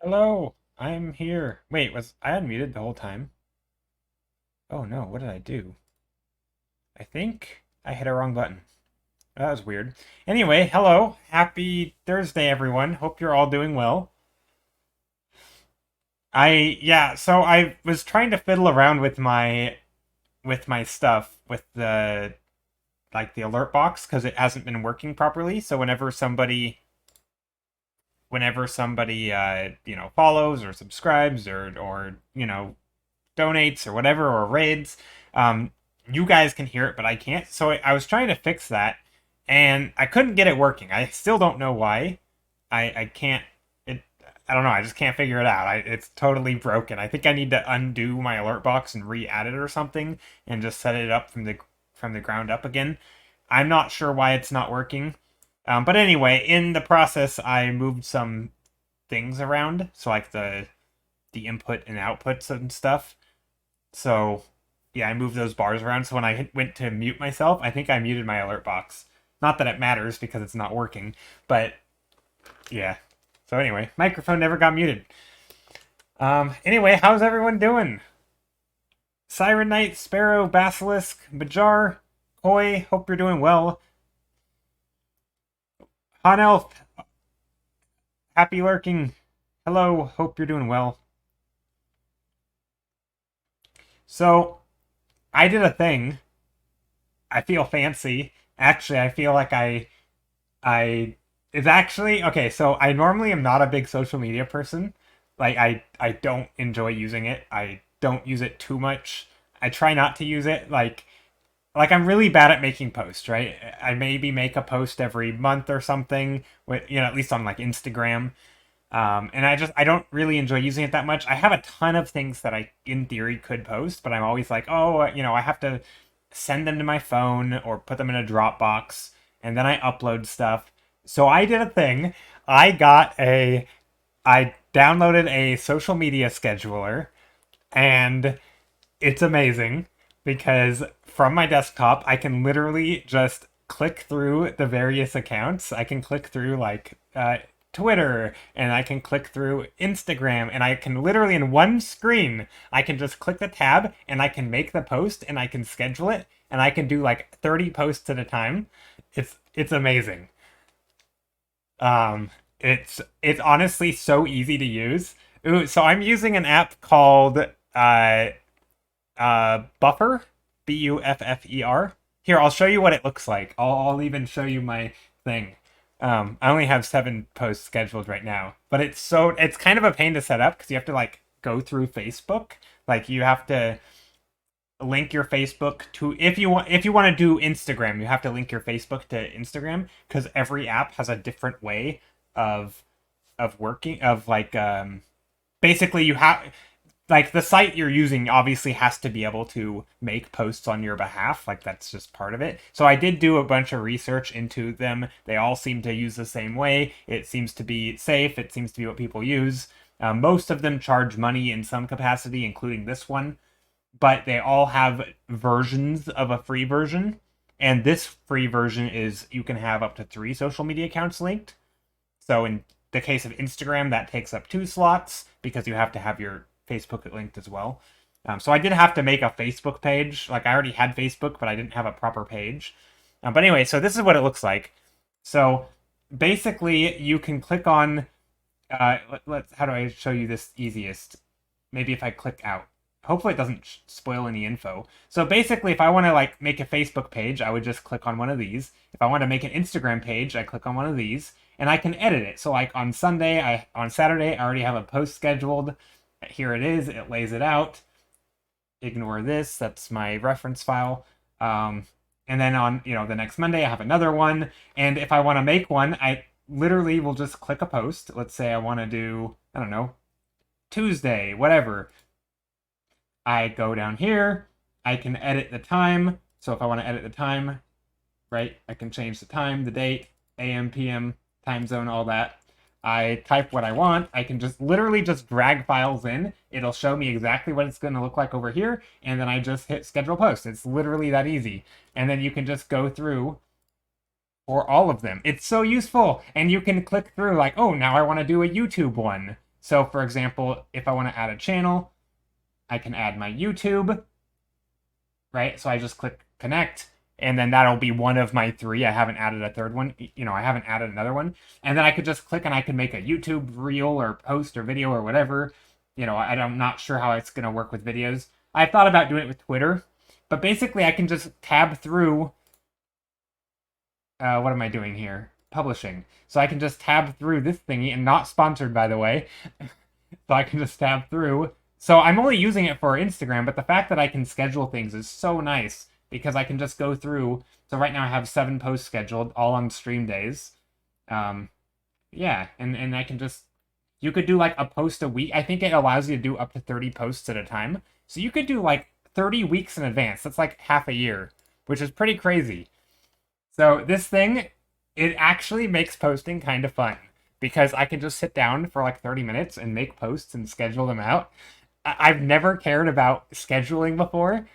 Hello, I'm here. Wait, was I unmuted the whole time? Oh no, what did I do? I think I hit a wrong button. That was weird. Anyway, hello. Happy Thursday, everyone. Hope you're all doing well. So I was trying to fiddle around with my stuff with the the alert box because it hasn't been working properly. So whenever somebody follows or subscribes or donates or whatever or raids. Um, you guys can hear it, but I can't. So I was trying to fix that, and I couldn't get it working. I still don't know why. I can't. It. I don't know. I just can't figure it out. It's totally broken. I think I need to undo my alert box and re-add it or something, and just set it up from the ground up again. I'm not sure why it's not working. But anyway, in the process, I moved some things around, so like the input and outputs and stuff. So yeah, I moved those bars around. So when I went to mute myself, I think I muted my alert box. Not that it matters because it's not working, but yeah. So anyway, microphone never got muted. Anyway, how's everyone doing? Siren Knight, Sparrow, Basilisk, Bajar, Koi, hope you're doing well. Hanelf, happy lurking. Hello, hope you're doing well. So, I did a thing. I feel fancy. Actually, I feel like I it's actually okay. So I normally am not a big social media person. I don't enjoy using it. I don't use it too much. I try not to use it. Like I'm really bad at making posts, right? I maybe make a post every month or something. With at least on like Instagram. And I don't really enjoy using it that much. I have a ton of things that I in theory could post, but I'm always like, oh, I have to send them to my phone or put them in a Dropbox, and then I upload stuff. So I did a thing. I downloaded a social media scheduler, and it's amazing because from my desktop, I can literally just click through the various accounts. I can click through Twitter, and I can click through Instagram, and I can literally in one screen, I can just click the tab and I can make the post and I can schedule it and I can do like 30 posts at a time. It's amazing. It's honestly so easy to use. Ooh, so I'm using an app called Buffer, Buffer. Here, I'll show you what it looks like. I'll even show you my thing. I only have 7 posts scheduled right now, but it's kind of a pain to set up because you have to like go through Facebook. Like you have to link your Facebook to if you want to do Instagram, you have to link your Facebook to Instagram because every app has a different way of working of basically you have like the site you're using obviously has to be able to make posts on your behalf. Like that's just part of it. So I did do a bunch of research into them. They all seem to use the same way. It seems to be safe. It seems to be what people use. Most of them charge money in some capacity, including this one, but they all have versions of a free version. And this free version is you can have up to 3 social media accounts linked. So in the case of Instagram, that takes up 2 slots because you have to have your Facebook linked as well. So I did have to make a Facebook page. Like I already had Facebook, but I didn't have a proper page. But anyway, so this is what it looks like. So basically, you can click on. Let's. How do I show you this easiest? Maybe if I click out. Hopefully, it doesn't spoil any info. So basically, if I want to like make a Facebook page, I would just click on one of these. If I want to make an Instagram page, I click on one of these, and I can edit it. So like on Saturday, I already have a post scheduled. Here it is. It lays it out. Ignore this. That's my reference file. And then on the next Monday, I have another one. And if I want to make one, I literally will just click a post. Let's say I want to do, I don't know, Tuesday, whatever. I go down here. I can edit the time. So if I want to edit the time, right, I can change the time, the date, AM, PM, time zone, all that. I type what I want. I can just literally just drag files in. It'll show me exactly what it's going to look like over here. And then I just hit schedule post. It's literally that easy. And then you can just go through for all of them. It's so useful. And you can click through like, oh, now I want to do a YouTube one. So for example, if I want to add a channel, I can add my YouTube, right? So I just click connect, and then that'll be one of my three. I haven't added a third one. I haven't added another one. And then I could just click and I can make a YouTube reel or post or video or whatever. I'm not sure how it's going to work with videos. I thought about doing it with Twitter, but basically I can just tab through. What am I doing here? Publishing. So I can just tab through this thingy, and not sponsored, by the way. So I can just tab through. So I'm only using it for Instagram, but the fact that I can schedule things is so nice because I can just go through. So right now I have 7 posts scheduled, all on stream days. Yeah, and I can just, you could do like a post a week. I think it allows you to do up to 30 posts at a time. So you could do like 30 weeks in advance. That's like half a year, which is pretty crazy. So this thing, it actually makes posting kind of fun because I can just sit down for like 30 minutes and make posts and schedule them out. I've never cared about scheduling before,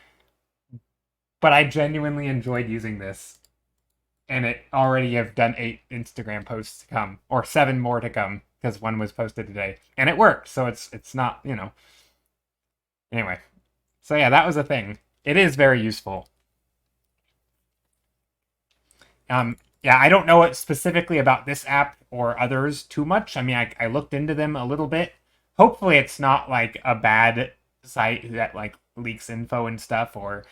but I genuinely enjoyed using this. And it already have done 8 Instagram posts to come, or 7 more to come, because one was posted today. And it worked, so it's not, Anyway. So yeah, that was a thing. It is very useful. Yeah, I don't know specifically about this app or others too much. I mean, I looked into them a little bit. Hopefully, it's not like a bad site that like leaks info and stuff, or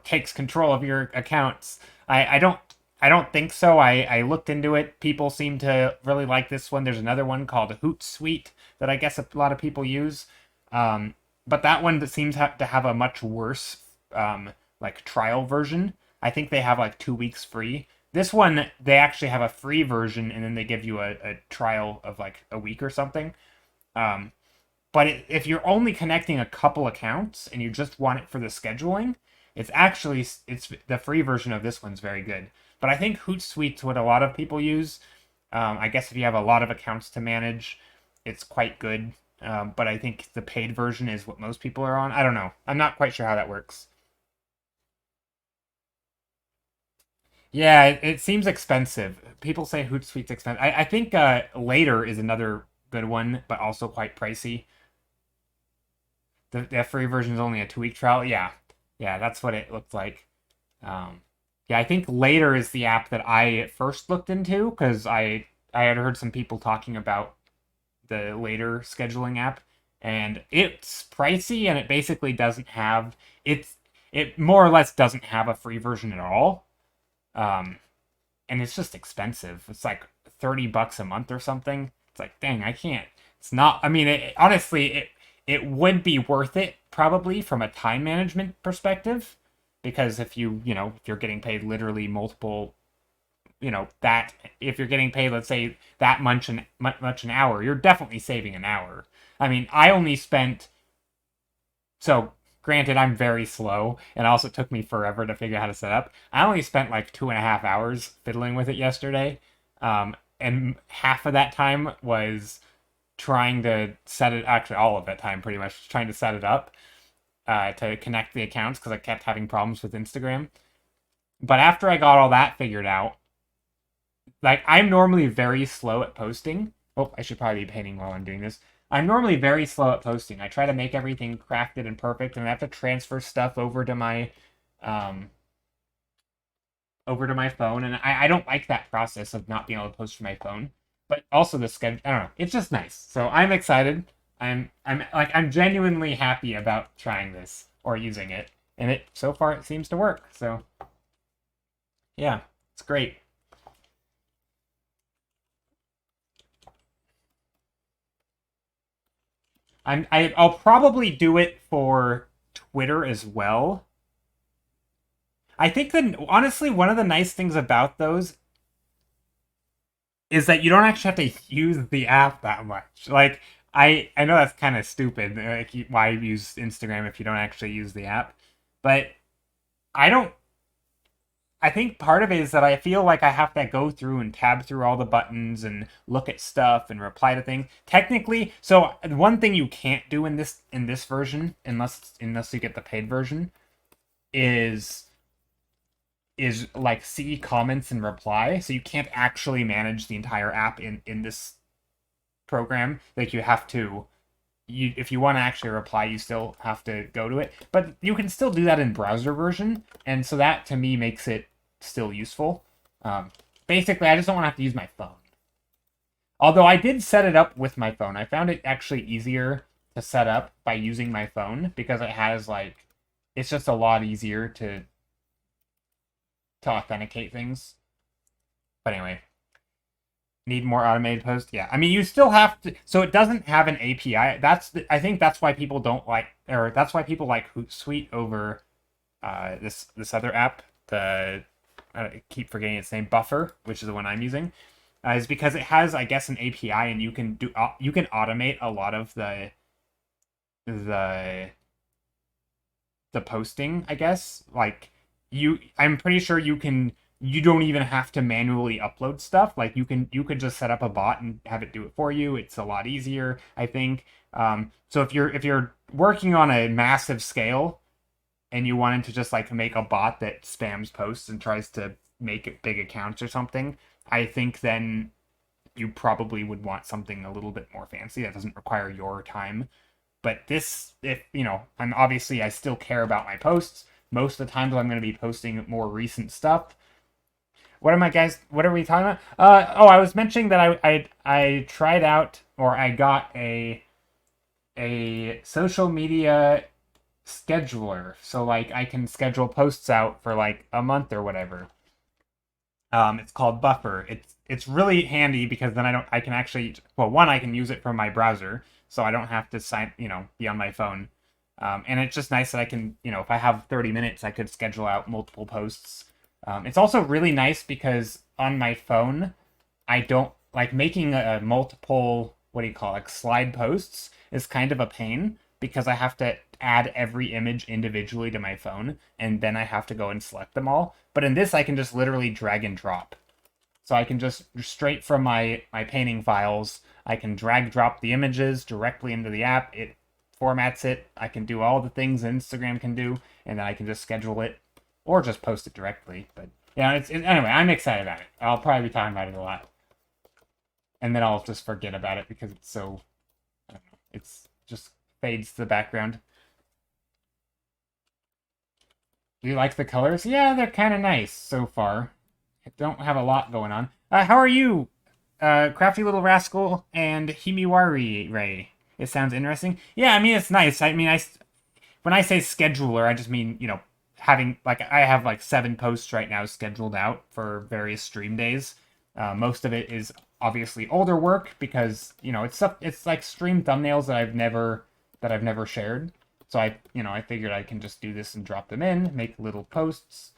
takes control of your accounts. I don't think so. I looked into it. People seem to really like this one. There's another one called Hootsuite that I guess a lot of people use. But that one seems to have a much worse like trial version. I think they have like 2 weeks free. This one, they actually have a free version, and then they give you a trial of like a week or something. But if you're only connecting a couple accounts and you just want it for the scheduling, it's the free version of this one's very good. But I think Hootsuite's what a lot of people use. I guess if you have a lot of accounts to manage, it's quite good. But I think the paid version is what most people are on. I don't know. I'm not quite sure how that works. Yeah, it seems expensive. People say Hootsuite's expensive. I think Later is another good one, but also quite pricey. The free version is only a 2 week trial. Yeah, yeah, that's what it looked like. Um, yeah, I think Later is the app that I first looked into because I had heard some people talking about the Later scheduling app, and it's pricey, and it basically doesn't have it more or less doesn't have a free version at all. Um, and it's just expensive. It's like $30 a month or something. It's like, dang, I can't. It's not. I mean, honestly, it would be worth it probably from a time management perspective, because if you're getting paid literally multiple, that if you're getting paid, let's say that much an hour, you're definitely saving an hour. I mean, I only spent so granted, I'm very slow, and it also took me forever to figure out how to set up. I only spent like 2.5 hours fiddling with it yesterday, and half of that time was trying to set it. Actually, all of that time, pretty much, trying to set it up to connect the accounts because I kept having problems with Instagram. But after I got all that figured out, like I'm normally very slow at posting. Oh, I should probably be painting while I'm doing this. I'm normally very slow at posting. I try to make everything crafted and perfect, and I have to transfer stuff um, over to my phone, and I don't like that process of not being able to post from my phone. But also the schedule, I don't know. It's just nice. So I'm excited. I'm genuinely happy about trying this or using it, and it so far it seems to work. So yeah, it's great. I'll probably do it for Twitter as well. I think that honestly, one of the nice things about those is that you don't actually have to use the app that much. Like I know that's kind of stupid. Like why use Instagram if you don't actually use the app? But I don't. I think part of it is that I feel like I have to go through and tab through all the buttons and look at stuff and reply to things. Technically, so one thing you can't do in this version, unless you get the paid version, is like see comments and reply. So you can't actually manage the entire app in this program. Like you have to, if you want to actually reply, you still have to go to it. But you can still do that in browser version, and so that to me makes it still useful. Basically, I just don't want to have to use my phone. Although I did set it up with my phone. I found it actually easier to set up by using my phone because it has like, it's just a lot easier to authenticate things. But anyway, need more automated post. Yeah, I mean you still have to. So it doesn't have an API. I think that's why people don't like, or that's why people like Hootsuite over this other app. I keep forgetting its name, Buffer, which is the one I'm using. Is because it has, I guess, an API, and you can automate a lot of the posting, I guess. Like I'm pretty sure you don't even have to manually upload stuff. Like you could just set up a bot and have it do it for you. It's a lot easier, I think. So if you're working on a massive scale and you wanted to just like make a bot that spams posts and tries to make it big accounts or something, I think then you probably would want something a little bit more fancy that doesn't require your time. But this, if I'm obviously I still care about my posts. Most of the times I'm going to be posting more recent stuff. What am I, guys? What are we talking about? I was mentioning that I tried out, or I got a social media scheduler, so like I can schedule posts out for like a month or whatever. It's called Buffer. It's really handy because then I can actually, well, one, I can use it from my browser, so I don't have to be on my phone. And it's just nice that I can, if I have 30 minutes, I could schedule out multiple posts. It's also really nice because on my phone, I don't like making a multiple, what do you call it, like slide posts is kind of a pain because I have to add every image individually to my phone, and then I have to go and select them all. But in this, I can just literally drag and drop. So I can just, straight from my painting files, I can drag drop the images directly into the app. It formats it. I can do all the things Instagram can do, and then I can just schedule it or just post it directly. But yeah, anyway, I'm excited about it. I'll probably be talking about it a lot. And then I'll just forget about it because it's so, I don't know, it's just fades to the background. Do you like the colors? Yeah, they're kind of nice so far. I don't have a lot going on. How are you, Crafty Little Rascal and Himiwari Ray? It sounds interesting. Yeah, I mean, it's nice. I mean, when I say scheduler, I just mean, having, like, I have like 7 posts right now scheduled out for various stream days. Most of it is obviously older work because, it's like stream thumbnails that I've never shared. So I figured I can just do this and drop them in, make little posts.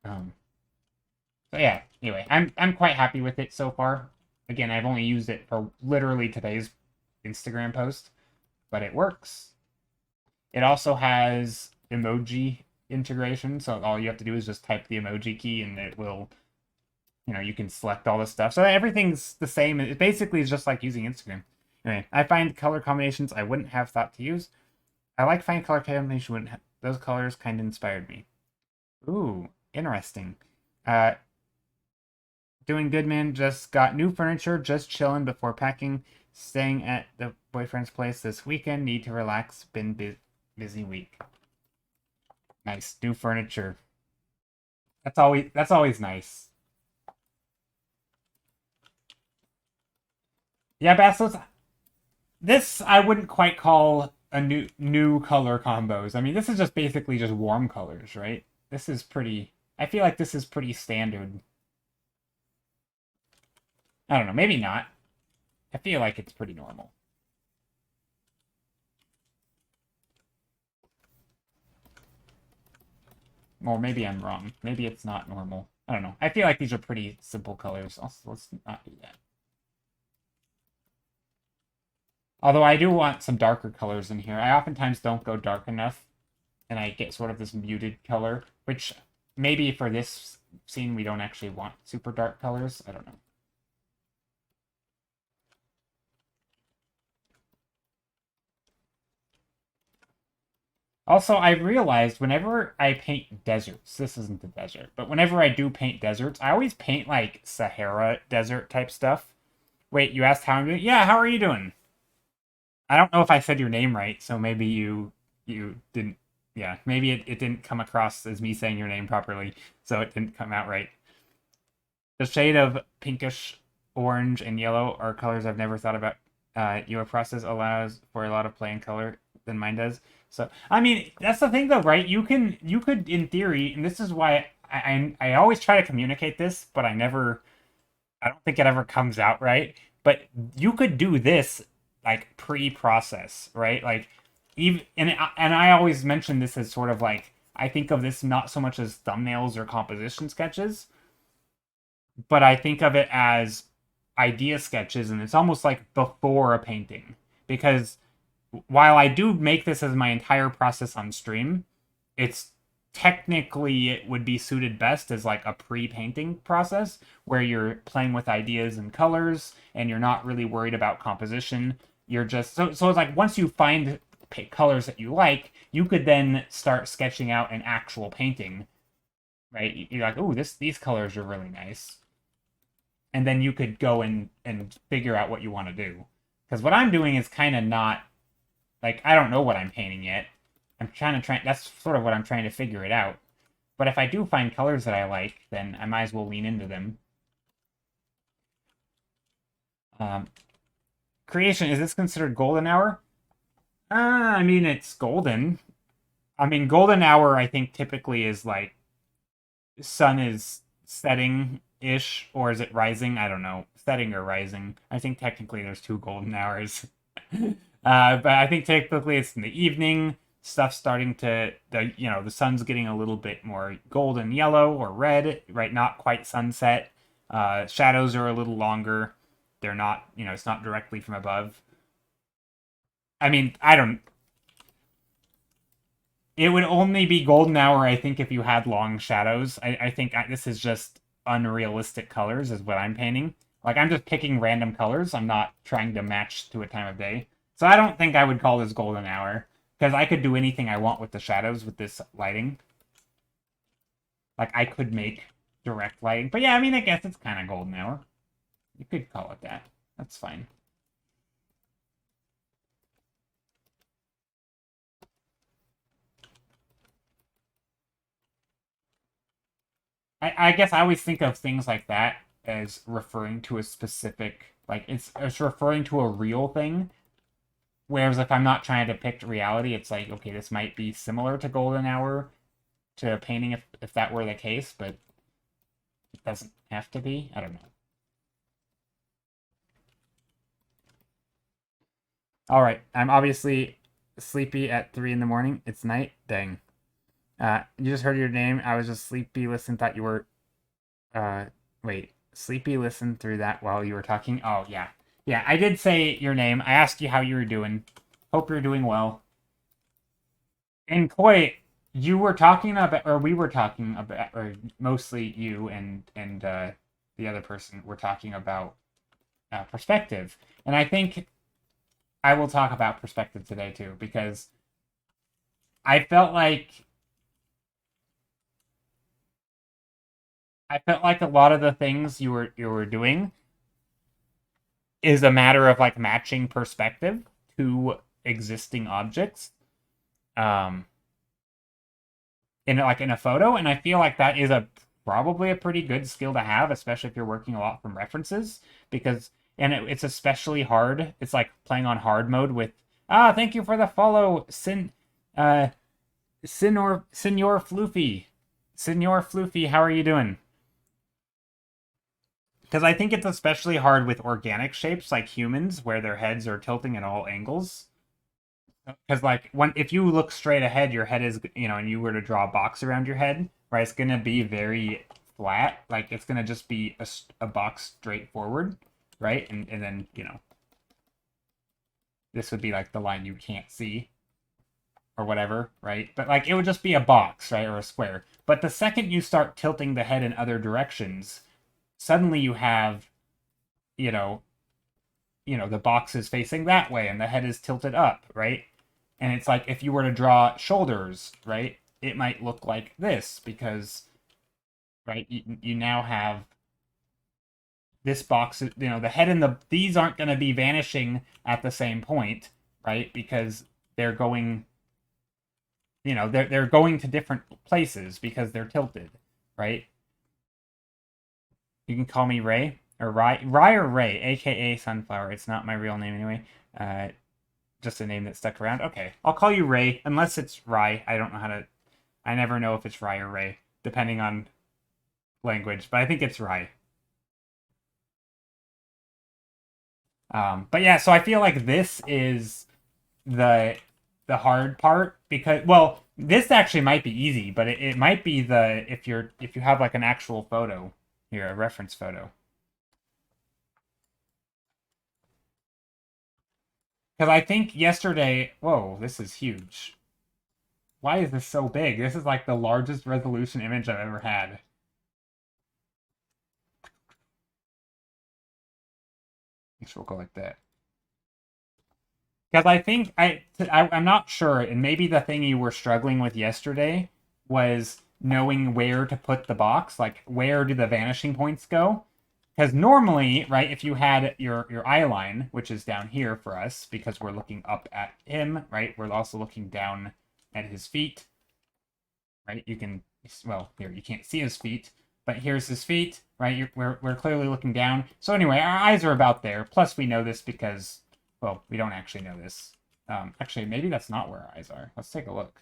So yeah, anyway, I'm quite happy with it so far. Again, I've only used it for literally today's Instagram post, but it works. It also has emoji integration, so all you have to do is just type the emoji key and it will, you can select all this stuff. So everything's the same. It basically is just like using Instagram. Anyway, I find color combinations I wouldn't have thought to use. I like finding color combinations. Those colors kind of inspired me. Ooh, interesting. Doing good, man. Just got new furniture, just chilling before packing. Staying at the boyfriend's place this weekend. Need to relax. Been busy week. Nice. New furniture. That's always nice. Yeah, Basilis, this I wouldn't quite call a new color combos. I mean, this is just basically just warm colors, right? This is pretty, I feel like this is pretty standard. I don't know, maybe not. I feel like it's pretty normal. Or maybe I'm wrong. Maybe it's not normal. I don't know. I feel like these are pretty simple colors. Let's not do that. Although I do want some darker colors in here. I oftentimes don't go dark enough, and I get sort of this muted color, which maybe for this scene we don't actually want super dark colors. I don't know. Also, I realized whenever I paint deserts, this isn't the desert, but whenever I do paint deserts, I always paint like Sahara desert type stuff, Wait, you asked how I'm doing? Yeah, how are you doing? I don't know if I said your name right, so maybe you didn't. Yeah, maybe it didn't come across as me saying your name properly, so it didn't come out right. The shade of pinkish, orange, and yellow are colors I've never thought about. Your process allows for a lot of play in color than mine does. So, I mean, that's the thing, though, right? You could, in theory, and this is why I always try to communicate this, but I don't think it ever comes out right. But you could do this like pre-process, right? Like, even and I always mention this as sort of like I think of this not so much as thumbnails or composition sketches, but I think of it as idea sketches, and it's almost like before a painting. Because while I do make this as my entire process on stream, it's technically it would be suited best as like a pre-painting process where you're playing with ideas and colors and you're not really worried about composition. You're just so it's like once you find colors that you like, you could then start sketching out an actual painting, right? You're like, oh, these colors are really nice, and then you could go and figure out what you want to do. Because what I'm doing is kind of not like I don't know what I'm painting yet. I'm trying to try. That's sort of what I'm trying to figure it out. But if I do find colors that I like, then I might as well lean into them. Creation, is this considered golden hour? I mean, it's golden. I mean, golden hour, I think typically is like sun is setting ish, or is it rising? I don't know. Setting or rising. I think technically there's two golden hours. But I think typically it's in the evening. Stuff's starting to the sun's getting a little bit more golden yellow or red, right? Not quite sunset. Shadows are a little longer. They're not, it's not directly from above. I mean, I don't. It would only be golden hour, I think, if you had long shadows. I think this is just unrealistic colors, is what I'm painting. Like, I'm just picking random colors. I'm not trying to match to a time of day. So I don't think I would call this golden hour, because I could do anything I want with the shadows with this lighting. Like, I could make direct lighting. But yeah, I mean, I guess it's kind of golden hour. You could call it that. That's fine. I guess I always think of things like that as referring to a specific, like, it's referring to a real thing. Whereas if I'm not trying to depict reality, it's like, okay, this might be similar to golden hour, to a painting if that were the case, but it doesn't have to be. I don't know. All right, I'm obviously sleepy at 3 in the morning. It's night. Dang. You just heard your name. I was just sleepy. Listen, thought you were. Uh, wait. Sleepy. Listen through that while you were talking. Oh yeah, yeah. I did say your name. I asked you how you were doing. Hope you're doing well. And Koi, you were talking about, or we were talking about, or mostly you and the other person were talking about perspective, and I think I will talk about perspective today too because I I felt like a lot of the things you were doing is a matter of like matching perspective to existing objects um in a photo, and I feel like that is a probably a pretty good skill to have, especially if you're working a lot from references, because it's especially hard. It's like playing on hard mode with thank you for the follow, uh Senor Floofy. Senor Floofy, how are you doing? Because I think it's especially hard with organic shapes like humans, where their heads are tilting at all angles. Because like if you look straight ahead, your head is and you were to draw a box around your head, right? It's gonna be very flat. Like it's gonna just be a box straight forward, right? And then this would be like the line you can't see or whatever, right? But like it would just be a box, right, or a square. But the second you start tilting the head in other directions, suddenly you have you know the box is facing that way and the head is tilted up, right? And it's like if you were to draw shoulders, right, it might look like this because, right, you now have this box, the head and these aren't going to be vanishing at the same point, right? Because they're going, they're going to different places because they're tilted, right? You can call me Ray or Rye or Ray, aka Sunflower. It's not my real name anyway. Just a name that stuck around. Okay, I'll call you Ray unless it's Rye. I don't know how to. I never know if it's Rye or Ray, depending on language, but I think it's Rye. But yeah, so I feel like this is the hard part because this actually might be easy, but it might be if you have like an actual photo here, a reference photo. Because I think yesterday, whoa, this is huge. Why is this so big? This is like the largest resolution image I've ever had. I guess we'll go like that. Because I think I'm not sure, and maybe the thing you were struggling with yesterday was knowing where to put the box, like where do the vanishing points go? Because normally, right, if you had your eye line, which is down here for us, because we're looking up at him, right, we're also looking down at his feet, right? You can, well, here you can't see his feet, but here's his feet, right? We're clearly looking down. So anyway, our eyes are about there. Plus, we know this because, well, we don't actually know this. Actually, maybe that's not where our eyes are. Let's take a look.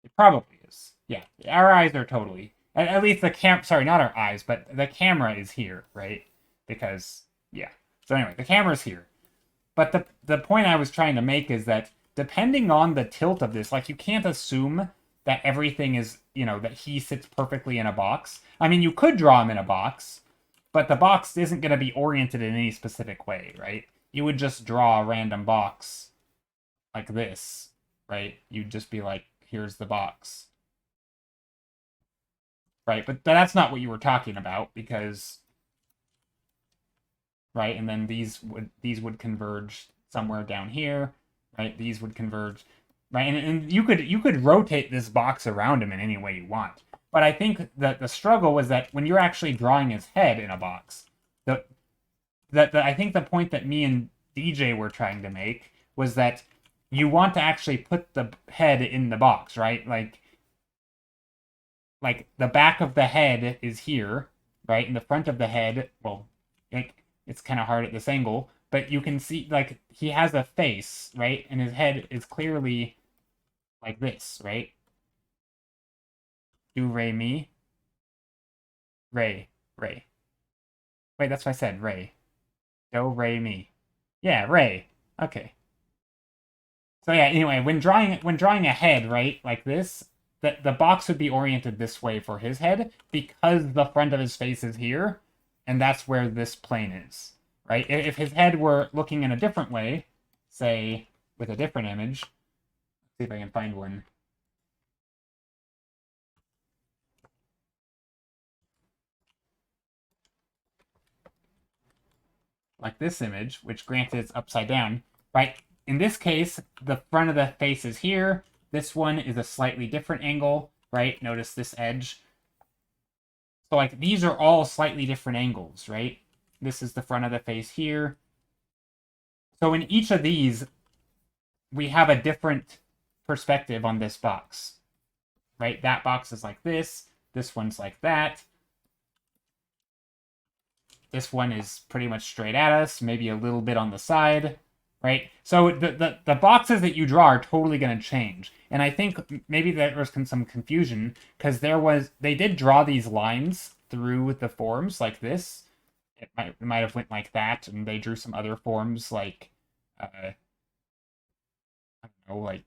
It probably is. Yeah, our eyes are totally. At least sorry, not our eyes, but the camera is here, right? Because, yeah. So anyway, the camera's here. But the point I was trying to make is that depending on the tilt of this, like you can't assume that everything is, that he sits perfectly in a box. I mean, you could draw him in a box, but the box isn't going to be oriented in any specific way, right? You would just draw a random box like this, right? You'd just be like, here's the box. Right? But that's not what you were talking about because right, and then these would converge somewhere down here, right? These would converge, right? And you could rotate this box around him in any way you want. But I think that the struggle was that when you're actually drawing his head in a box, I think the point that me and DJ were trying to make was that you want to actually put the head in the box, right? Like the back of the head is here, right? And the front of the head, well, it's kind of hard at this angle, but you can see like he has a face, right? And his head is clearly like this, right? Do re mi. Ray. Ray. Wait, that's what I said. Ray. Do re mi. Yeah, Ray. Okay. So yeah, anyway, when drawing a head, right, like this, the box would be oriented this way for his head because the front of his face is here, and that's where this plane is, right? If his head were looking in a different way, say with a different image, see if I can find one. Like this image, which granted it's upside down, right? In this case, the front of the face is here. This one is a slightly different angle, right? Notice this edge. So like these are all slightly different angles, right? This is the front of the face here. So in each of these, we have a different perspective on this box, right? That box is like this. This one's like that. This one is pretty much straight at us, maybe a little bit on the side, right? So the boxes that you draw are totally going to change. And I think maybe there was some confusion because they did draw these lines through the forms like this. It might have went like that, and they drew some other forms like I don't know, like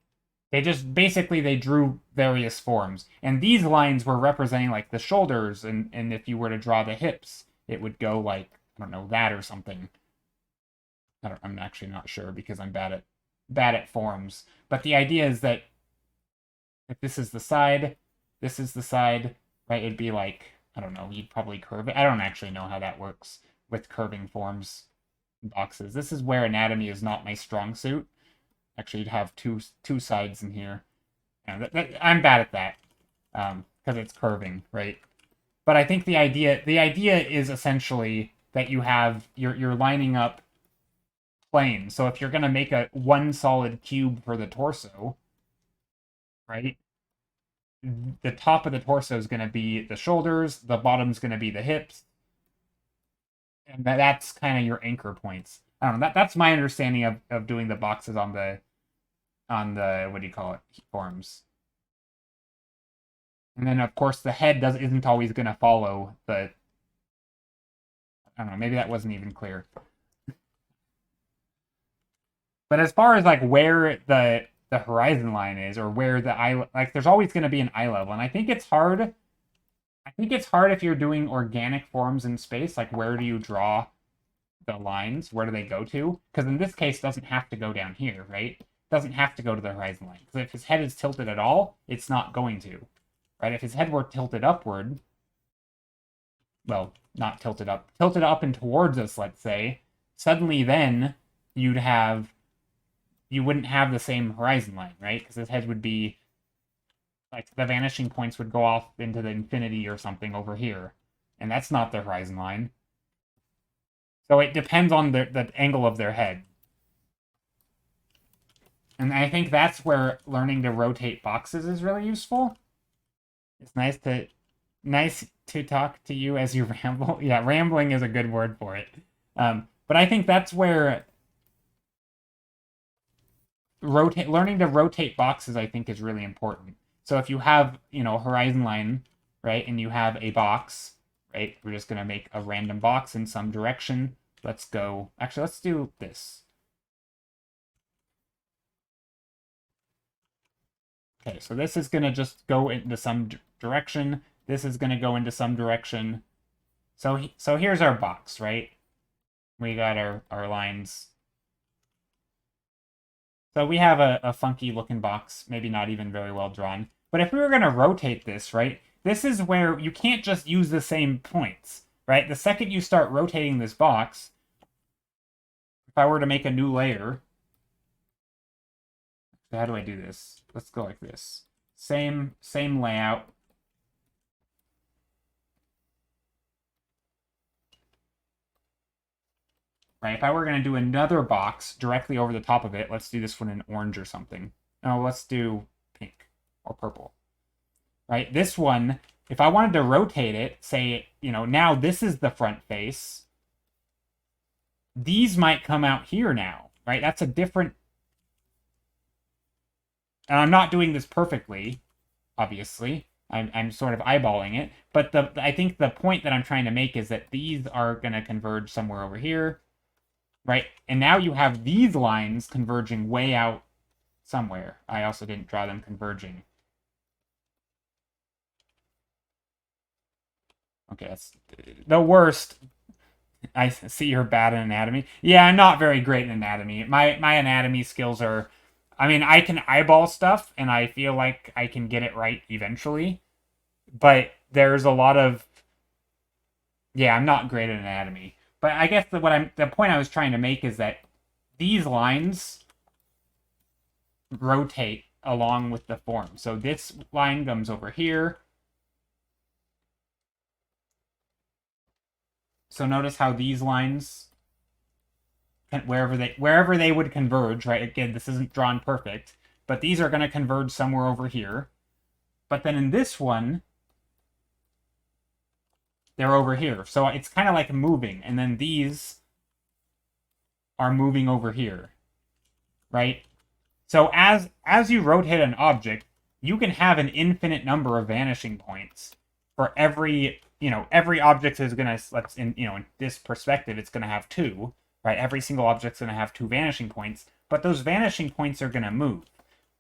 they drew various forms, and these lines were representing like the shoulders, and if you were to draw the hips, it would go like I don't know that or something. I'm actually not sure because I'm bad at forms. But the idea is that if this is the side, this is the side, right? It'd be like I don't know. You'd probably curve it. I don't actually know how that works with curving forms boxes. This is where anatomy is not my strong suit. Actually, you'd have two sides in here. And I'm bad at that because it's curving, right? But I think the idea is essentially that you have, you're lining up planes. So if you're going to make a one solid cube for the torso, right? The top of the torso is going to be the shoulders, the bottom's going to be the hips, and that's kind of your anchor points. I don't know. That's my understanding of doing the boxes on the what do you call it, forms. And then of course the head isn't always going to follow the. I don't know. Maybe that wasn't even clear. But as far as like where the horizon line is, or where the eye, like there's always going to be an eye level, and I think it's hard. I think it's hard if you're doing organic forms in space. Like where do you draw the lines? Where do they go to? Because in this case, it doesn't have to go down here, right? It doesn't have to go to the horizon line. Because if his head is tilted at all, it's not going to, right? If his head were tilted upward, well, not tilted up and towards us, let's say, suddenly then you wouldn't have the same horizon line, right? Because his head would be, like, the vanishing points would go off into the infinity or something over here. And that's not the horizon line. So it depends on the angle of their head. And I think that's where learning to rotate boxes is really useful. It's nice to talk to you as you ramble. Yeah, rambling is a good word for it. But I think that's where learning to rotate boxes, I think, is really important. So if you have, horizon line, right, and you have a box, right, we're just going to make a random box in some direction. Let's do this. Okay, so this is going to just go into some direction. This is going to go into some direction. So here's our box, right? We got our lines. So we have a funky looking box, maybe not even very well drawn. But if we were going to rotate this, right, this is where you can't just use the same points, right? The second you start rotating this box, if I were to make a new layer, how do I do this? Let's go like this. Same layout. Right, if I were going to do another box directly over the top of it, let's do this one in orange or something. No, let's do pink or purple. Right, this one, if I wanted to rotate it, say, now this is the front face, these might come out here now, right? That's a different... And I'm not doing this perfectly, obviously. I'm sort of eyeballing it. But I think the point that I'm trying to make is that these are going to converge somewhere over here. Right, and now you have these lines converging way out somewhere. I also didn't draw them converging. Okay, that's the worst. I see you're bad in anatomy. Yeah, I'm not very great in anatomy. My anatomy skills are... I mean, I can eyeball stuff, and I feel like I can get it right eventually. But there's a lot of... Yeah, I'm not great at anatomy. But I guess the point I was trying to make is that these lines rotate along with the form. So this line comes over here. So notice how these lines, wherever they would converge, right? Again, this isn't drawn perfect, but these are going to converge somewhere over here. But then in this one, they're over here. So it's kind of like moving. And then these are moving over here, right? So as you rotate an object, you can have an infinite number of vanishing points for every object is going to, in this perspective, it's going to have 2, right? Every single object's going to have 2 vanishing points, but those vanishing points are going to move,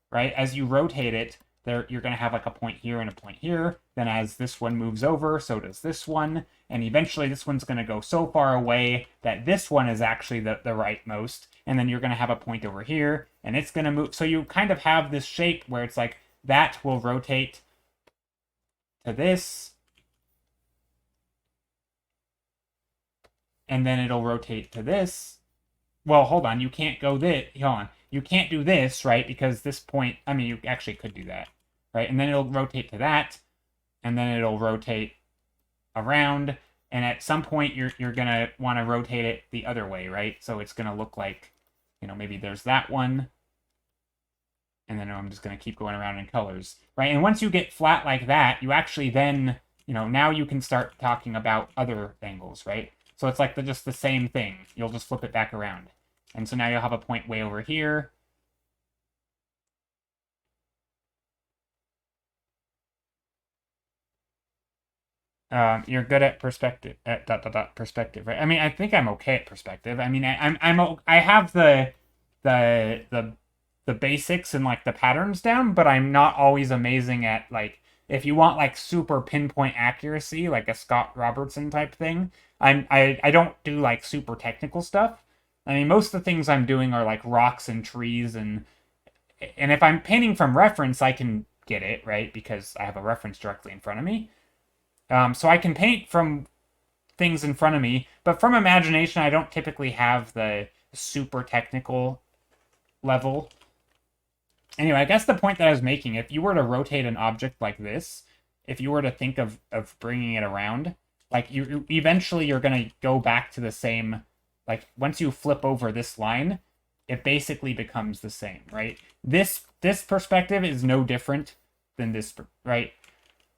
right? As you rotate it, you're going to have like a point here and a point here. Then as this one moves over, so does this one. And eventually this one's going to go so far away that this one is actually the rightmost. And then you're going to have a point over here, and it's going to move. So you kind of have this shape where it's like that will rotate to this. And then it'll rotate to this. Well, hold on. You can't go this. Hold on. You can't do this, right? Because this point, I mean, you actually could do that, right? And then it'll rotate to that, and then it'll rotate around, And at some point, you're going to want to rotate it the other way, right? So it's going to look like, maybe there's that one. And then I'm just going to keep going around in colors, right? And once you get flat like that, you actually then, now you can start talking about other angles, right? So it's like just the same thing. You'll just flip it back around. And so now you'll have a point way over here. You're good at perspective, at ... perspective, right? I mean, I think I'm okay at perspective. I mean, I have the the basics and like the patterns down, but I'm not always amazing at like if you want like super pinpoint accuracy, like a Scott Robertson type thing. I don't do like super technical stuff. I mean, most of the things I'm doing are like rocks and trees and if I'm painting from reference, I can get it right because I have a reference directly in front of me. So I can paint from things in front of me, but from imagination, I don't typically have the super technical level. Anyway, I guess the point that I was making, if you were to rotate an object like this, if you were to think of bringing it around, like you eventually you're going to go back to the same, like once you flip over this line, it basically becomes the same, right? This perspective is no different than this, right?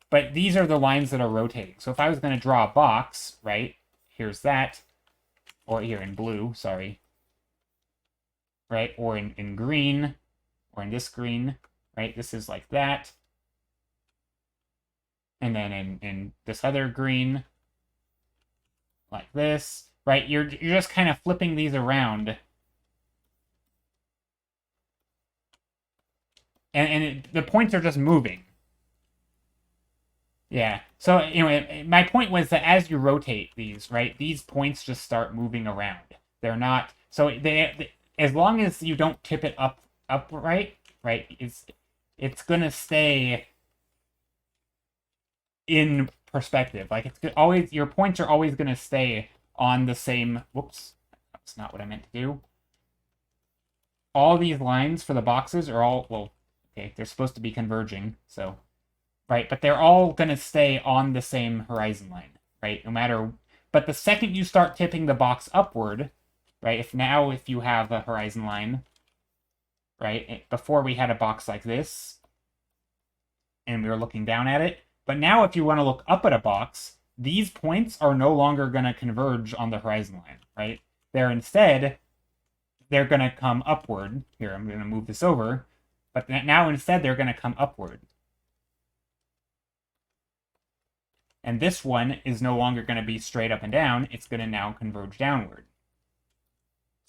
But these are the lines that are rotating. So if I was going to draw a box, right, here's that, or here in blue, sorry, right, or in green, or in this green, right, this is like that. And then in this other green, like this, right, you're just kind of flipping these around. And the points are just moving. Yeah. So, my point was that as you rotate these, right, these points just start moving around. They're not, so they as long as you don't tip it upright, right, it's gonna stay in perspective. Like it's always, your points are always gonna stay on the same, whoops, that's not what I meant to do. All these lines for the boxes are all, well, okay, they're supposed to be converging, so right? But they're all going to stay on the same horizon line, right? No matter, but the second you start tipping the box upward, right? If you have a horizon line, right? Before we had a box like this, and we were looking down at it. But now if you want to look up at a box, these points are no longer going to converge on the horizon line, right? They're going to come upward. Here, I'm going to move this over. But now instead, they're going to come upward. And this one is no longer going to be straight up and down. It's going to now converge downward.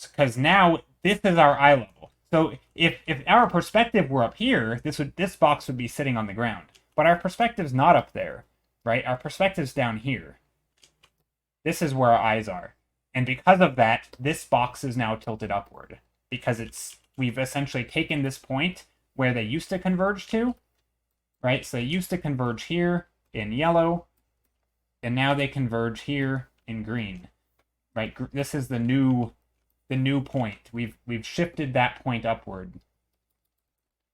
Because now this is our eye level. So if our perspective were up here, this box would be sitting on the ground. But our perspective's not up there, right? Our perspective's down here. This is where our eyes are. And because of that, this box is now tilted upward. Because we've essentially taken this point where they used to converge to, right? So they used to converge here in yellow, and now they converge here in green, right? This is the new point. We've shifted that point upward.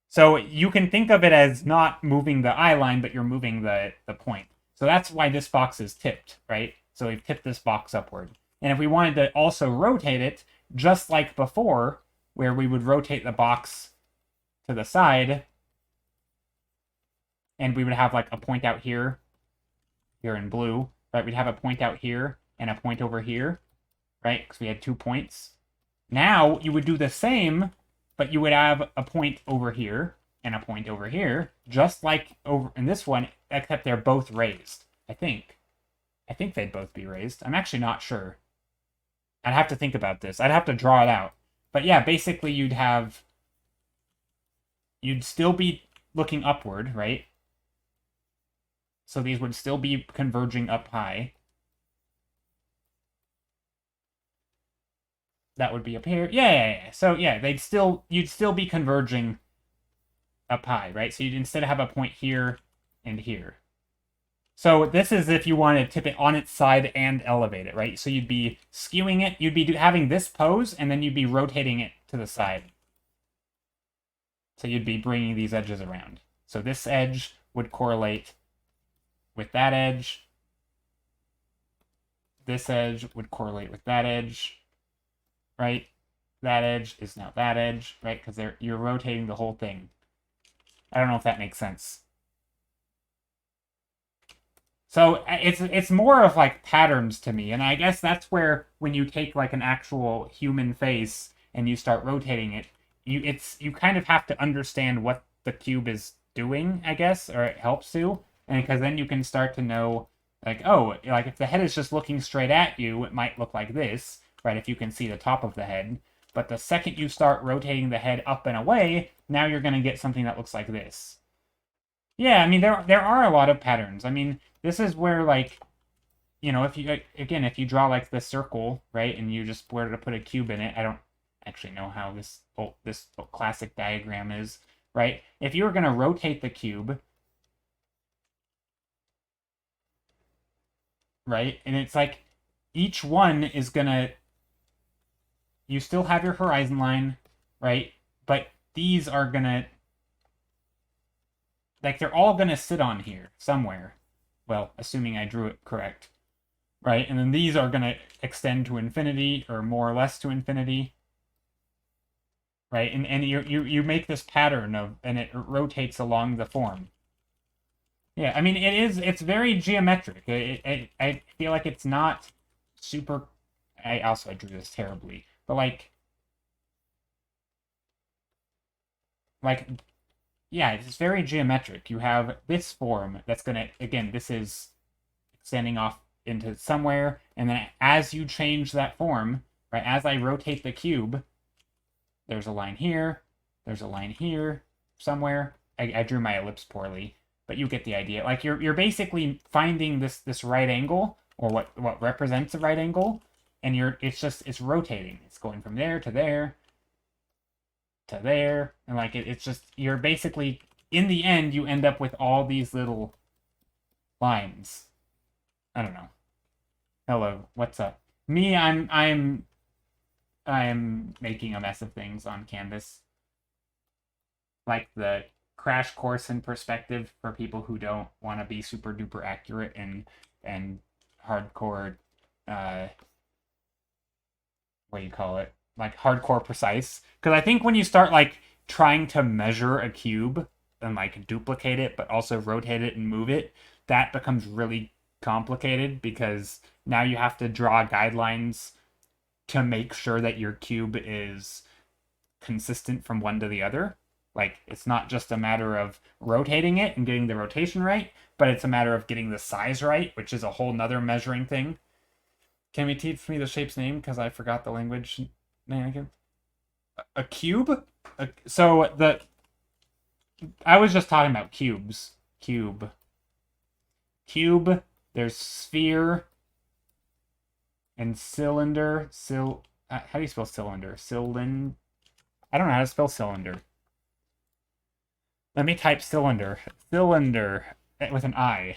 So you can think of it as not moving the eye line, but you're moving the point. So that's why this box is tipped, right? So we've tipped this box upward. And if we wanted to also rotate it, just like before, where we would rotate the box to the side, and we would have like a point out here in blue, right? We'd have a point out here and a point over here, right? Because we had 2 points. Now you would do the same, but you would have a point over here and a point over here, just like over in this one, except they're both raised, I think. I think they'd both be raised. I'm actually not sure. I'd have to think about this. I'd have to draw it out. But yeah, basically you'd still be looking upward, right? So these would still be converging up high. That would be up here. Yeah. So yeah, you'd still be converging up high, right? So you'd instead have a point here and here. So this is if you want to tip it on its side and elevate it, right? So you'd be skewing it. You'd be having this pose, and then you'd be rotating it to the side. So you'd be bringing these edges around. So this edge would correlate with that edge. this edge would correlate with that edge, right? That edge is now that edge, right? Because you're rotating the whole thing. I don't know if that makes sense. So it's more of like patterns to me, and I guess that's where when you take like an actual human face and you start rotating it, you kind of have to understand what the cube is doing, I guess, or it helps to, and because then you can start to know like, oh, like if the head is just looking straight at you, it might look like this, right? If you can see the top of the head. But the second you start rotating the head up and away, now you're going to get something that looks like this. Yeah, I mean there are a lot of patterns. I mean, this is where like, you know, if you again, if you draw like the circle, right, and you just were to put a cube in it, I don't actually know how this classic diagram is, right? If you were going to rotate the cube, right? And it's like each one is going to you still have your horizon line, right? But these are going to like they're all going to sit on here somewhere. Well, assuming I drew it correct, right? And then these are going to extend to infinity or more or less to infinity, right? And you make this pattern of, and it rotates along the form. Yeah, I mean, it's very geometric. I feel like it's not super, I drew this terribly, but like, yeah, it's very geometric. You have this form that's gonna, again, this is extending off into somewhere, and then as you change that form, right, as I rotate the cube, there's a line here, there's a line here, somewhere. I drew my ellipse poorly, but you get the idea. Like you're basically finding this right angle, or what represents a right angle, and it's rotating. It's going from there to there to there, and like it's just you're basically in the end you end up with all these little lines. I don't know. Hello, what's up? Me, I'm making a mess of things on Canvas. Like the crash course in perspective for people who don't want to be super duper accurate and hardcore what do you call it? Like hardcore precise. Because I think when you start like trying to measure a cube and like duplicate it but also rotate it and move it, that becomes really complicated because now you have to draw guidelines to make sure that your cube is consistent from one to the other. Like, it's not just a matter of rotating it and getting the rotation right, but it's a matter of getting the size right, which is a whole nother measuring thing. Can we teach me the shape's name? Because I forgot the language name again. A cube? I was just talking about cubes. Cube. There's sphere and cylinder. How do you spell cylinder? I don't know how to spell cylinder. Let me type cylinder. Cylinder with an I.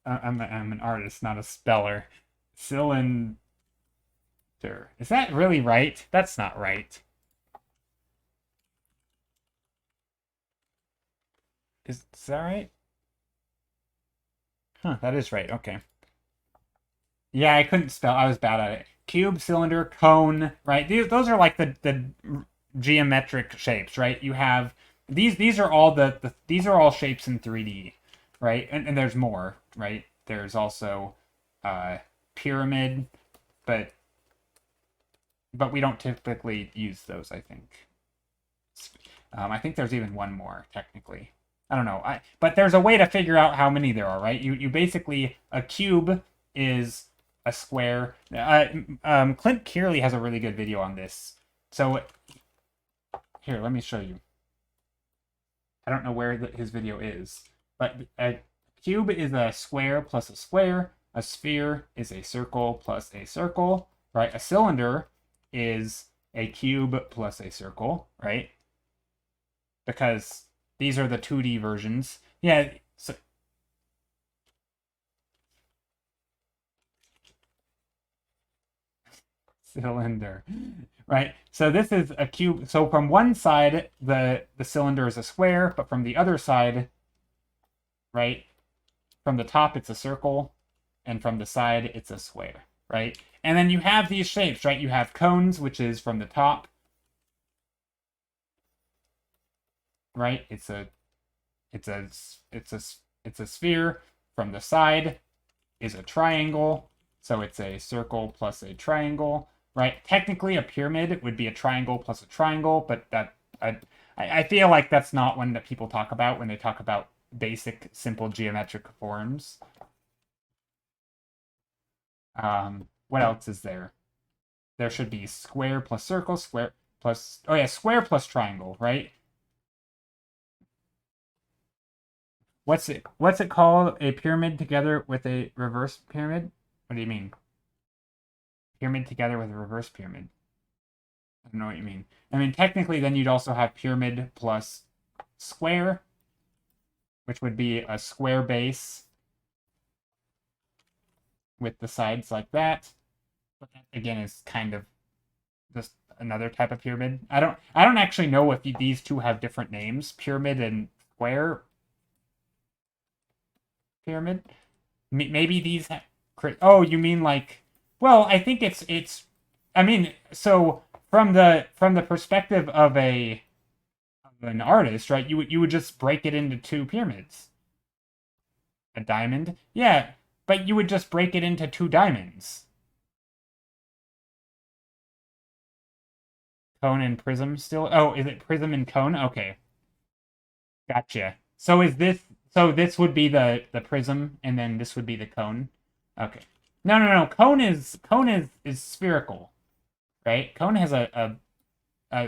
I'm an artist, not a speller. Cylinder. Is that really right? That's not right. Is that right? Huh, that is right. Okay. Yeah, I couldn't spell. I was bad at it. Cube, cylinder, cone, right? Those are like the geometric shapes, right? You have these are all these are all shapes in 3D, right? And there's more, right? There's also pyramid, but we don't typically use those, I think. I think there's even one more technically. I don't know. But there's a way to figure out how many there are, right? You basically, a cube is a square. Clint Kearley has a really good video on this. So here, let me show you. I don't know where his video is, but a cube is a square plus a square. A sphere is a circle plus a circle, right? A cylinder is a cube plus a circle, right? Because these are the 2D versions. Yeah, so cylinder, right? So this is a cube. So from one side, the cylinder is a square, but from the other side, right, from the top, it's a circle. and from the side, it's a square, right? And then you have these shapes, right? You have cones, which is from the top, right? It's a sphere. From the side is a triangle, so it's a circle plus a triangle, right? Technically, a pyramid would be a triangle plus a triangle, but I feel like that's not one that people talk about when they talk about basic, simple geometric forms. What else is there? There should be square plus circle, square plus, oh yeah, square plus triangle, right? What's it called? A pyramid together with a reverse pyramid? What do you mean? Pyramid together with a reverse pyramid. I don't know what you mean. I mean, technically, then you'd also have pyramid plus square, which would be a square base with the sides like that. But that, again, is kind of just another type of pyramid. I don't actually know if these two have different names. Pyramid and square pyramid. Maybe these have... Oh, you mean like... Well, I think it's... I mean, so from the perspective of an artist, right? You would just break it into two pyramids. A diamond, yeah, but you would just break it into two diamonds. Cone and prism still. Oh, is it prism and cone? Okay, gotcha. So is this? So this would be the prism, and then this would be the cone. Okay. No. Cone is spherical, right? Cone has a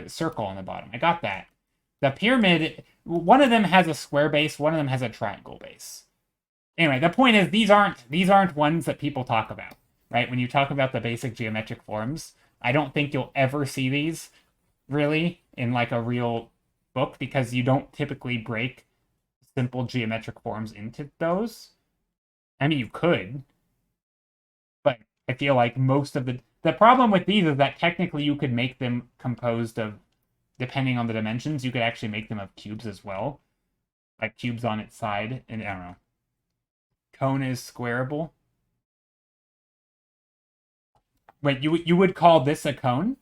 circle on the bottom. I got that. The pyramid, one of them has a square base, one of them has a triangle base. Anyway, the point is these aren't ones that people talk about, right? When you talk about the basic geometric forms, I don't think you'll ever see these really in like a real book because you don't typically break simple geometric forms into those. I mean, you could, but I feel like most of the problem with these is that technically you could make them composed of, depending on the dimensions, you could actually make them of cubes as well, like cubes on its side, and I don't know. Cone is squareable. Wait, you would call this a cone?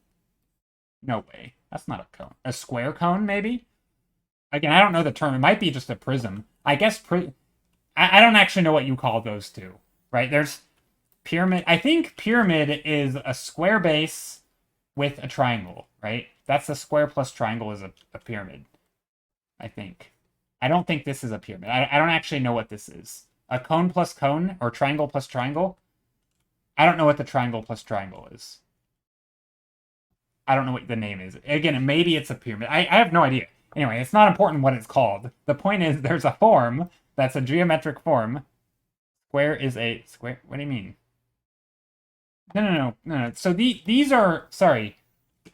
No way. That's not a cone. A square cone, maybe? Again, I don't know the term. It might be just a prism. I guess I don't actually know what you call those two, right? There's pyramid. I think pyramid is a square base with a triangle, right? That's the square plus triangle is a pyramid, I think. I don't think this is a pyramid. I don't actually know what this is. A cone plus cone or triangle plus triangle? I don't know what the triangle plus triangle is. I don't know what the name is. Again, maybe it's a pyramid. I have no idea. Anyway, it's not important what it's called. The point is there's a form that's a geometric form. Square is a square. What do you mean? No. So these are, sorry,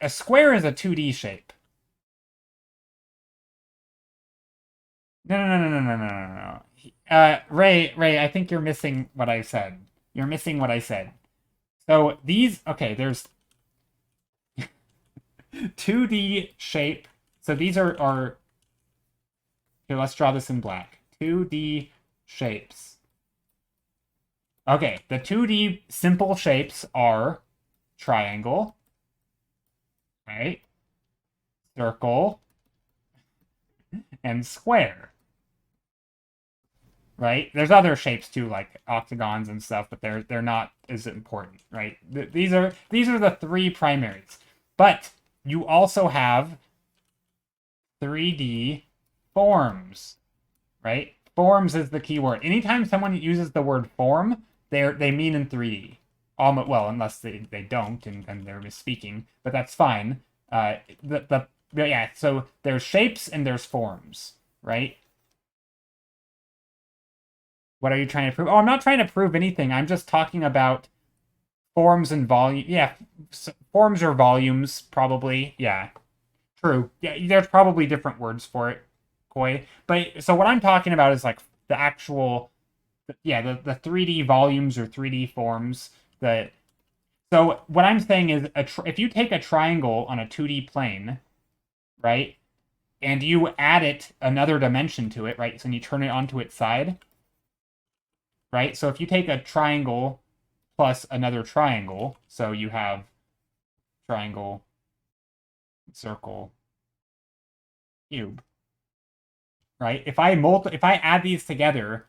a square is a 2D shape. No. Ray, I think you're missing what I said. You're missing what I said. So these, okay, there's 2D shape. So these are here, let's draw this in black. 2D shapes. Okay, the 2D simple shapes are triangle, right? Circle, and square. Right? There's other shapes too, like octagons and stuff, but they're not as important, right? These are the three primaries. But you also have 3D forms, right? Forms is the key word. Anytime someone uses the word form, they mean in 3D. Well, unless they don't and they're misspeaking, but that's fine. Yeah, so there's shapes and there's forms, right? What are you trying to prove? Oh, I'm not trying to prove anything. I'm just talking about forms and volume. Yeah, forms or volumes, probably. Yeah, true. Yeah, there's probably different words for it, Koi. But so what I'm talking about is like the actual, yeah, the 3D volumes or 3D forms. So what I'm saying is, if you take a triangle on a 2D plane, right, and you add it another dimension to it, right, so you turn it onto its side, right? So if you take a triangle plus another triangle, so you have triangle, circle, cube, right? If I add these together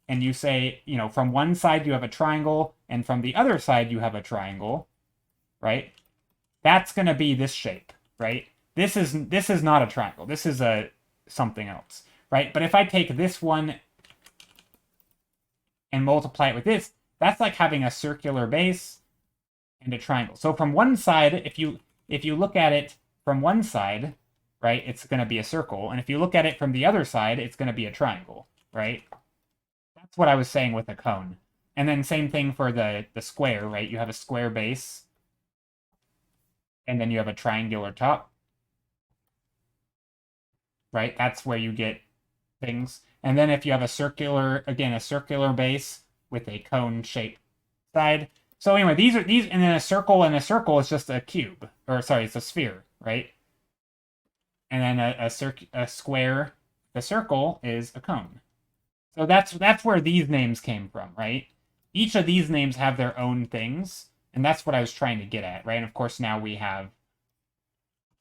and you say, you know, from one side you have a triangle and from the other side you have a triangle, right? That's going to be this shape, right? This is not a triangle. This is a something else, right? But if I take this one and multiply it with this, that's like having a circular base and a triangle. So from one side, if you look at it from one side, right, it's going to be a circle, and if you look at it from the other side, it's going to be a triangle, right? That's what I was saying with a cone. And then same thing for the square, right? You have a square base, and then you have a triangular top, right? That's where you get things. And then if you have a circular, again, a circular base with a cone shaped side. So anyway, these, and then a circle is just a cube, or sorry, it's a sphere, right? And then a square, the circle is a cone. So that's where these names came from, right? Each of these names have their own things, and that's what I was trying to get at, right? And of course now we have,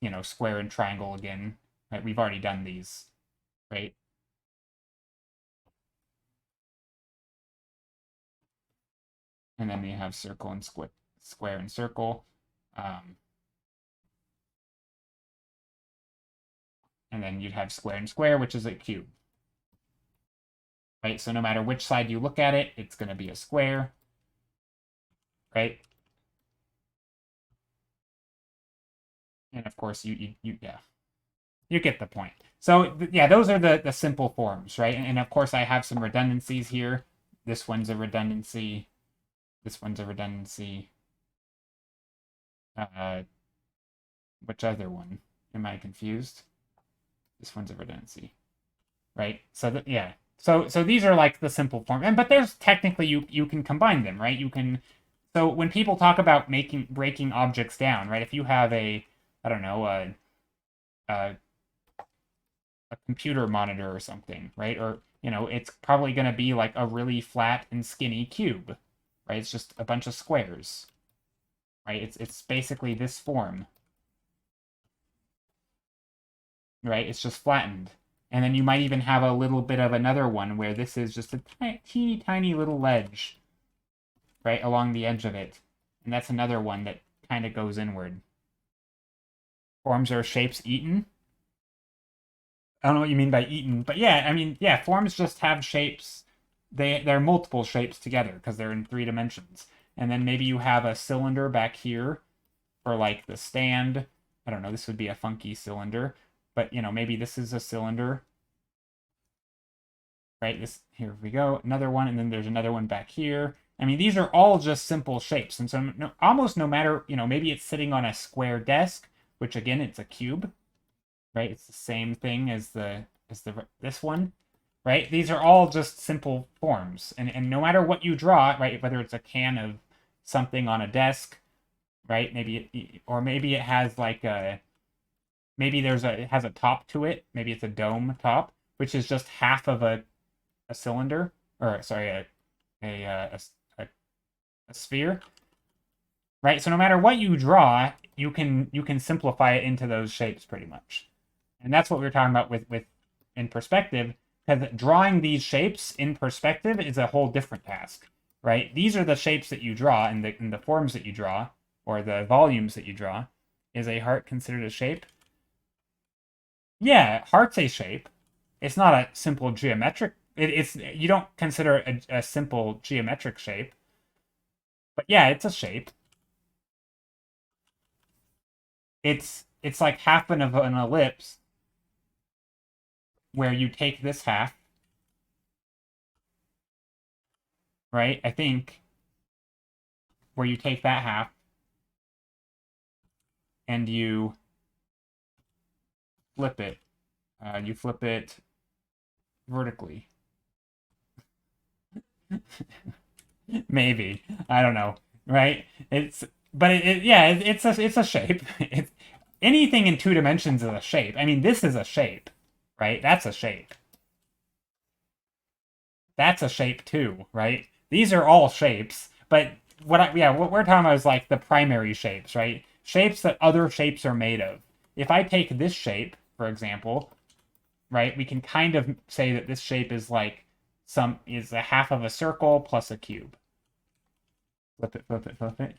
you know, square and triangle again, right? We've already done these, right? And then we have circle and square and circle. And then you'd have square and square, which is a cube. Right? So no matter which side you look at it, it's going to be a square. Right? And of course, you yeah. You get the point. So yeah, those are the simple forms, right? And of course, I have some redundancies here. This one's a redundancy. This one's a redundancy. Which other one? Am I confused? This one's a redundancy, right? So yeah. So these are like the simple form, but there's technically you can combine them, right? You can. So when people talk about breaking objects down, right? If you have I don't know, a computer monitor or something, right? Or you know, it's probably going to be like a really flat and skinny cube, right? It's just a bunch of squares, right? It's basically this form, right? It's just flattened. And then you might even have a little bit of another one where this is just a teeny tiny little ledge, right, along the edge of it. And that's another one that kind of goes inward. Forms are shapes eaten. I don't know what you mean by eaten, but yeah, I mean, yeah, forms just have shapes. They're multiple shapes together because they're in 3 dimensions. And then maybe you have a cylinder back here for like the stand. I don't know, this would be a funky cylinder. But, you know, maybe this is a cylinder. Right, here we go. Another one, and then there's another one back here. I mean, these are all just simple shapes. And so almost no matter, you know, maybe it's sitting on a square desk, which again, it's a cube. Right? It's the same thing as this one. Right? These are all just simple forms. And no matter what you draw, right, whether it's a can of something on a desk, right? Maybe it has like maybe it has a top to it. Maybe it's a dome top, which is just half of a cylinder, or sorry, a sphere, right? So no matter what you draw, you can simplify it into those shapes pretty much, and that's what we were talking about with in perspective, because drawing these shapes in perspective is a whole different task, right? These are the shapes that you draw, and the forms that you draw, or the volumes that you draw. Is a heart considered a shape? Yeah, heart's a shape. It's not a simple geometric. It's you don't consider a simple geometric shape, but yeah, it's a shape. It's like half of an ellipse, where you take this half, right? I think where you take that half and you flip it. You flip it vertically. Maybe, I don't know, right? It's a shape. Anything in 2 dimensions is a shape. I mean, this is a shape, right? That's a shape. that's a shape too, right? These are all shapes, but what we're talking about is like the primary shapes, right? Shapes that other shapes are made of. If I take this shape, for example, right, we can kind of say that this shape is like is a half of a circle plus a cube. Flip it, flip it, flip it.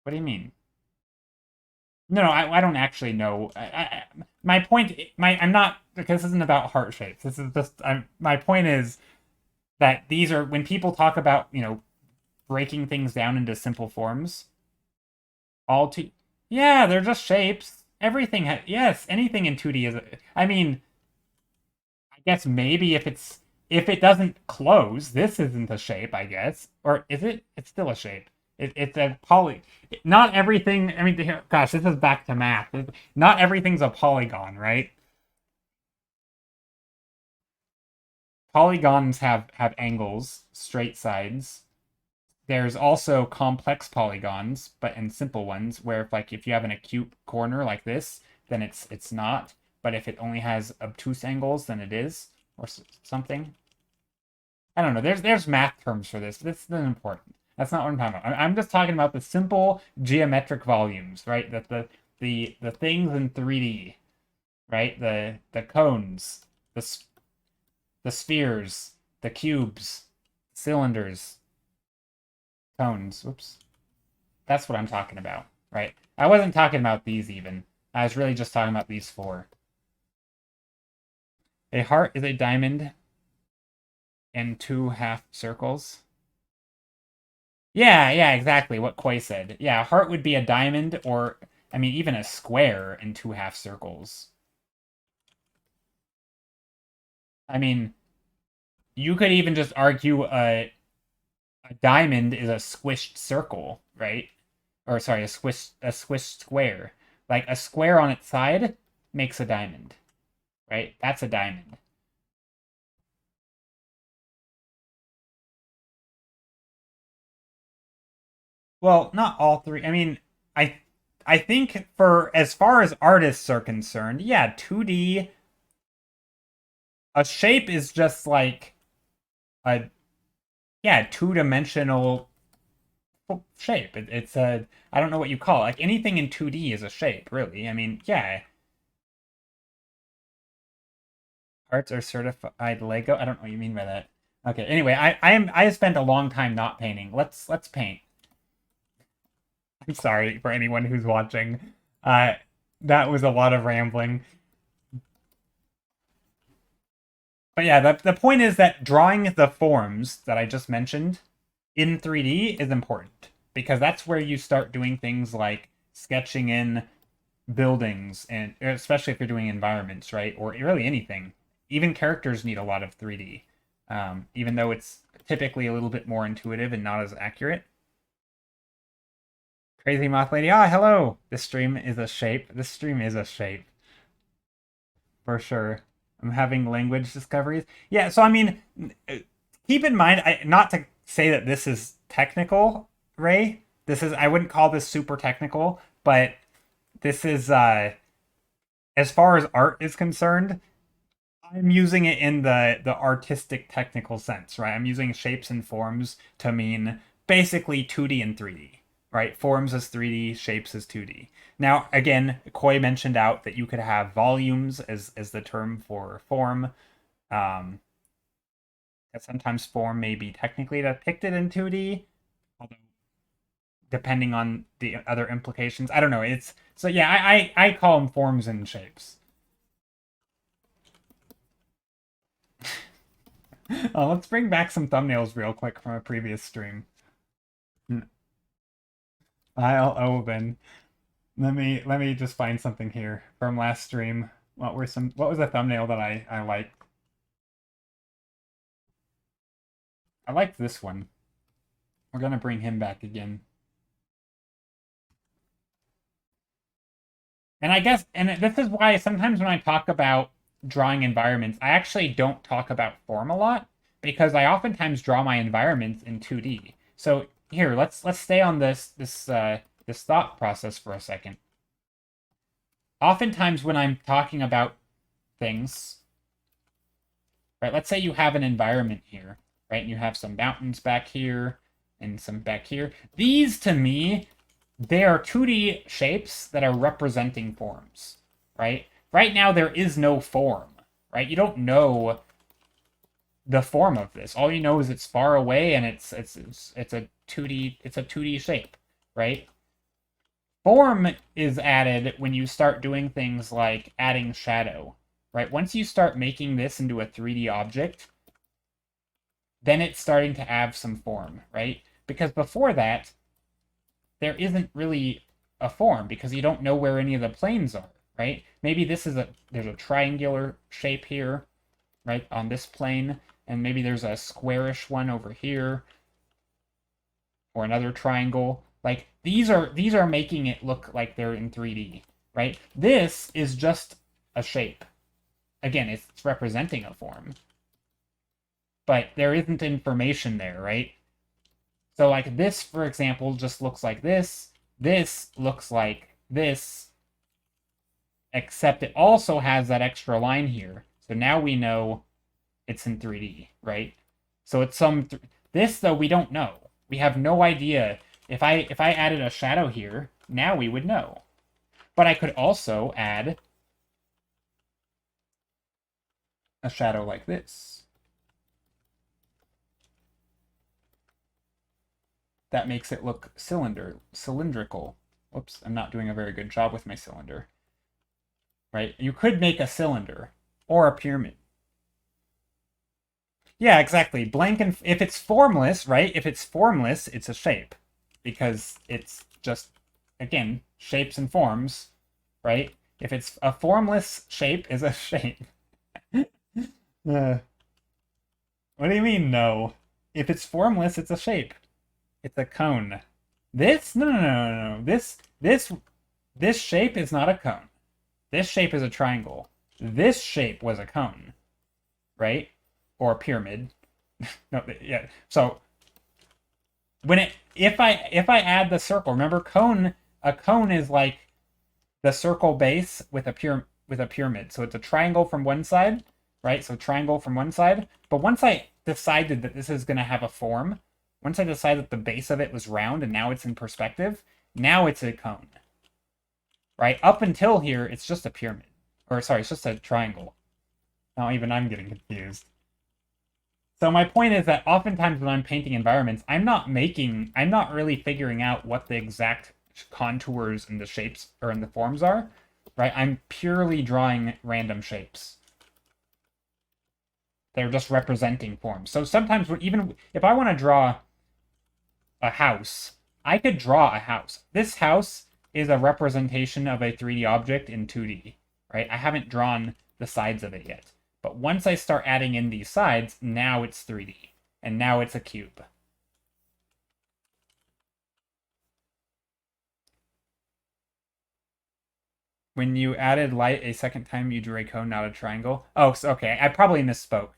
What do you mean? No, I don't actually know. My point, I'm not, because this isn't about heart shapes. This is just, my point is that these are, when people talk about, breaking things down into simple forms, all two, yeah, they're just shapes. Everything, yes, anything in 2D is, I mean, I guess maybe if it doesn't close, this isn't a shape, I guess. Or is it? It's still a shape. It's a poly. Not everything. I mean, gosh, this is back to math. Not everything's a polygon, right? Polygons have angles, straight sides. There's also complex polygons, but and simple ones where if you have an acute corner like this, then it's not. But if it only has obtuse angles, then it is, or something. I don't know. There's math terms for this. This isn't important. That's not what I'm talking about. I'm just talking about the simple geometric volumes, right? That the things in 3D, right? The cones, the spheres, the cubes, cylinders, cones. Whoops. That's what I'm talking about, right? I wasn't talking about these even. I was really just talking about these four. A heart is a diamond and two half circles. Yeah, exactly what Koi said. Yeah, a heart would be a diamond or, I mean, even a square and two half circles. I mean, you could even just argue a diamond is a squished circle, right? Or sorry, a squished square. Like a square on its side makes a diamond, right? That's a diamond. Well, not all three. I mean, I I think for as far as artists are concerned, yeah, 2D, a shape is just like a yeah, two-dimensional shape. It's a I don't know what you call it. Like anything in 2D is a shape, really. I mean, yeah, parts are certified Lego. I don't know what you mean by that. Okay, anyway, I spent a long time not painting. Let's paint. I'm sorry for anyone who's watching. Uh that was a lot of rambling. But yeah, the point is that drawing the forms that I just mentioned in 3D is important because that's where you start doing things like sketching in buildings and especially if you're doing environments, right? Or really anything. Even characters need a lot of 3D, even though it's typically a little bit more intuitive and not as accurate. Crazy Moth Lady, hello! This stream is a shape. This stream is a shape for sure. I'm having language discoveries. Yeah, so I mean, keep in mind, not to say that this is technical, Ray. I wouldn't call this super technical, but this is as far as art is concerned, I'm using it in the artistic technical sense, right? I'm using shapes and forms to mean basically 2D and 3D, right? Forms as 3D, shapes as 2D. Now, again, Koi mentioned out that you could have volumes as the term for form. Um, sometimes form may be technically depicted in 2D, although depending on the other implications, I don't know. It's so yeah, I call them forms and shapes. Let's bring back some thumbnails real quick from a previous stream. I'll open. Let me just find something here from last stream. What was a thumbnail that I liked? I liked this one. We're gonna bring him back again. And I guess and this is why sometimes when I talk about drawing environments, I actually don't talk about form a lot because I oftentimes draw my environments in 2D. So here, let's stay on this thought process for a second. Oftentimes when I'm talking about things, right? Let's say you have an environment here, right? And you have some mountains back here and some back here. These, to me, they are 2D shapes that are representing forms, right? Right now, there is no form, right? You don't know the form of this. All you know is it's far away and it's a 2D shape, right? Form is added when you start doing things like adding shadow, right? Once you start making this into a 3D object, then it's starting to have some form, right? Because before that, there isn't really a form because you don't know where any of the planes are, right? Maybe there's a triangular shape here, right, on this plane, and maybe there's a squarish one over here, or another triangle. Like these are making it look like they're in 3D, right? This is just a shape. Again, it's representing a form, but there isn't information there, right? So like this, for example, just looks like this. This looks like this, except it also has that extra line here. So now we know it's in 3D, right? So it's this though we don't know. We have no idea. If I added a shadow here, now we would know. But I could also add a shadow like this. That makes it look cylindrical. Whoops, I'm not doing a very good job with my cylinder. Right? You could make a cylinder or a pyramid. Yeah, exactly. Blank and if it's formless, right? If it's formless, it's a shape because it's just again, shapes and forms, right? If it's a formless shape is a shape. What do you mean no? If it's formless, it's a shape. It's a cone. This? No, no, no, no, no. This shape is not a cone. This shape is a triangle. This shape was a cone, right? Or a pyramid. No, yeah. So when it if I add the circle, remember a cone is like the circle base with a pyramid. So it's a triangle from one side, right? So triangle from one side. But once I decided that this is going to have a form, once I decided that the base of it was round and now it's in perspective, now it's a cone. Right? Up until here, it's just a pyramid. Or sorry, it's just a triangle. Now even I'm getting confused. So my point is that oftentimes when I'm painting environments, I'm not really figuring out what the exact contours and the shapes or in the forms are, right? I'm purely drawing random shapes. They're just representing forms. So sometimes even if I want to draw a house, I could draw a house. This house is a representation of a 3D object in 2D, right? I haven't drawn the sides of it yet. But once I start adding in these sides, now it's 3D. And now it's a cube. When you added light a second time, you drew a cone, not a triangle. Oh, okay. I probably misspoke.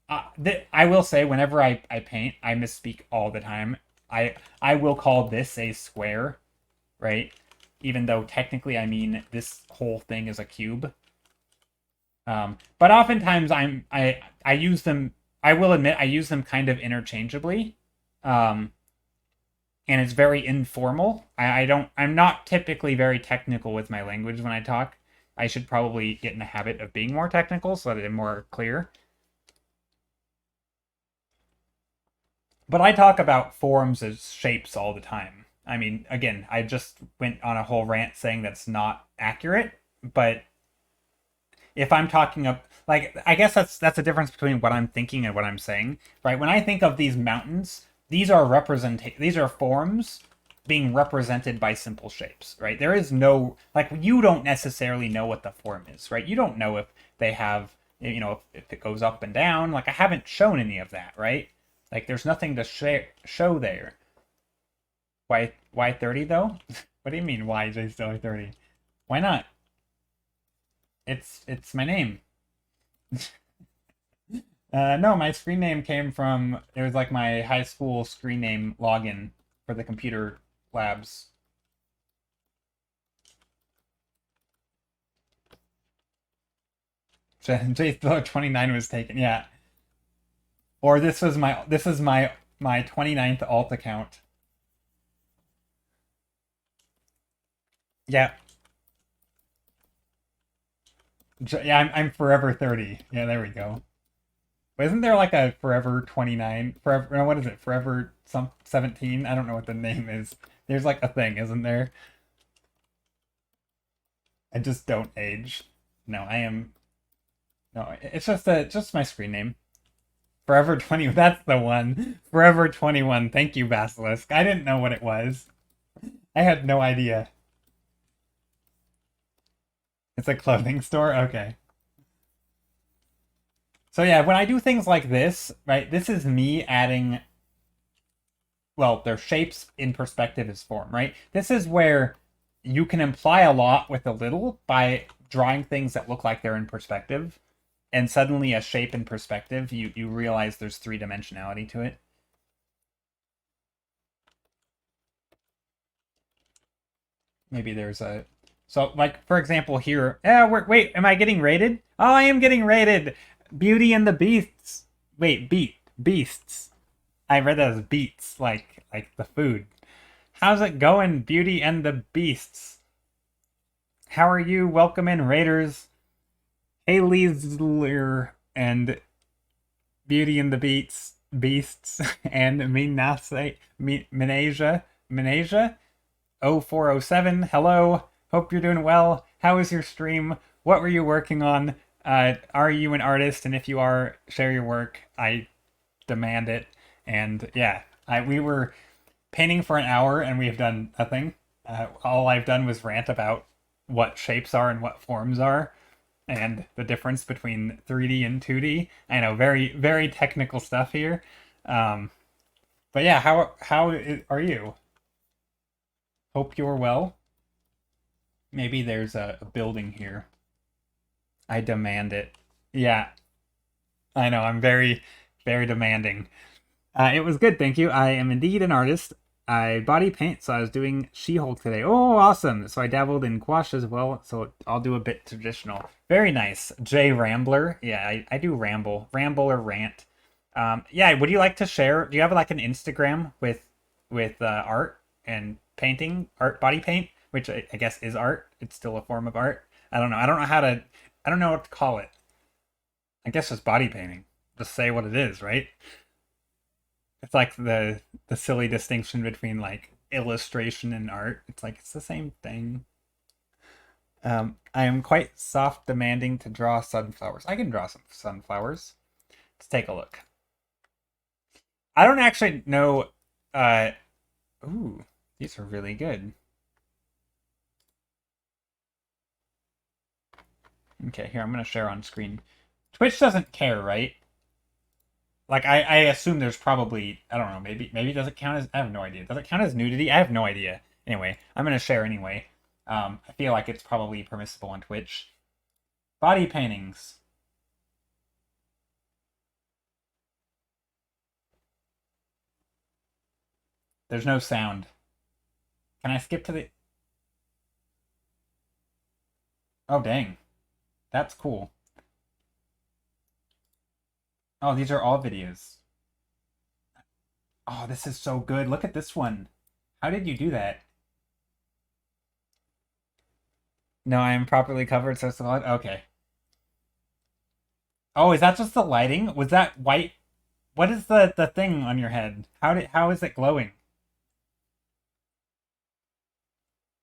I will say, whenever I paint, I misspeak all the time. I will call this a square, right? Even though technically I mean this whole thing is a cube. But oftentimes I use them. I will admit I use them kind of interchangeably, and it's very informal. I'm not typically very technical with my language when I talk. I should probably get in the habit of being more technical so that I'm more clear. But I talk about forms as shapes all the time. I mean, again, I just went on a whole rant saying that's not accurate, but if I'm talking of like I guess that's a difference between what I'm thinking and what I'm saying, right? When I think of these mountains, these are forms being represented by simple shapes, right? There is no like you don't necessarily know what the form is, right? You don't know if they have if it goes up and down. Like I haven't shown any of that, right? Like there's nothing to show there. Why 30 though? What do you mean why is still 30? Why not? It's my name. No, my screen name came from it was like my high school screen name login for the computer labs. J29 was taken, yeah. Or this is my 29th alt account. Yeah. Yeah, I'm forever 30. Yeah, there we go. But isn't there like a forever 29? Forever, no, what is it? Forever some 17? I don't know what the name is. There's like a thing, isn't there? I just don't age. No, I am. No, it's just my screen name. Forever 20. That's the one. Forever 21. Thank you, Basilisk. I didn't know what it was. I had no idea. It's a clothing store? Okay. So yeah, when I do things like this, right, this is me adding, well, their shapes in perspective as form, right? This is where you can imply a lot with a little by drawing things that look like they're in perspective. And suddenly a shape in perspective, you realize there's three-dimensionality to it. Maybe there's a... So, like, for example, here... wait, am I getting rated? Oh, I am getting rated! Beauty and the Beasts. Wait, Beasts. I read that as beats, like the food. How's it going, Beauty and the Beasts? How are you? Welcome in, Raiders. Hey, Leesler and Beauty and the Beasts, and Minasia, 0407. Hello. Hope you're doing well. How was your stream? What were you working on? Are you an artist? And if you are, share your work. I demand it. And yeah, we were painting for an hour and we have done nothing. All I've done was rant about what shapes are and what forms are and the difference between 3D and 2D. I know, very, very technical stuff here. But yeah, how are you? Hope you're well. Maybe there's a building here. I demand it. Yeah, I know, I'm very, very demanding. It was good, thank you. I am indeed an artist. I body paint, so I was doing She-Hulk today. Oh, awesome. So I dabbled in gouache as well, so I'll do a bit traditional. Very nice. J Rambler. Yeah, I do ramble or rant. Yeah, would you like to share? Do you have like an Instagram with art and painting, art body paint, which I guess is art. It's still a form of art. I don't know. I don't know what to call it. I guess it's body painting. Just say what it is, right? It's like the silly distinction between like illustration and art. It's like it's the same thing. I am quite soft demanding to draw sunflowers. I can draw some sunflowers. Let's take a look. I don't actually know. Ooh, these are really good. Okay, here I'm gonna share on screen. Twitch doesn't care, right? Like I assume there's probably, I don't know, maybe does it count as, I have no idea. Does it count as nudity? I have no idea. Anyway, I'm gonna share anyway. I feel like it's probably permissible on Twitch. Body paintings. There's no sound. Can I skip to the... Oh, dang. That's cool. Oh, these are all videos. Oh, this is so good. Look at this one. How did you do that? No, I am properly covered, so it's light. Okay. Oh, is that just the lighting? Was that white? What is the thing on your head? How is it glowing?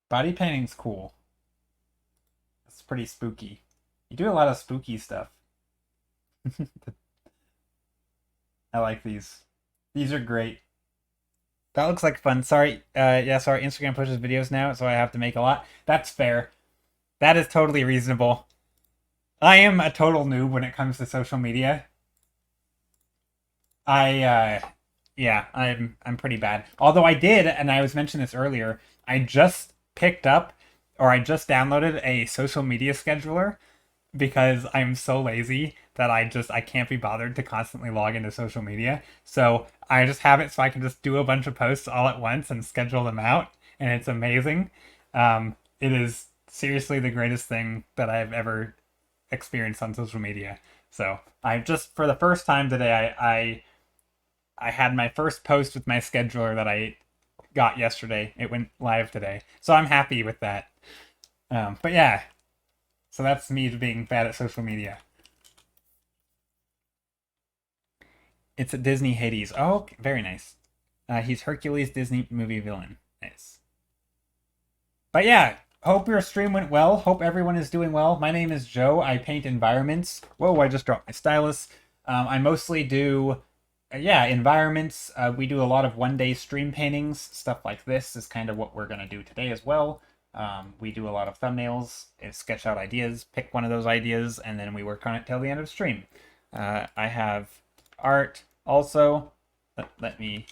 Body painting's cool. It's pretty spooky. You do a lot of spooky stuff. I like these. These are great. That looks like fun. Sorry, yeah, sorry, Instagram pushes videos now, so I have to make a lot. That's fair. That is totally reasonable. I am a total noob when it comes to social media. Yeah, I'm pretty bad. Although I did, and I was mentioning this earlier, I just picked up or I just downloaded a social media scheduler because I'm so lazy that I can't be bothered to constantly log into social media. So I just have it so I can just do a bunch of posts all at once and schedule them out, and it's amazing. It is seriously the greatest thing that I've ever experience on social media. So I just for the first time today, I had my first post with my scheduler that I got yesterday. It went live today, so I'm happy with that. But yeah, so that's me being bad at social media. It's a Disney Hades. Oh, okay, very nice. He's Hercules Disney movie villain. Nice. But yeah, hope your stream went well. Hope everyone is doing well. My name is Joe. I paint environments. Whoa, I just dropped my stylus. I mostly do, yeah, environments. We do a lot of one-day stream paintings. Stuff like this is kind of what we're going to do today as well. We do a lot of thumbnails, sketch out ideas, pick one of those ideas, and then we work on it till the end of stream. I have art also. Let me...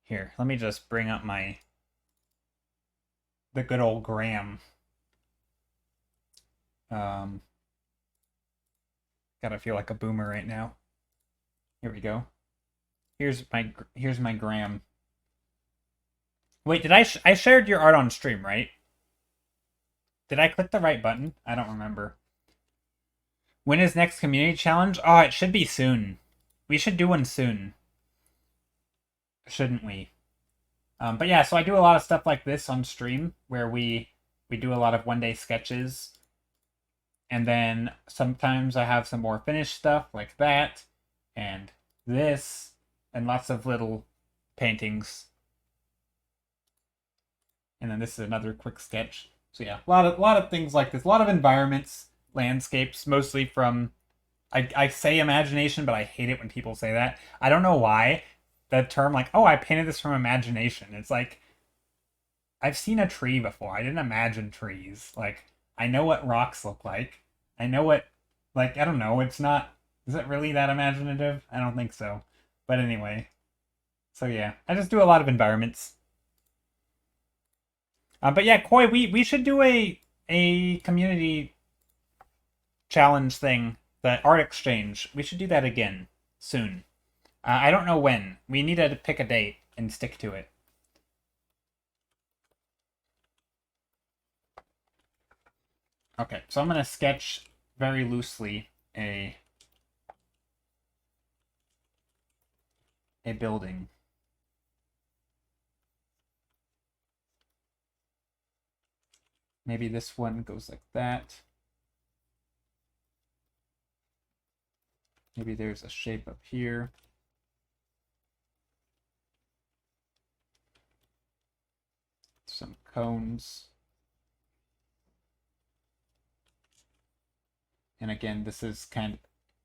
Here, let me just bring up the good old Graham. Gotta feel like a boomer right now. Here we go. Here's my Graham. Wait, did I shared your art on stream, right? Did I click the right button? I don't remember. When is next community challenge? Oh, it should be soon. We should do one soon. Shouldn't we? But yeah, so I do a lot of stuff like this on stream where we do a lot of one-day sketches. And then sometimes I have some more finished stuff like that and this and lots of little paintings. And then this is another quick sketch. So yeah, a lot of things like this. A lot of environments, landscapes, mostly from I say imagination, but I hate it when people say that. I don't know why. The term like, oh, I painted this from imagination. It's like I've seen a tree before. I didn't imagine trees. Like I know what rocks look like. I know what like I don't know. It's not is it really that imaginative? I don't think so. But anyway. So yeah, I just do a lot of environments. But yeah, Koi, we should do a community challenge thing, the art exchange. We should do that again soon. I don't know when. We need to pick a date and stick to it. Okay, so I'm gonna sketch very loosely a building. Maybe this one goes like that. Maybe there's a shape up here. Some cones. And again, this is kind of,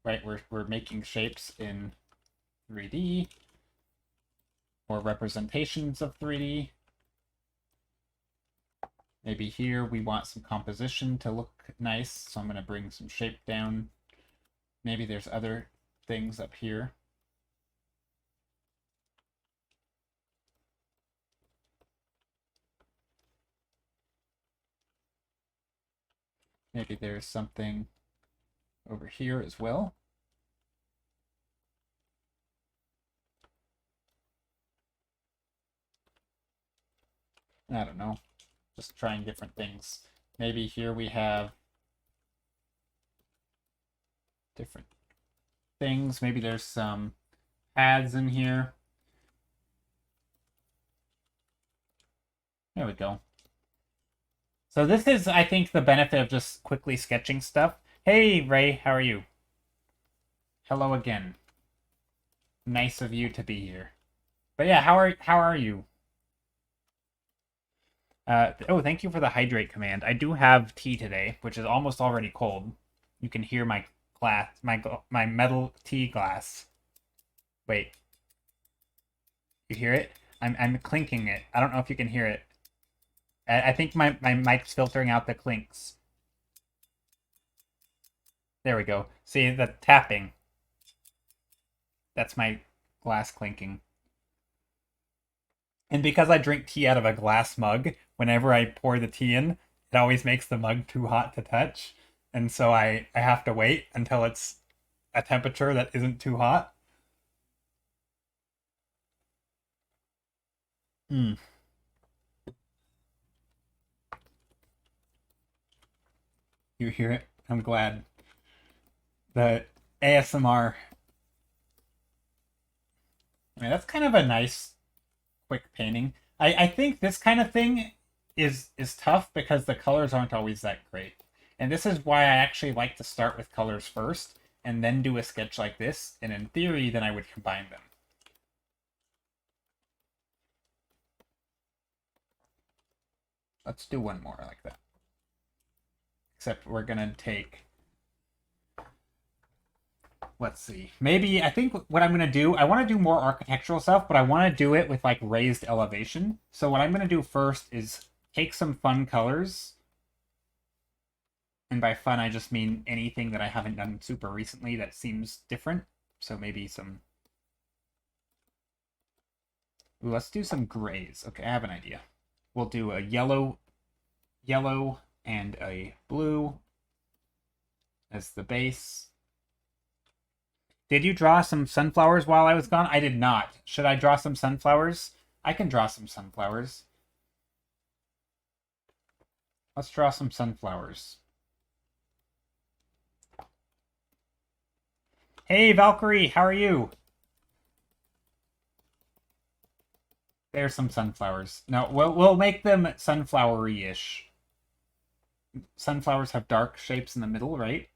right, we're making shapes in 3D or representations of 3D. Maybe here we want some composition to look nice, so I'm going to bring some shape down. Maybe there's other things up here. Maybe there's something over here as well. I don't know. Just trying different things. Maybe here we have different things. Maybe there's some pads in here. There we go. So this is, I think, the benefit of just quickly sketching stuff. Hey, Ray, how are you? Hello again. Nice of you to be here. But yeah, how are you? Oh, thank you for the hydrate command. I do have tea today, which is almost already cold. You can hear my glass, my metal tea glass. Wait, you hear it? I'm clinking it. I don't know if you can hear it. I think my mic's filtering out the clinks. There we go. See the tapping. That's my glass clinking. And because I drink tea out of a glass mug, whenever I pour the tea in, it always makes the mug too hot to touch. And so I have to wait until it's a temperature that isn't too hot. Hmm. You hear it? I'm glad. The ASMR. I mean, that's kind of a nice, quick painting. I think this kind of thing is tough because the colors aren't always that great. And this is why I actually like to start with colors first and then do a sketch like this. And in theory, then I would combine them. Let's do one more like that. Except we're going to take... Let's see. Maybe, I think what I'm going to do, I want to do more architectural stuff, but I want to do it with like raised elevation. So what I'm going to do first is take some fun colors. And by fun, I just mean anything that I haven't done super recently that seems different. So maybe some... Ooh, let's do some grays. Okay, I have an idea. We'll do a yellow and a blue as the base. Did you draw some sunflowers while I was gone? I did not. Should I draw some sunflowers? I can draw some sunflowers. Let's draw some sunflowers. Hey, Valkyrie, how are you? There's some sunflowers. No, we'll make them sunflowery-ish. Sunflowers have dark shapes in the middle, right?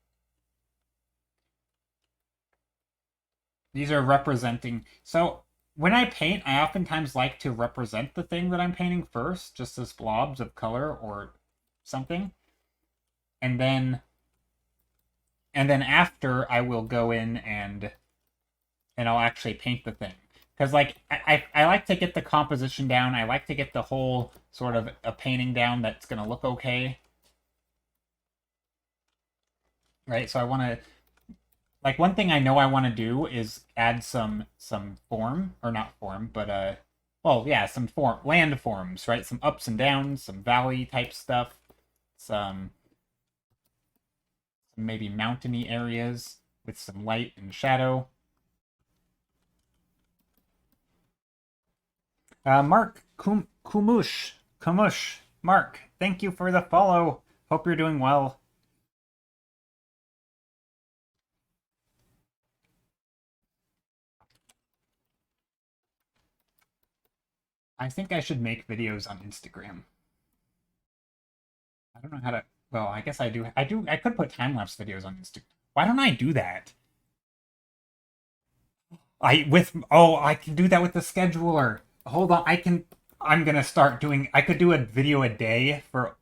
These are representing... So, when I paint, I oftentimes like to represent the thing that I'm painting first, just as blobs of color or something. And then after, I will go in and I'll actually paint the thing. Because, like, I like to get the composition down. I like to get the whole sort of a painting down that's going to look okay. Right? So I want to... Like, one thing I know I want to do is add some form, or not form, but, well, yeah, some land forms, right? Some ups and downs, some valley type stuff, some maybe mountainy areas with some light and shadow. Mark Kumush, Mark, thank you for the follow. Hope you're doing well. I think I should make videos on Instagram. I don't know how to... Well, I guess I do. I could put time-lapse videos on Instagram. Why don't I do that? I can do that with the scheduler. Hold on, I'm gonna start doing... I could do a video a day for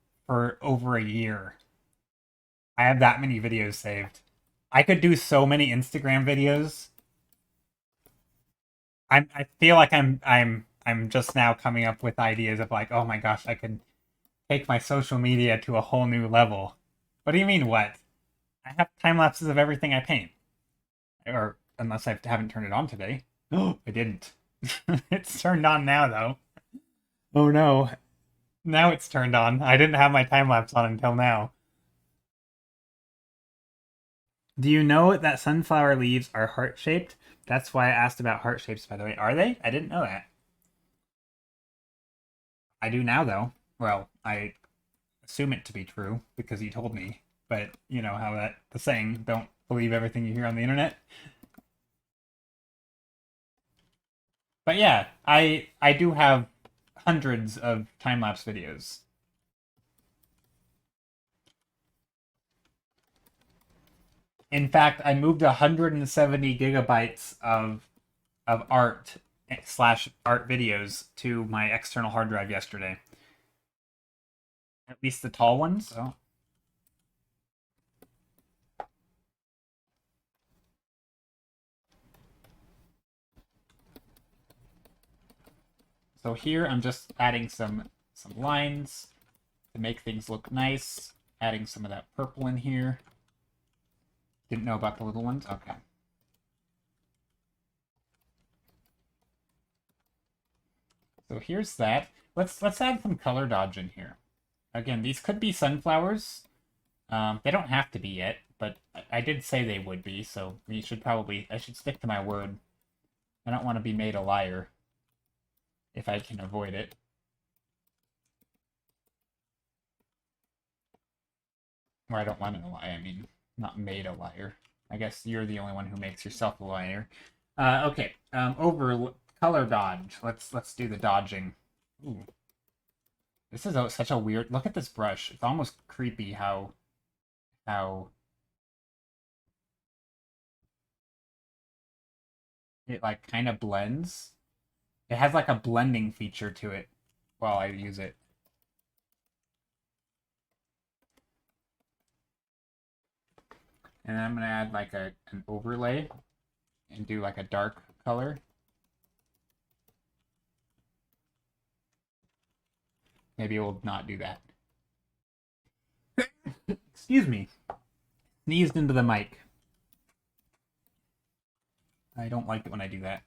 over a year. I have that many videos saved. I could do so many Instagram videos. I feel like I'm just now coming up with ideas of like, oh my gosh, I could take my social media to a whole new level. What do you mean, what? I have time lapses of everything I paint. Or unless I haven't turned it on today. Oh, I didn't. It's turned on now, though. Oh no. Now it's turned on. I didn't have my time lapse on until now. Do you know that sunflower leaves are heart-shaped? That's why I asked about heart shapes, by the way. Are they? I didn't know that. I do now, though. Well, I assume it to be true because you told me. But you know how the saying, don't believe everything you hear on the internet. But yeah, I do have hundreds of time-lapse videos. In fact, I moved 170 gigabytes of art slash art videos to my external hard drive yesterday. At least the tall ones. Oh. So here I'm just adding some lines to make things look nice. Adding some of that purple in here. Didn't know about the little ones? Okay. So here's that. Let's add some color dodge in here. Again, these could be sunflowers. They don't have to be yet, but I did say they would be, so I should stick to my word. I don't want to be made a liar if I can avoid it. Or I don't want to lie, I mean, not made a liar. I guess you're the only one who makes yourself a liar. Okay, over color dodge. Let's do the dodging. Ooh. This is such a weird... Look at this brush. It's almost creepy how it, like, kind of blends. It has, like, a blending feature to it while I use it. And then I'm going to add, like, an overlay and do, like, a dark color. Maybe we'll not do that. Excuse me. Sneezed into the mic. I don't like it when I do that.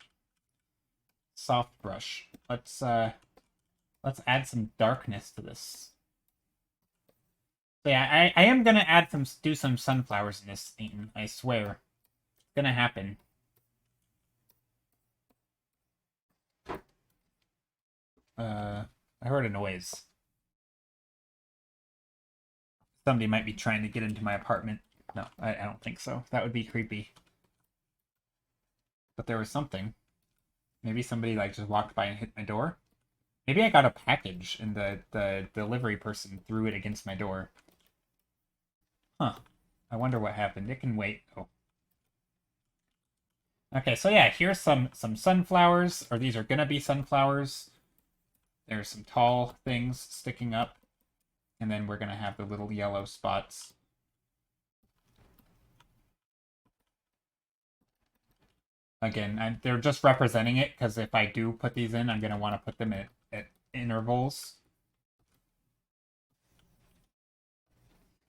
Soft brush. Let's add some darkness to this. So yeah, I am gonna do some sunflowers in this theme. I swear, it's gonna happen. I heard a noise. Somebody might be trying to get into my apartment. No, I don't think so. That would be creepy. But there was something. Maybe somebody like just walked by and hit my door. Maybe I got a package and the delivery person threw it against my door. Huh. I wonder what happened. It can wait. Oh. Okay, so yeah, here's some sunflowers, or these are gonna be sunflowers. There's some tall things sticking up, and then we're gonna have the little yellow spots. Again, they're just representing it, because if I do put these in, I'm gonna want to put them at intervals.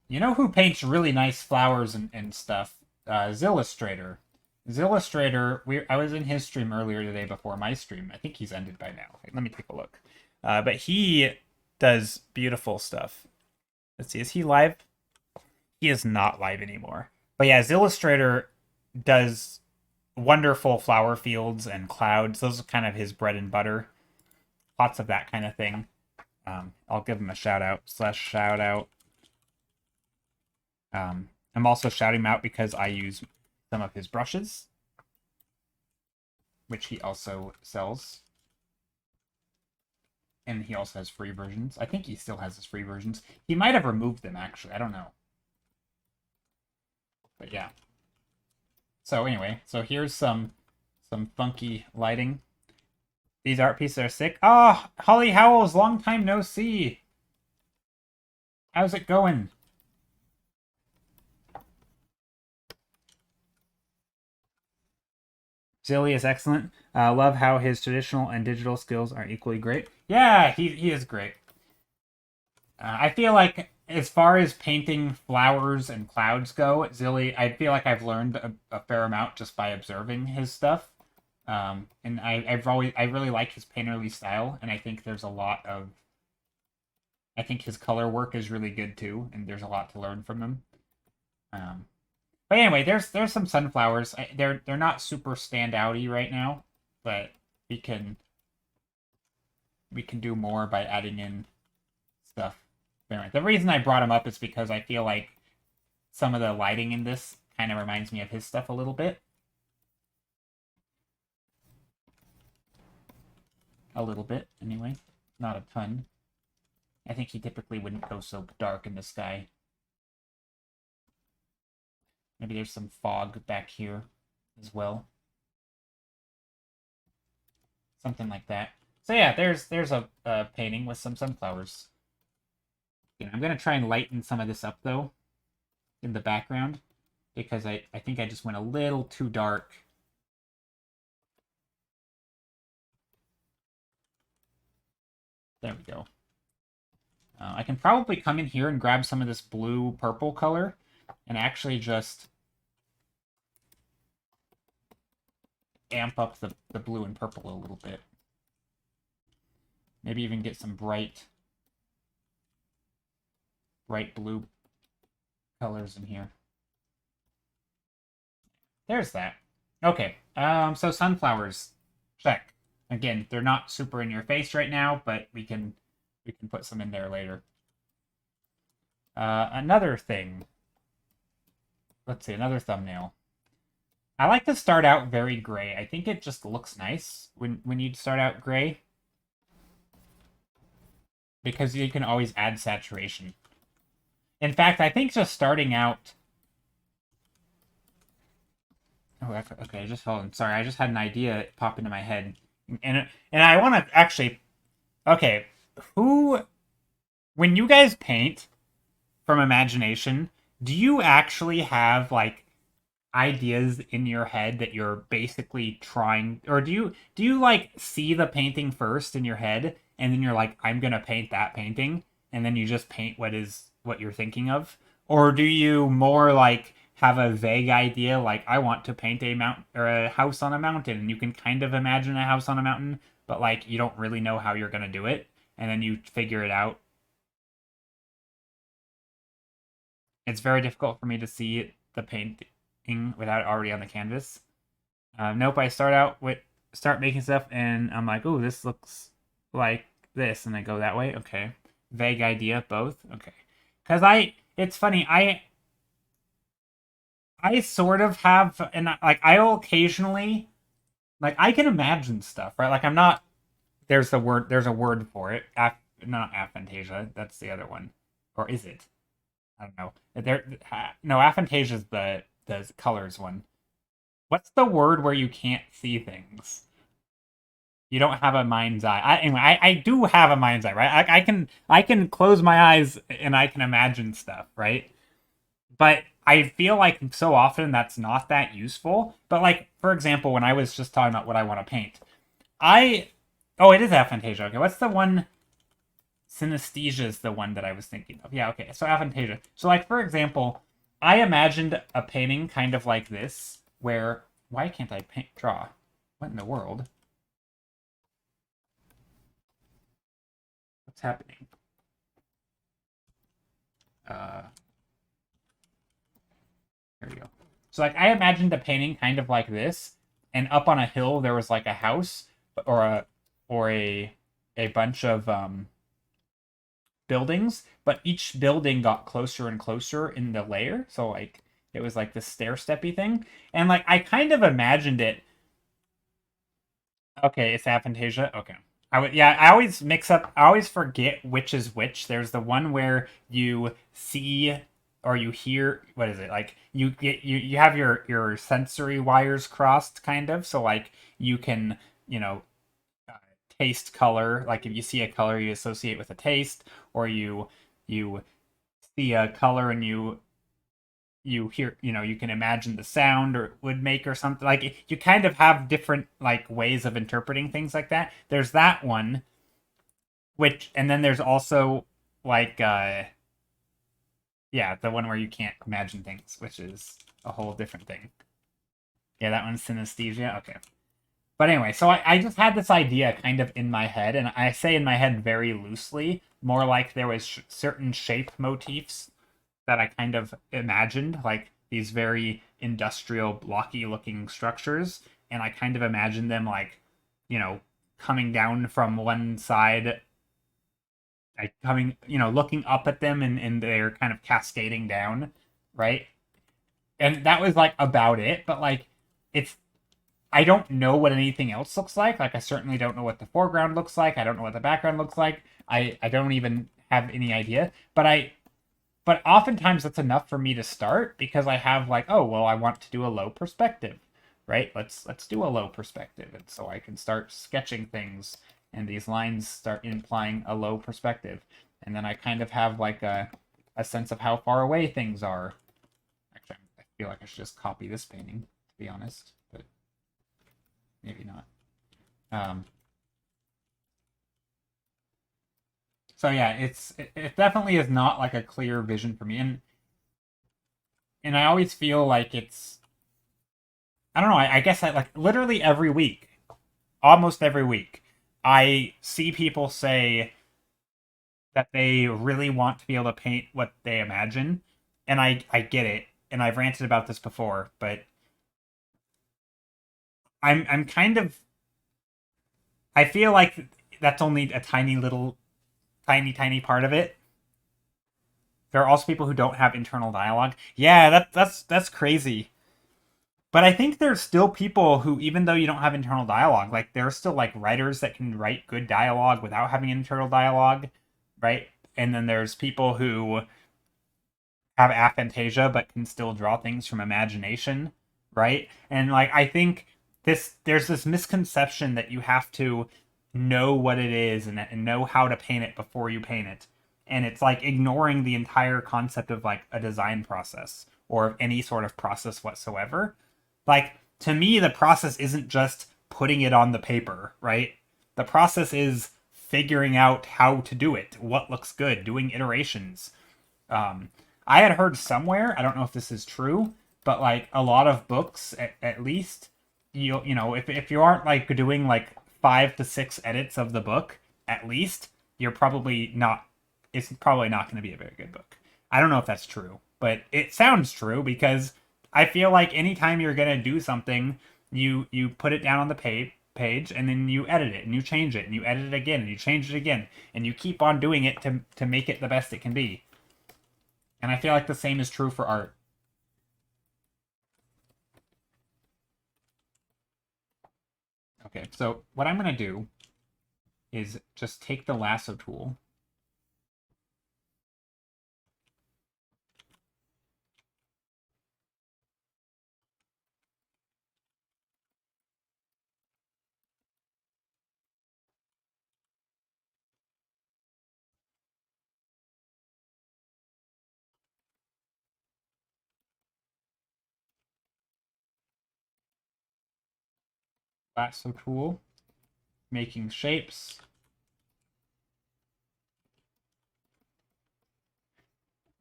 You know who paints really nice flowers and stuff? Zillustrator. Zillustrator, I was in his stream earlier today before my stream. I think he's ended by now. Let me take a look. But he does beautiful stuff. Let's see, is he live? He is not live anymore. But yeah, Zillustrator does wonderful flower fields and clouds. Those are kind of his bread and butter. Lots of that kind of thing. I'll give him a shout out /shout out. I'm also shouting him out because I use some of his brushes, which he also sells. And he also has free versions. I think he still has his free versions. He might have removed them, actually. I don't know. But yeah. So anyway, so here's some funky lighting. These art pieces are sick. Ah, oh, Holly Howells, long time no see. How's it going? Zilly is excellent. Love how his traditional and digital skills are equally great. Yeah, he is great. I feel like as far as painting flowers and clouds go, Zilly, I feel like I've learned a fair amount just by observing his stuff. And I really like his painterly style, and I think there's a lot of... I think his color work is really good too, and there's a lot to learn from him. But anyway, there's some sunflowers. They're not super standouty right now, but we can do more by adding in stuff. Anyway, the reason I brought him up is because I feel like some of the lighting in this kind of reminds me of his stuff a little bit. A little bit, anyway. Not a ton. I think he typically wouldn't go so dark in the sky. Maybe there's some fog back here as well. Something like that. So yeah, there's a painting with some sunflowers. I'm going to try and lighten some of this up, though, in the background, because I think I just went a little too dark. There we go. I can probably come in here and grab some of this blue-purple color and actually just amp up the blue and purple a little bit. Maybe even get some bright blue colors in here. There's that. Okay, so sunflowers, check. Again, they're not super in your face right now, but we can put some in there later. Another thing. Let's see, another thumbnail. I like to start out very gray. I think it just looks nice when you start out gray. Because you can always add saturation. In fact, I think just starting out... Oh, okay, just hold on. Sorry, I just had an idea pop into my head. And I want to actually... Okay, who... When you guys paint from imagination, do you actually have, like, ideas in your head that you're basically trying... Or do you like, see the painting first in your head, and then you're like, I'm gonna paint that painting, and then you just paint what you're thinking of? Or do you more, like, have a vague idea, like, I want to paint a mount or a house on a mountain, and you can kind of imagine a house on a mountain, but, like, you don't really know how you're gonna do it, and then you figure it out. It's very difficult for me to see the painting without it already on the canvas. Nope, I start making stuff, and I'm like, oh, this looks like this, and I go that way. Okay, vague idea, both. Okay, because it's funny. I sort of have, and like I'll occasionally, like I can imagine stuff, right? Like I'm not. There's a word for it. Not aphantasia. That's the other one, or is it? I don't know. No, aphantasia is the colors one. What's the word where you can't see things? You don't have a mind's eye. Anyway, I do have a mind's eye, right? I can close my eyes and I can imagine stuff, right? But I feel like so often that's not that useful. But like, for example, when I was just talking about what I want to paint, I oh, it is aphantasia. Okay, what's the one? Synesthesia is the one that I was thinking of. Yeah, okay. So aphantasia. So like, for example, I imagined a painting kind of like this, where why can't I draw? What in the world? What's happening? Uh, There we go. So like, I imagined a painting kind of like this, and up on a hill there was like a house or a bunch of buildings, but each building got closer and closer in the layer. So like, it was like this stair-steppy thing, and like I kind of imagined it. Okay, it's aphantasia. Okay. Yeah, I always mix up. I always forget which is which. There's the one where you see or you hear, what is it? Like you have your sensory wires crossed, kind of. So like, you can, you know, uh, taste color. Like if you see a color you associate with a taste, or you see a color and you hear, you can imagine the sound or it would make, or something. Like, you kind of have different, like, ways of interpreting things like that. There's that one, which, and then there's also, like, yeah, the one where you can't imagine things, which is a whole different thing. Yeah, that one's synesthesia. Okay. But anyway, so I just had this idea kind of in my head, and I say in my head very loosely, more like there was certain shape motifs that I kind of imagined, like these very industrial, blocky looking structures. And I kind of imagined them, like, coming down from one side, like coming, looking up at them, and they're kind of cascading down, right? And that was like about it, but like, it's, I don't know what anything else looks like. Like, I certainly don't know what the foreground looks like. I don't know what the background looks like. I don't even have any idea. But oftentimes that's enough for me to start, because I have, like, oh, well, I want to do a low perspective, right? Let's do a low perspective, and so I can start sketching things, and these lines start implying a low perspective, and then I kind of have like a sense of how far away things are. Actually, I feel like I should just copy this painting, to be honest, but maybe not. So yeah, it definitely is not like a clear vision for me, and I always feel like it's, I don't know. I guess I, like, literally every week, almost every week, I see people say that they really want to be able to paint what they imagine, and I get it, and I've ranted about this before, but I'm kind of, I feel like that's only a tiny little, tiny part of it. There are also people who don't have internal dialogue. Yeah, that's crazy. But I think there's still people who, even though you don't have internal dialogue, like there are still like writers that can write good dialogue without having internal dialogue, right? And then there's people who have aphantasia but can still draw things from imagination, right? And like I think there's this misconception that you have to know what it is and know how to paint it before you paint it. And it's like ignoring the entire concept of like a design process or of any sort of process whatsoever. Like to me the process isn't just putting it on the paper, right? The process is figuring out how to do it, what looks good, doing iterations. um, I had heard somewhere, I don't know if this is true, but like a lot of books, at least, you know, if you aren't like doing like 5 to 6 edits of the book, at least, you're probably not. It's probably not going to be a very good book. I don't know if that's true, but it sounds true because I feel like anytime you're going to do something, you put it down on the page and then you edit it and you change it and you edit it again and you change it again and you keep on doing it to make it the best it can be. And I feel like the same is true for art. Okay, so what I'm going to do is just take the lasso tool. Lasso tool, making shapes.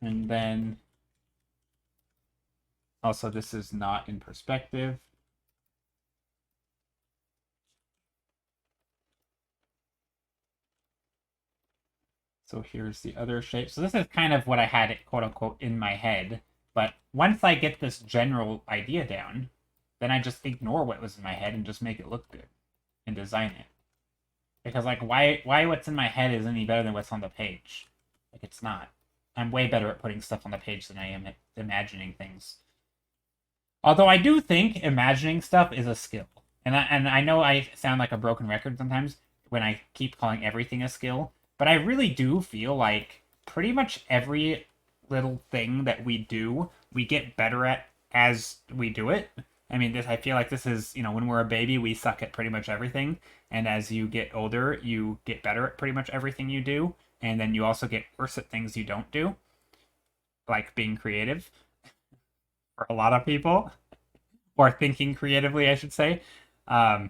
And then also this is not in perspective. So here's the other shape. So this is kind of what I had it quote unquote in my head. But once I get this general idea down, then I just ignore what was in my head and just make it look good and design it. Because like why what's in my head is any better than what's on the page? Like it's not. I'm way better at putting stuff on the page than I am at imagining things. Although I do think imagining stuff is a skill. And I know I sound like a broken record sometimes when I keep calling everything a skill, but I really do feel like pretty much every little thing that we do, we get better at as we do it. I mean, this I feel like this is, you know, when we're a baby, we suck at pretty much everything, and as you get older, you get better at pretty much everything you do, and then you also get worse at things you don't do, like being creative for a lot of people. Or thinking creatively, I should say. Um,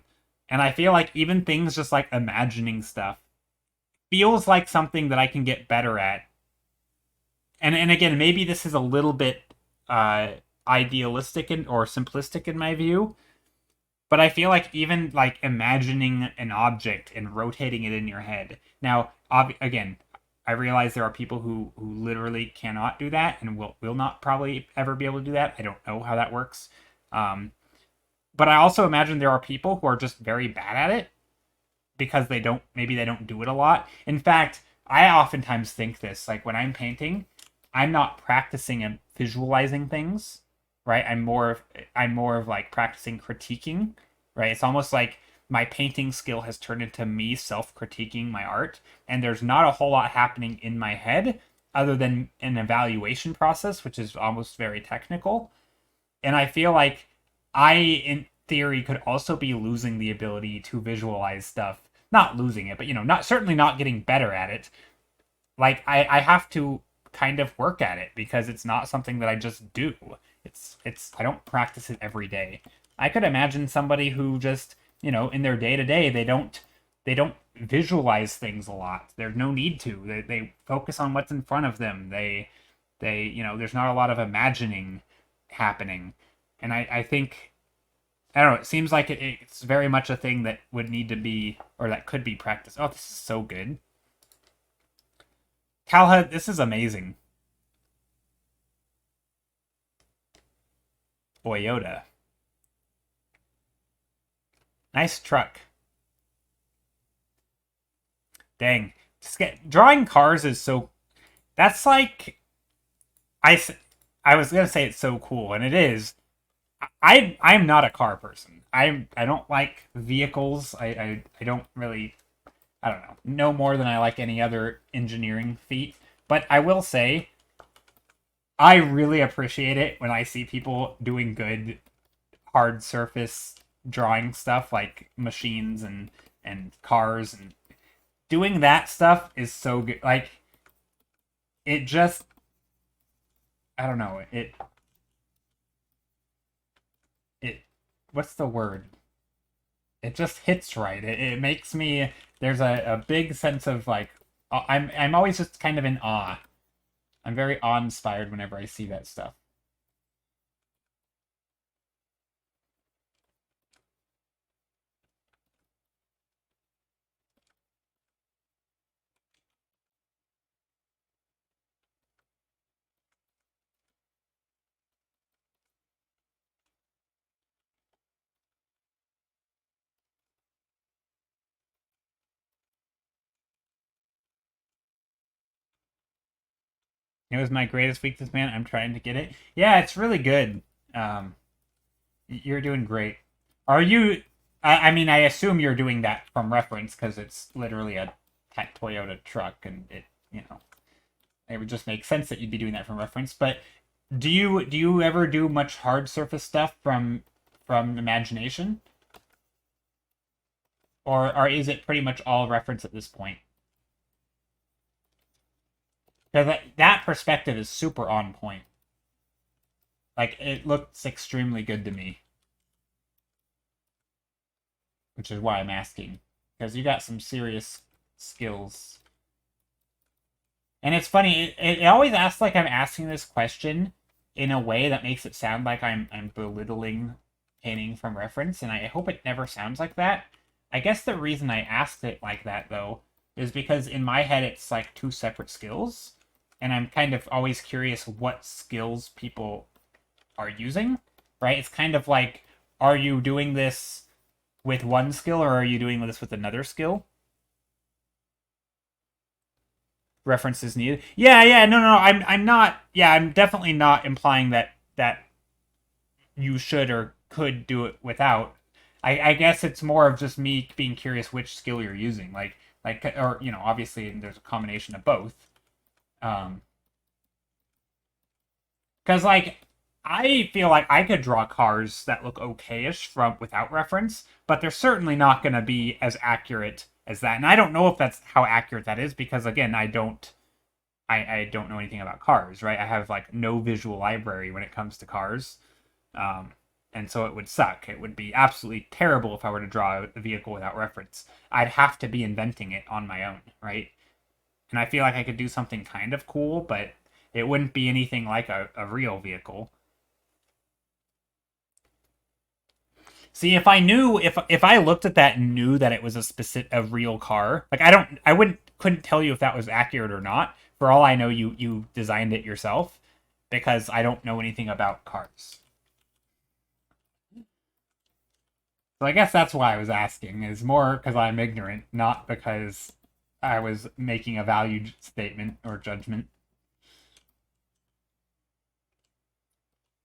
and I feel like even things just like imagining stuff feels like something that I can get better at. And again, maybe this is a little bit idealistic or simplistic in my view, but I feel like even like imagining an object and rotating it in your head. Now, again, I realize there are people who literally cannot do that and will not probably ever be able to do that. I don't know how that works. Um, but I also imagine there are people who are just very bad at it because maybe they don't do it a lot. In fact, I oftentimes think this, like when I'm painting, I'm not practicing and visualizing things, right? I'm more of like practicing critiquing, right? It's almost like my painting skill has turned into me self-critiquing my art, and there's not a whole lot happening in my head other than an evaluation process, which is almost very technical. And I feel like I, in theory, could also be losing the ability to visualize stuff. Not losing it, but you know, not certainly not getting better at it. Like I have to kind of work at it because it's not something that I just do. It's I don't practice it every day. I could imagine somebody who just, you know, in their day to day they don't visualize things a lot. There's no need to. They focus on what's in front of them. They you know, there's not a lot of imagining happening. And I think I don't know. It seems like it's very much a thing that would need to be, or that could be practiced. Oh, this is so good. Calha, this is amazing. Toyota. Nice truck. Dang. Drawing cars is so. That's like I, I was gonna say it's so cool, and it is. I'm not a car person. I don't like vehicles. I don't really, I don't know, no more than I like any other engineering feat. But I will say I really appreciate it when I see people doing good hard surface drawing stuff like machines and cars, and doing that stuff is so good. Like it just, I don't know, it what's the word? It just hits right. It makes me, there's a big sense of like I'm always just kind of in awe. I'm very awe inspired whenever I see that stuff. It was my greatest weakness, man. I'm trying to get it. Yeah, it's really good. Um, you're doing great. Are you? I mean, I assume you're doing that from reference because it's literally a Toyota truck, and it would just make sense that you'd be doing that from reference. But do you ever do much hard surface stuff from imagination, or is it pretty much all reference at this point? Because that perspective is super on point. Like it looks extremely good to me, which is why I'm asking. Because you got some serious skills. And it's funny, it always asks like I'm asking this question in a way that makes it sound like I'm belittling painting from reference, and I hope it never sounds like that. I guess the reason I asked it like that though is because in my head it's like two separate skills, and I'm kind of always curious what skills people are using, right? It's kind of like, are you doing this with one skill or are you doing this with another skill? References needed. Yeah, yeah, no, I'm not. Yeah, I'm definitely not implying that you should or could do it without. I guess it's more of just me being curious which skill you're using, or obviously there's a combination of both. Um, because like I feel like I could draw cars that look okayish from without reference, but they're certainly not going to be as accurate as that. And I don't know if that's how accurate that is because again, I don't know anything about cars, right? I have like no visual library when it comes to cars. Um, and so it would suck. It would be absolutely terrible if I were to draw a vehicle without reference. I'd have to be inventing it on my own, right? And I feel like I could do something kind of cool, but it wouldn't be anything like a real vehicle. See, if I knew if I looked at that and knew that it was a real car, like I wouldn't couldn't tell you if that was accurate or not. For all I know, you designed it yourself because I don't know anything about cars. So I guess that's why I was asking is more because I'm ignorant, not because I was making a value statement or judgment.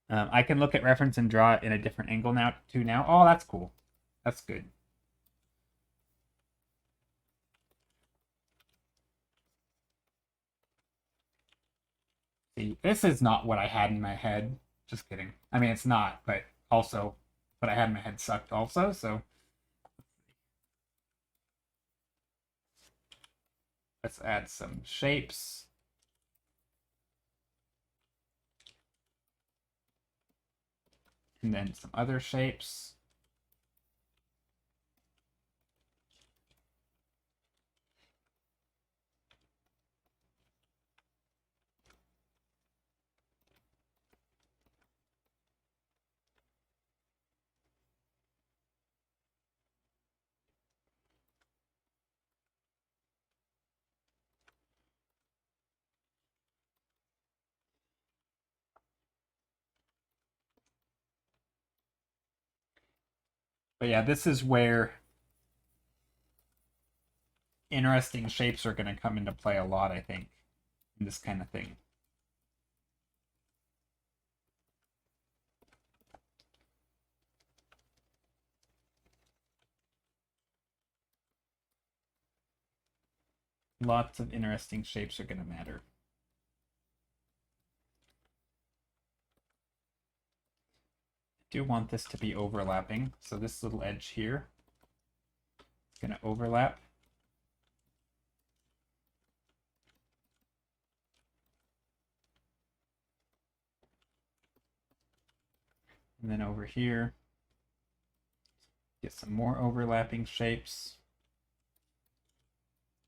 I can look at reference and draw it in a different angle now too. Now, oh, that's cool. That's good. See, this is not what I had in my head. Just kidding. I mean, it's not, but also, what I had in my head sucked also. So let's add some shapes. And then some other shapes. But yeah, this is where interesting shapes are going to come into play a lot, I think, in this kind of thing. Lots of interesting shapes are going to matter. I do want this to be overlapping, so this little edge here is going to overlap. And then over here, get some more overlapping shapes.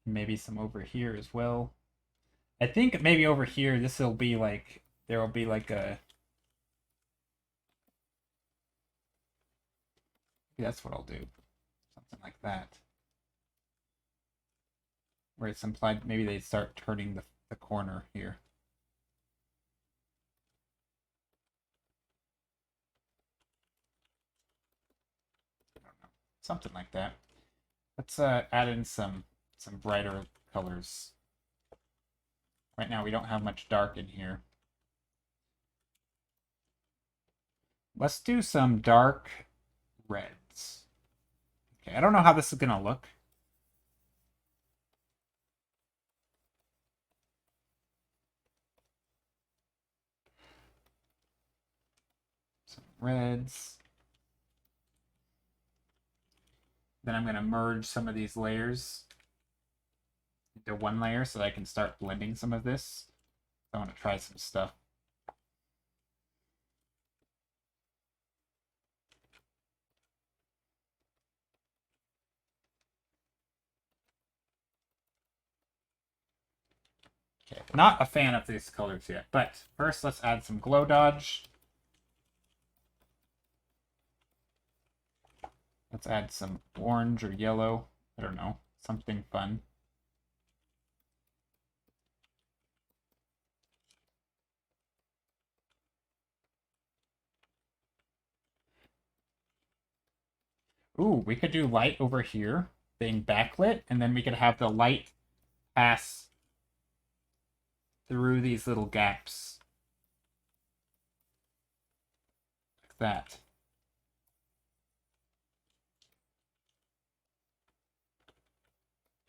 Maybe some over here as well. I think maybe over here, this will be like, there will be like a, that's what I'll do. Something like that. Where it's implied, maybe they start turning the corner here. I don't know. Something like that. Let's add in some brighter colors. Right now we don't have much dark in here. Let's do some dark reds. Okay, I don't know how this is going to look. Some reds. Then I'm going to merge some of these layers into one layer so that I can start blending some of this. I want to try some stuff. Okay, not a fan of these colors yet, but first let's add some glow dodge. Let's add some orange or yellow. I don't know, something fun. Ooh, we could do light over here being backlit, and then we could have the light pass through these little gaps. Like that.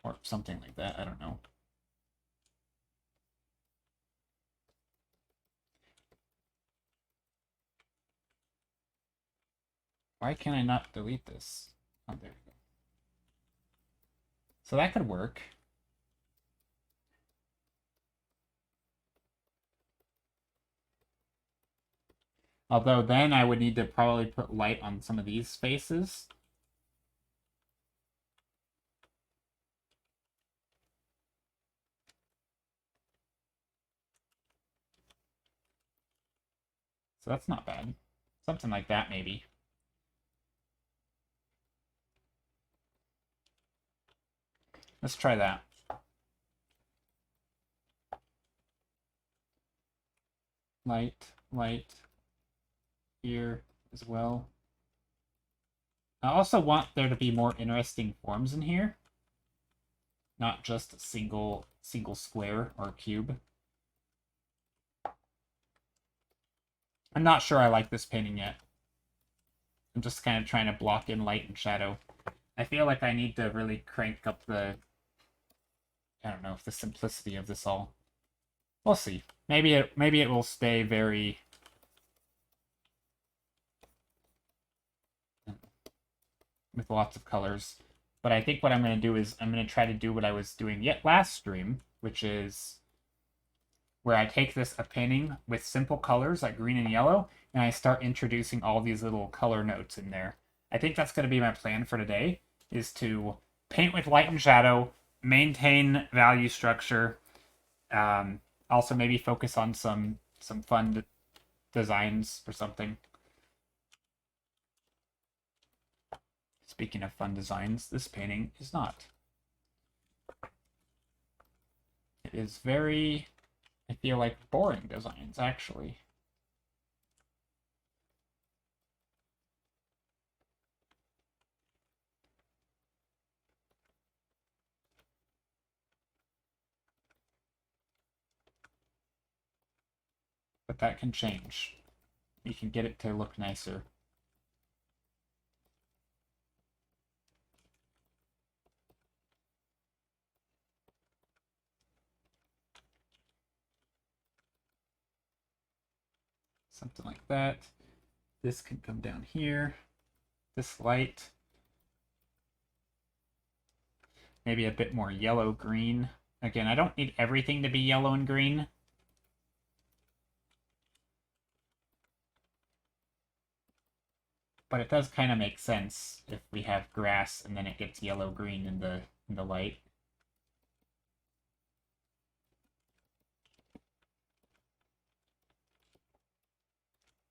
Or something like that, I don't know. Why can I not delete this? Oh, there we go. So that could work. Although then I would need to probably put light on some of these spaces. So that's not bad. Something like that, maybe. Let's try that. Light, light here as well. I also want there to be more interesting forms in here. Not just a single square or cube. I'm not sure I like this painting yet. I'm just kind of trying to block in light and shadow. I feel like I need to really crank up the, I don't know, the simplicity of this all. We'll see. Maybe it will stay very with lots of colors. But I think what I'm going to do is I'm going to try to do what I was doing yet last stream, which is where I take a painting with simple colors like green and yellow, and I start introducing all these little color notes in there. I think that's going to be my plan for today, is to paint with light and shadow, maintain value structure, also maybe focus on some fun designs or something. Speaking of fun designs, this painting is not. It is very, I feel like, boring designs, actually. But that can change. You can get it to look nicer. Something like that. This can come down here. This light. Maybe a bit more yellow-green. Again, I don't need everything to be yellow and green. But it does kind of make sense if we have grass and then it gets yellow-green in the light.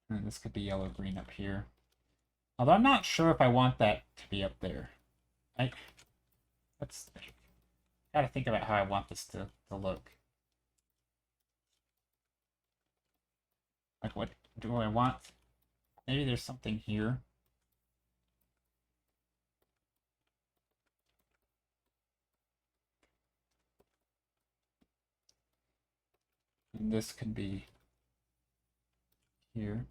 And this could be yellow-green up here. Although I'm not sure if I want that to be up there. Let's think. Gotta think about how I want this to look. Like, what do I want? Maybe there's something here. And this could be here.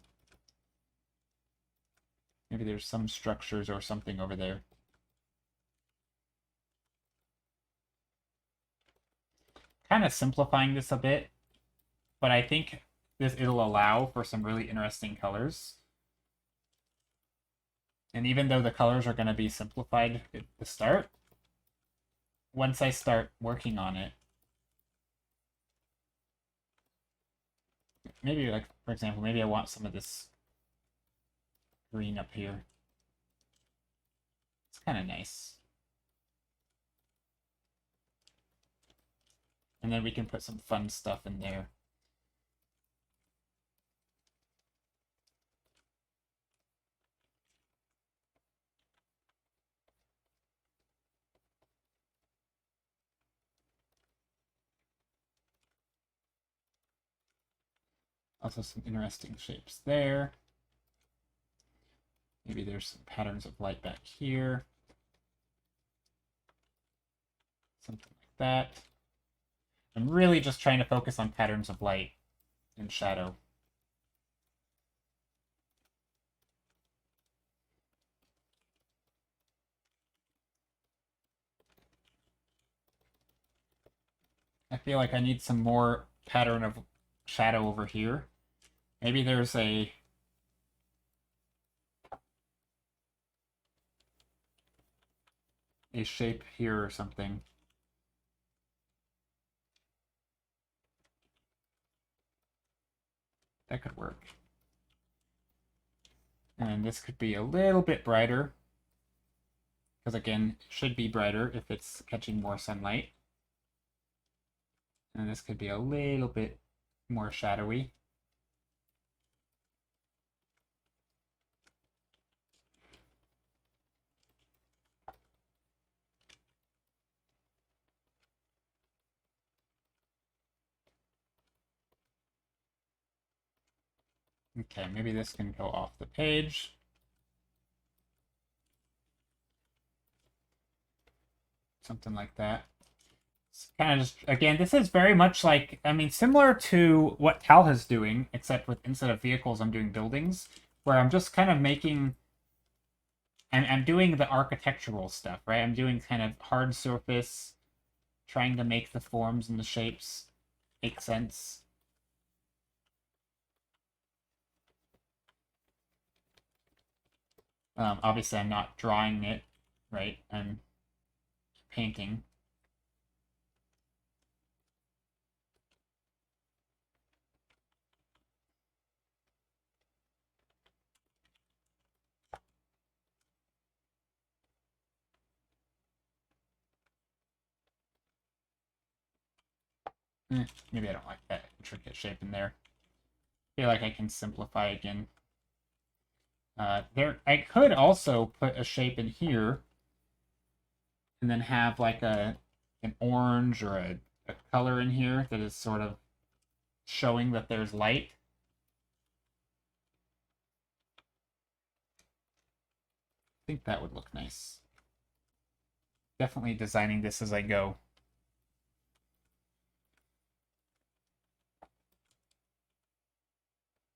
Maybe there's some structures or something over there. Kind of simplifying this a bit, but I think it'll allow for some really interesting colors. And even though the colors are going to be simplified at the start, once I start working on it, maybe, like, for example, maybe I want some of this green up here. It's kind of nice. And then we can put some fun stuff in there. Also some interesting shapes there. Maybe there's some patterns of light back here. Something like that. I'm really just trying to focus on patterns of light and shadow. I feel like I need some more pattern of shadow over here. Maybe there's a shape here or something. That could work. And this could be a little bit brighter. Because again, it should be brighter if it's catching more sunlight. And this could be a little bit more shadowy. Okay, maybe this can go off the page. Something like that. It's kind of just, again, this is very much like, I mean, similar to what Tal is doing, except with instead of vehicles, I'm doing buildings, where I'm just kind of making, and I'm doing the architectural stuff, right? I'm doing kind of hard surface, trying to make the forms and the shapes make sense. Obviously, I'm not drawing it, right? I'm painting. Maybe I don't like that intricate shape in there. I feel like I can simplify again. I could also put a shape in here and then have like an orange or a color in here that is sort of showing that there's light. I think that would look nice. Definitely designing this as I go.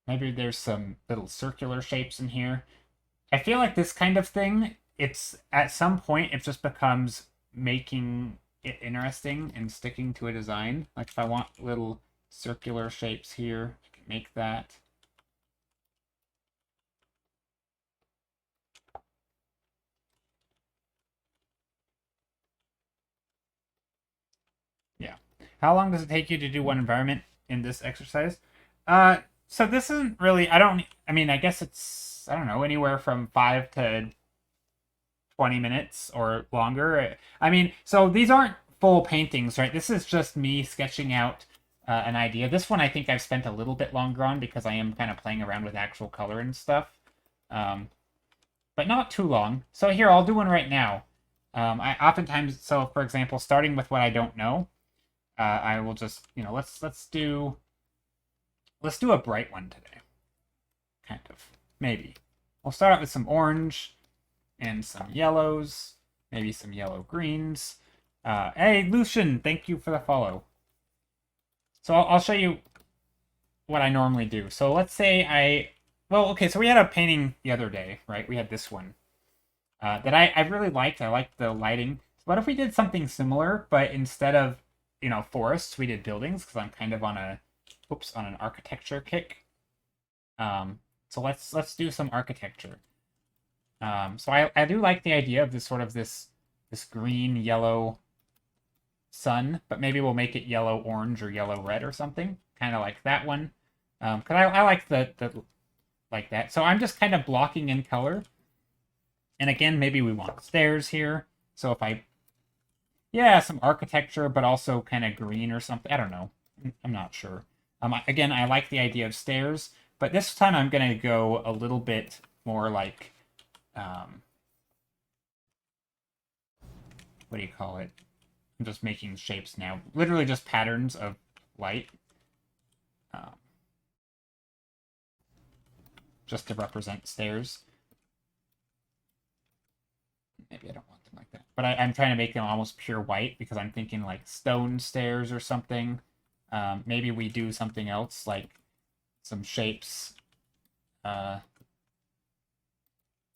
Maybe there's some little circular shapes in here. I feel like this kind of thing, it's at some point it just becomes making it interesting and sticking to a design. Like if I want little circular shapes here, I can make that. How long does it take you to do one environment in this exercise? So this isn't really. I mean, I guess it's. I don't know, anywhere from 5 to 20 minutes or longer. I mean, so these aren't full paintings, right? This is just me sketching out an idea. This one I think I've spent a little bit longer on because I am kind of playing around with actual color and stuff. But not too long. So here, I'll do one right now. I oftentimes, so for example, starting with what I don't know, I will just, let's do a bright one today. Kind of, maybe. We'll start out with some orange and some yellows, maybe some yellow greens. Hey, Lucian, thank you for the follow. So I'll show you what I normally do. So let's say well, okay, so we had a painting the other day, right? We had this one that I really liked. I liked the lighting. What if we did something similar, but instead of, forests, we did buildings, because I'm kind of on an architecture kick. So let's do some architecture. So I do like the idea of this green yellow sun, but maybe we'll make it yellow orange or yellow red or something, kind of like that one. Because I like the like that. So I'm just kind of blocking in color. And again, maybe we want stairs here. So if yeah, some architecture, but also kind of green or something. I don't know. I'm not sure. Again, I like the idea of stairs, but this time I'm going to go a little bit more like, what do you call it? I'm just making shapes now. Literally just patterns of light. Just to represent stairs. Maybe I don't want them like that. But I'm trying to make them almost pure white because I'm thinking like stone stairs or something. Maybe we do something else, like some shapes. I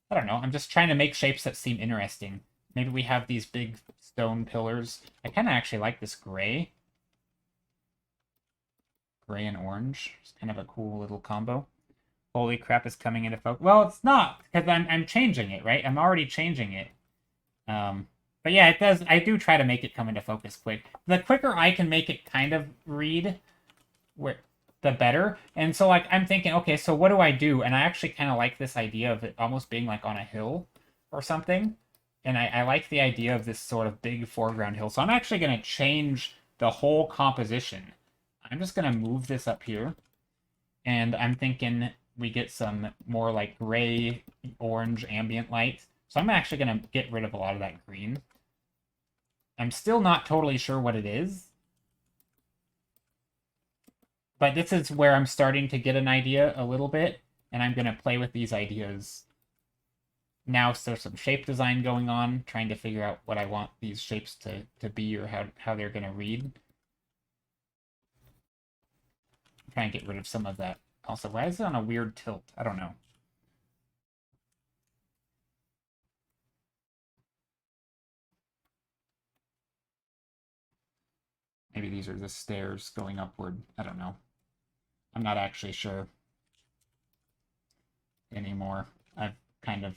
don't know. I'm just trying to make shapes that seem interesting. Maybe we have these big stone pillars. I kind of actually like this gray. Gray and orange. It's kind of a cool little combo. Holy crap, is coming into focus. Well, it's not, because I'm changing it, right? I'm already changing it. But yeah, it does. I do try to make it come into focus quick. The quicker I can make it kind of read, the better. And so, like, I'm thinking, okay, so what do I do? And I actually kind of like this idea of it almost being like on a hill or something. And I like the idea of this sort of big foreground hill. So I'm actually going to change the whole composition. I'm just going to move this up here. And I'm thinking we get some more like gray, orange ambient light. So I'm actually going to get rid of a lot of that green. I'm still not totally sure what it is. But this is where I'm starting to get an idea a little bit. And I'm going to play with these ideas. Now there's some shape design going on, trying to figure out what I want these shapes to be or how they're going to read. I'm trying to get rid of some of that. Also, why is it on a weird tilt? I don't know. Maybe these are the stairs going upward. I don't know. I'm not actually sure anymore. I've kind of...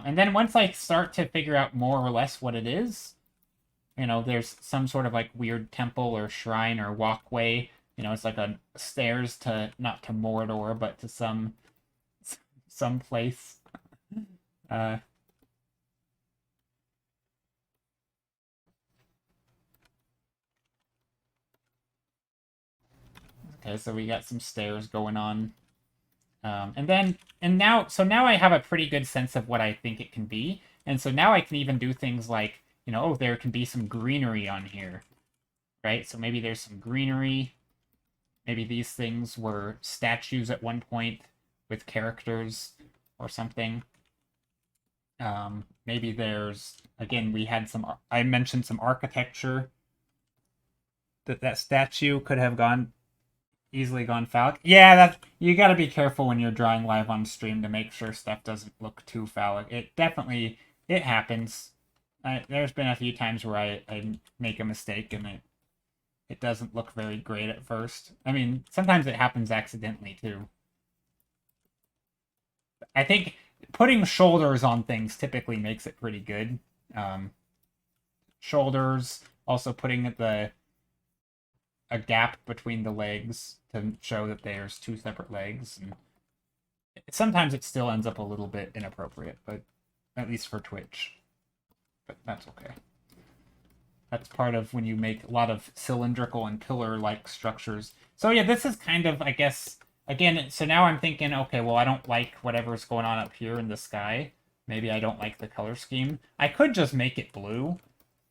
and then once I start to figure out more or less what it is, there's some sort of like weird temple or shrine or walkway. It's like a stairs to, not to Mordor, but to some place. Okay, so we got some stairs going on. Now I have a pretty good sense of what I think it can be. And so now I can even do things like, oh, there can be some greenery on here, right? So maybe there's some greenery. Maybe these things were statues at one point with characters or something. Maybe there's, again, I mentioned some architecture. That statue could have easily gone phallic. Yeah, you got to be careful when you're drawing live on stream to make sure stuff doesn't look too phallic. It happens. There's been a few times where I make a mistake and it doesn't look very great at first. I mean, sometimes it happens accidentally too. I think putting shoulders on things typically makes it pretty good. Shoulders, also putting a gap between the legs to show that there's two separate legs. And sometimes it still ends up a little bit inappropriate, but at least for Twitch. But that's okay. That's part of when you make a lot of cylindrical and pillar-like structures. So yeah, this is kind of, I guess, again, so now I'm thinking, okay, well, I don't like whatever's going on up here in the sky. Maybe I don't like the color scheme. I could just make it blue,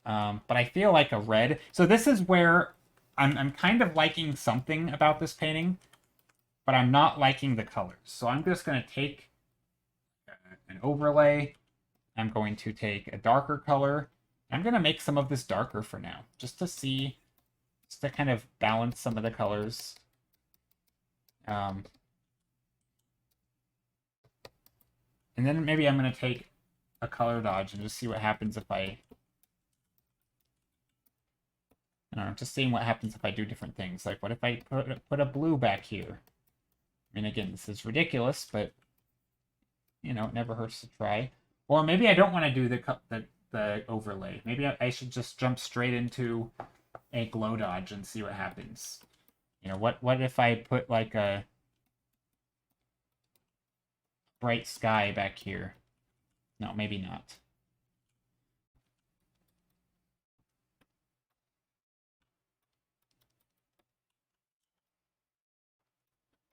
but I feel like a red. So this is where I'm kind of liking something about this painting, but I'm not liking the colors. So I'm just going to take an overlay. I'm going to take a darker color. I'm going to make some of this darker for now, just to see, just to kind of balance some of the colors. And then maybe I'm going to take a color dodge and just see what happens if I don't know, just seeing what happens if I do different things. Like, what if I put a blue back here? I mean, again, this is ridiculous, but, you know, it never hurts to try. Or maybe I don't want to do the overlay. Maybe I should just jump straight into a glow dodge and see what happens. You know, what if I put like a bright sky back here? No, maybe not.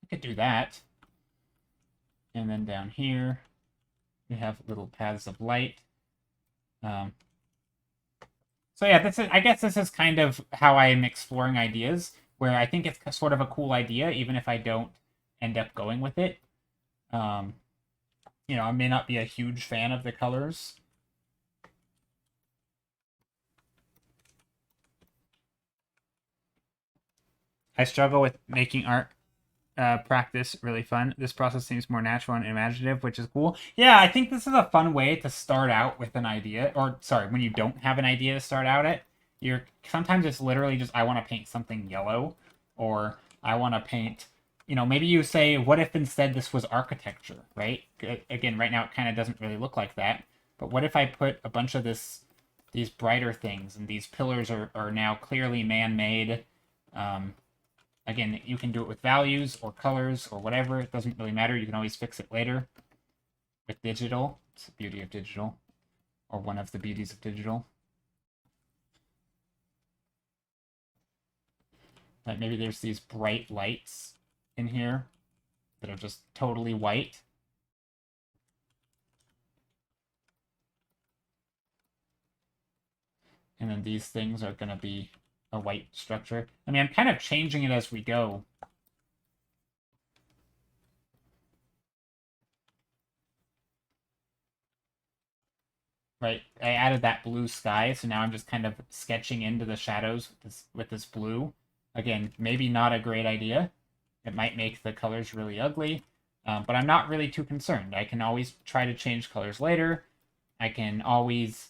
I could do that. And then down here, we have little paths of light. So yeah, I guess this is kind of how I am exploring ideas, where I think it's sort of a cool idea, even if I don't end up going with it. You know, I may not be a huge fan of the colors. I struggle with making art practice really fun. This process seems more natural and imaginative, which is cool. Yeah, I think this is a fun way to start out with an idea. Or, sorry, when you don't have an idea to start out at, sometimes it's literally just, I want to paint something yellow, or I want to paint, you know, maybe you say, what if instead this was architecture, right? Again, right now it kind of doesn't really look like that, but what if I put a bunch of these brighter things, and these pillars are now clearly man-made. Again, you can do it with values or colors or whatever. It doesn't really matter. You can always fix it later with digital. It's the beauty of digital, or one of the beauties of digital. Like maybe there's these bright lights in here that are just totally white. And then these things are going to be a white structure. I mean, I'm kind of changing it as we go. Right, I added that blue sky, so now I'm just kind of sketching into the shadows with this blue. Again, maybe not a great idea. It might make the colors really ugly, but I'm not really too concerned. I can always try to change colors later. I can always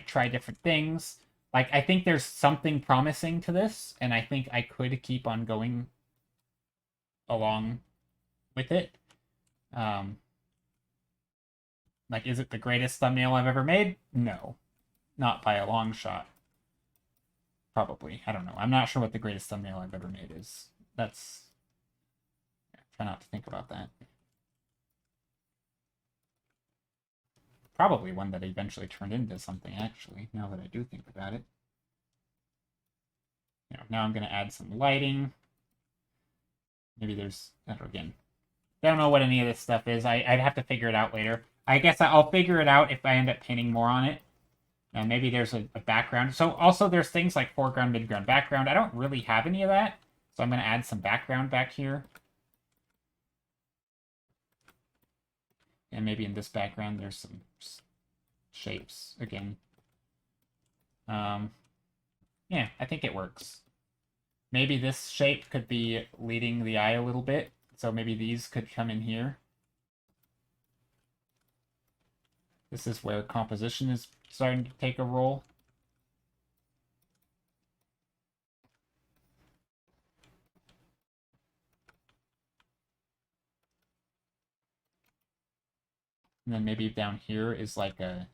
try different things. Like, I think there's something promising to this, and I think I could keep on going along with it. Like, is it the greatest thumbnail I've ever made? No. Not by a long shot. Probably. I don't know. I'm not sure what the greatest thumbnail I've ever made is. That's... Yeah, try not to think about that. Probably one that eventually turned into something, actually, now that I do think about it. You know, now I'm going to add some lighting. Maybe there's... Again, I don't know what any of this stuff is. I'd have to figure it out later. I guess I'll figure it out if I end up painting more on it. And maybe there's a background. So also there's things like foreground, midground, background. I don't really have any of that. So I'm going to add some background back here. And maybe in this background there's some shapes again. Yeah, I think it works. Maybe this shape could be leading the eye a little bit. So maybe these could come in here. This is where composition is starting to take a role. And then maybe down here is like a...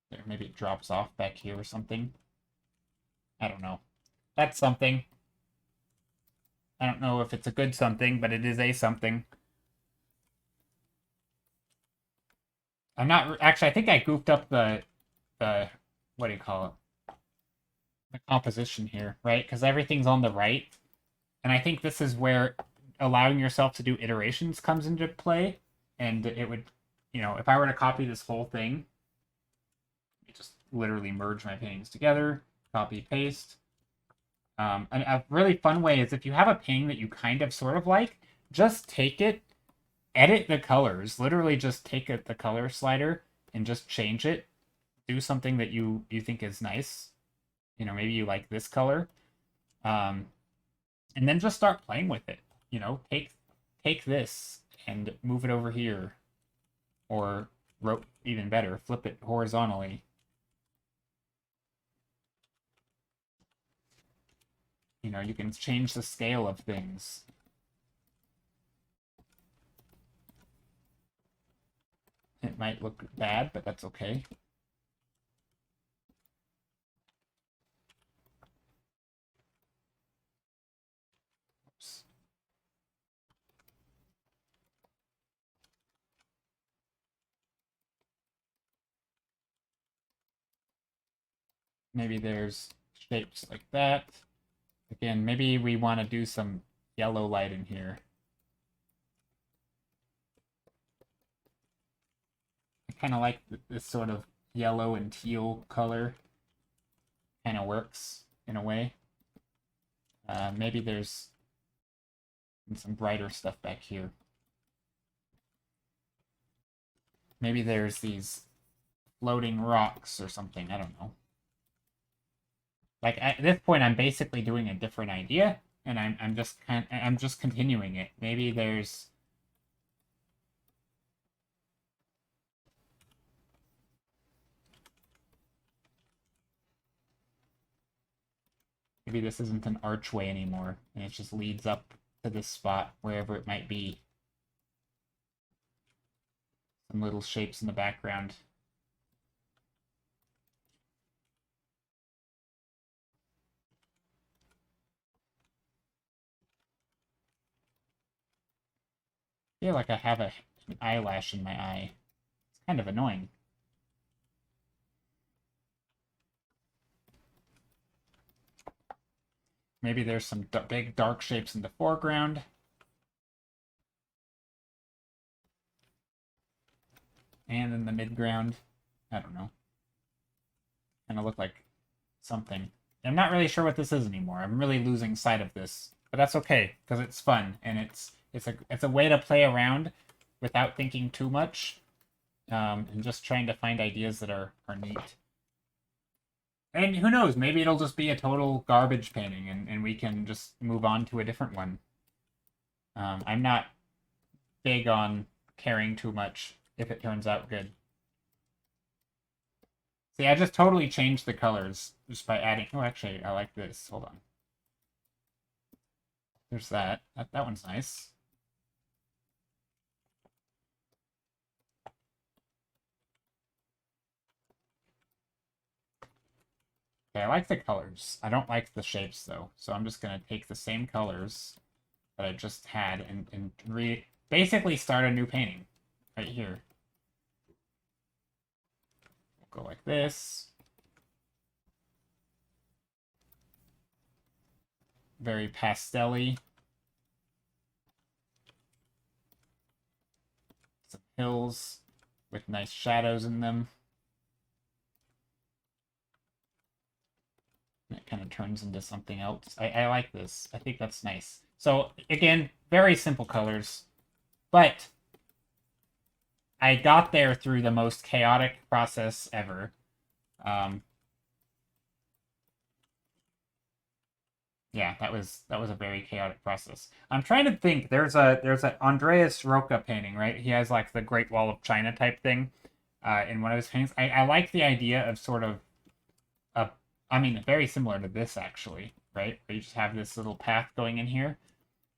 There, maybe it drops off back here or something. I don't know. That's something. I don't know if it's a good something, but it is a something. I'm not... Actually, I think I goofed up the what do you call it? The composition here, right? Because everything's on the right. And I think this is where allowing yourself to do iterations comes into play. And it would, you know, if I were to copy this whole thing, just literally merge my paintings together, copy, paste. And a really fun way is if you have a painting that you kind of sort of like, just take it, edit the colors, literally just take the color slider and just change it. Do something that you think is nice. You know, maybe you like this color. And then just start playing with it. You know, take this and move it over here. Or even better, flip it horizontally. You know, you can change the scale of things. It might look bad, but that's okay. Oops. Maybe there's shapes like that. Again, maybe we want to do some yellow light in here. I kind of like this sort of yellow and teal color. Kind of works in a way. Maybe there's some brighter stuff back here. Maybe there's these floating rocks or something. I don't know. Like at this point, I'm basically doing a different idea, and I'm just continuing it. Maybe there's... Maybe this isn't an archway anymore, and it just leads up to this spot, wherever it might be. Some little shapes in the background. I feel like I have an eyelash in my eye. It's kind of annoying. Maybe there's some big dark shapes in the foreground. And in the midground. I don't know. Kind of look like something. I'm not really sure what this is anymore. I'm really losing sight of this. But that's okay, because it's fun, and it's a way to play around without thinking too much. And just trying to find ideas that are neat. And who knows, maybe it'll just be a total garbage painting, and we can just move on to a different one. I'm not big on caring too much if it turns out good. See, I just totally changed the colors just by adding... Oh, actually, I like this. Hold on. There's that. That one's nice. Okay, I like the colors. I don't like the shapes, though. So I'm just going to take the same colors that I just had and basically start a new painting right here. We'll go like this. Very pastel-y. Some hills with nice shadows in them. And it kind of turns into something else. I like this. I think that's nice. So, again, very simple colors. But I got there through the most chaotic process ever. Yeah, that was a very chaotic process. I'm trying to think. There's a Andreas Roca painting, right? He has like the Great Wall of China type thing in one of his paintings. I like the idea of sort of I mean, very similar to this actually, right? Where you just have this little path going in here.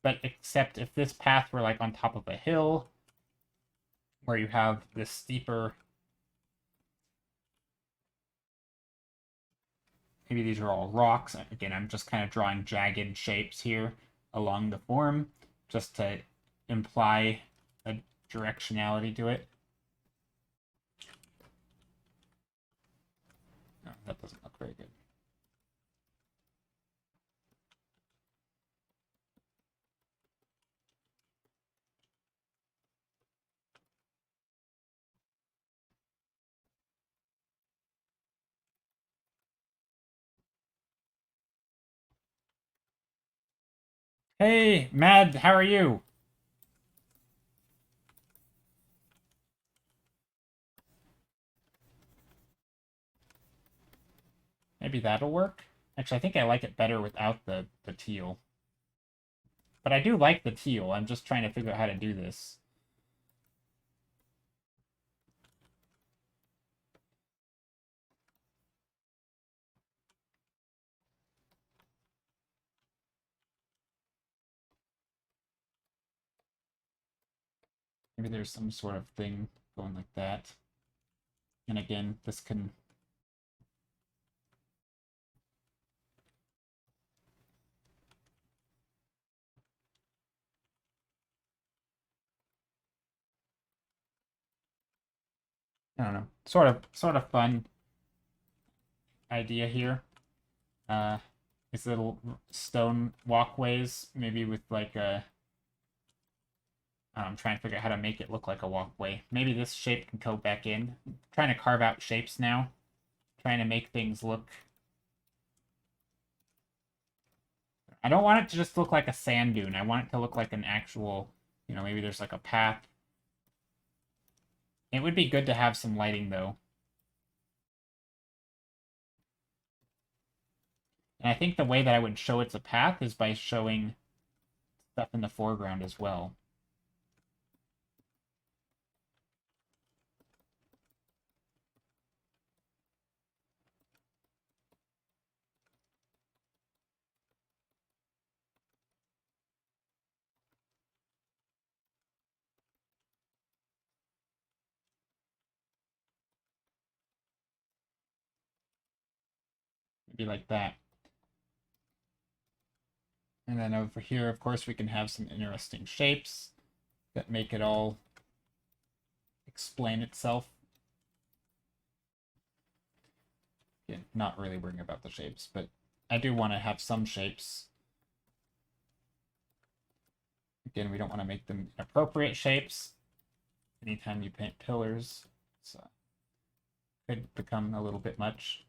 but except if this path were like on top of a hill, where you have this steeper, maybe these are all rocks. Again, I'm just kind of drawing jagged shapes here along the form, just to imply a directionality to it. No, that doesn't look very good. Hey, Mad, how are you? Maybe that'll work. Actually, I think I like it better without the teal. But I do like the teal. I'm just trying to figure out how to do this. Maybe there's some sort of thing going like that. And again, this can... I don't know. Sort of fun idea here. These little stone walkways, maybe with like a... I'm trying to figure out how to make it look like a walkway. Maybe this shape can go back in. I'm trying to carve out shapes now. Trying to make things look... I don't want it to just look like a sand dune. I want it to look like an actual, maybe there's like a path. It would be good to have some lighting, though. And I think the way that I would show it's a path is by showing stuff in the foreground as well. Maybe like that. And then over here, of course, we can have some interesting shapes that make it all explain itself. Again, not really worrying about the shapes, but I do want to have some shapes. Again, we don't want to make them inappropriate shapes. Anytime you paint pillars, so could become a little bit much.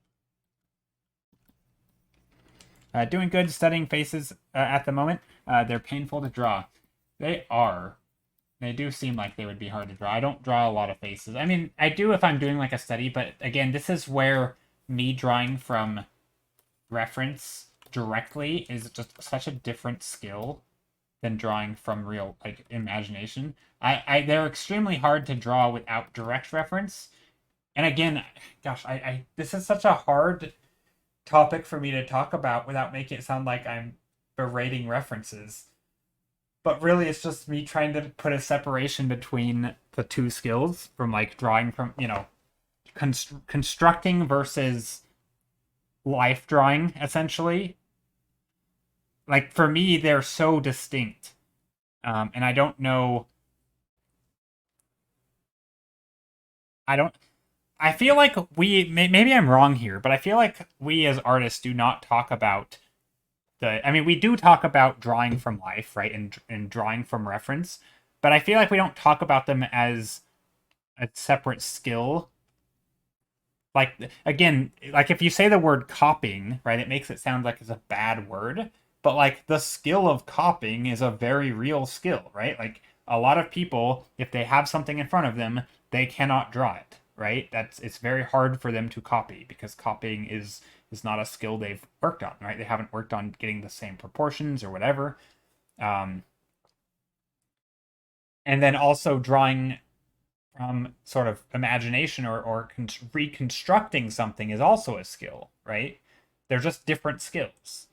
Doing good studying faces at the moment. They're painful to draw. They are. They do seem like they would be hard to draw. I don't draw a lot of faces. I mean, I do if I'm doing like a study, but again, this is where me drawing from reference directly is just such a different skill than drawing from real like imagination. They're extremely hard to draw without direct reference. And again, gosh, I this is such a hard topic for me to talk about without making it sound like I'm berating references. But really, it's just me trying to put a separation between the two skills from like drawing from, constructing versus life drawing, essentially. Like, for me, they're so distinct. And I don't know. I feel like maybe I'm wrong here, but I feel like we as artists do not talk about we do talk about drawing from life, right? And drawing from reference, but I feel like we don't talk about them as a separate skill. Like, again, like if you say the word copying, right, it makes it sound like it's a bad word, but like the skill of copying is a very real skill, right? Like a lot of people, if they have something in front of them, they cannot draw it, right? It's very hard for them to copy because copying is not a skill they've worked on, right? They haven't worked on getting the same proportions or whatever. And then also drawing from sort of imagination or reconstructing something is also a skill, right? They're just different skills.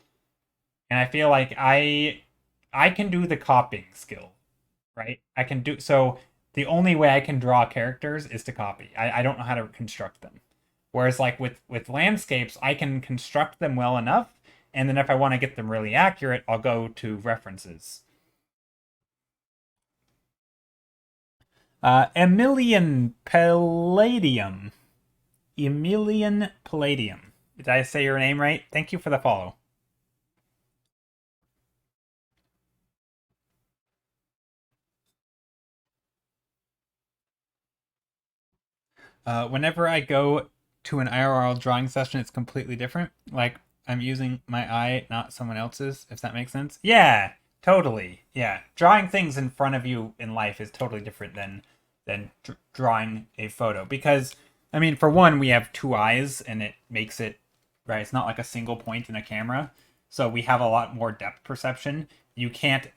And I feel like I can do the copying skill, right? I can do so. The only way I can draw characters is to copy. I don't know how to construct them. Whereas like with landscapes, I can construct them well enough, and then if I want to get them really accurate, I'll go to references. Emilian Palladium. Emilian Palladium. Did I say your name right? Thank you for the follow. Whenever I go to an IRL drawing session, it's completely different. Like I'm using my eye, not someone else's, if that makes sense. Yeah, totally. Yeah, drawing things in front of you in life is totally different than drawing a photo because I mean, for one, we have two eyes, and it makes it right. It's not like a single point in a camera, so we have a lot more depth perception. You can't.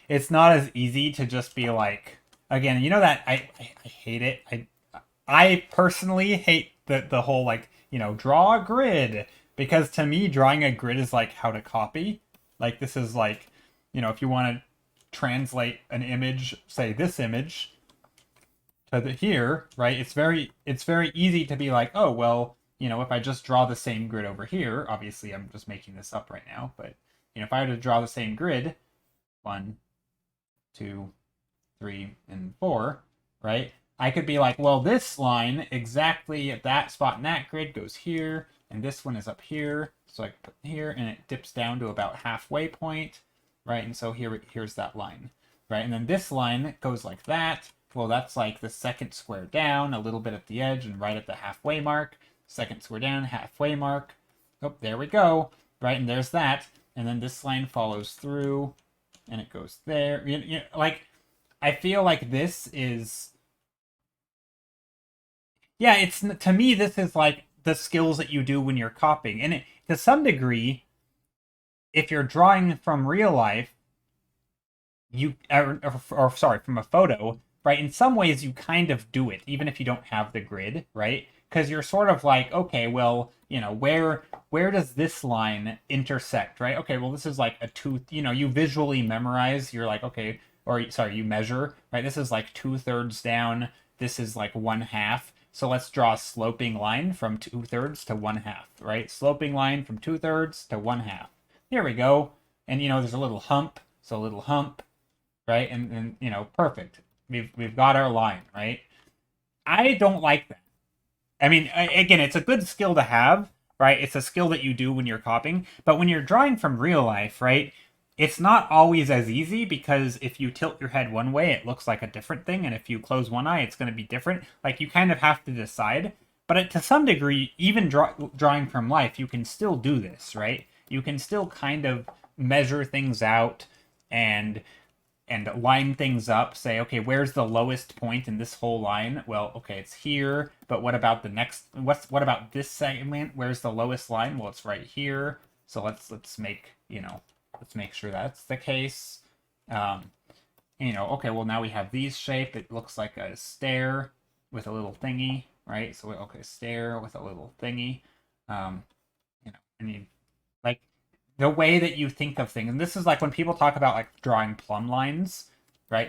It's not as easy to just be like again. You know that I hate it. I personally hate the whole like draw a grid because to me drawing a grid is like how to copy. Like this is like if you want to translate an image, say this image to here, right? It's very easy to be like, oh well, if I just draw the same grid over here, obviously I'm just making this up right now, but if I were to draw the same grid, 1, 2, 3, and 4, right? I could be like, well, this line exactly at that spot in that grid goes here, and this one is up here. So I put here, and it dips down to about halfway point, right? And so here's that line, right? And then this line goes like that. Well, that's like the second square down, a little bit at the edge, and right at the halfway mark. Second square down, halfway mark. Oh, there we go, right? And there's that. And then this line follows through, and it goes there. Like, I feel like this is yeah, it's to me this is like the skills that you do when you're copying, and to some degree, if you're drawing from real life, or sorry, from a photo, right? In some ways, you kind of do it, even if you don't have the grid, right? Because you're sort of like, okay, well, where does this line intersect, right? Okay, well, this is like a tooth. You visually memorize. You're like, okay, or sorry, you measure, right? This is like 2/3 down. This is like 1/2. So let's draw a sloping line from 2/3 to 1/2, right? Sloping line from 2/3 to 1/2. Here we go. And there's a little hump. So a little hump, right? And perfect. We've got our line, right? I don't like that. I mean, again, it's a good skill to have, right? It's a skill that you do when you're copying, but when you're drawing from real life, right? It's not always as easy because if you tilt your head one way, it looks like a different thing, and if you close one eye, it's going to be different. Like you kind of have to decide. But to some degree, even drawing from life, you can still do this, right? You can still kind of measure things out and line things up, say, okay, where's the lowest point in this whole line? Well, okay, it's here, but what about the next what about this segment? Where's the lowest line? Well, it's right here. So let's make, let's make sure that's the case. Okay, well now we have these shape. It looks like a stair with a little thingy, right? So okay, stair with a little thingy. And you like the way that you think of things. And this is like when people talk about like drawing plumb lines, right?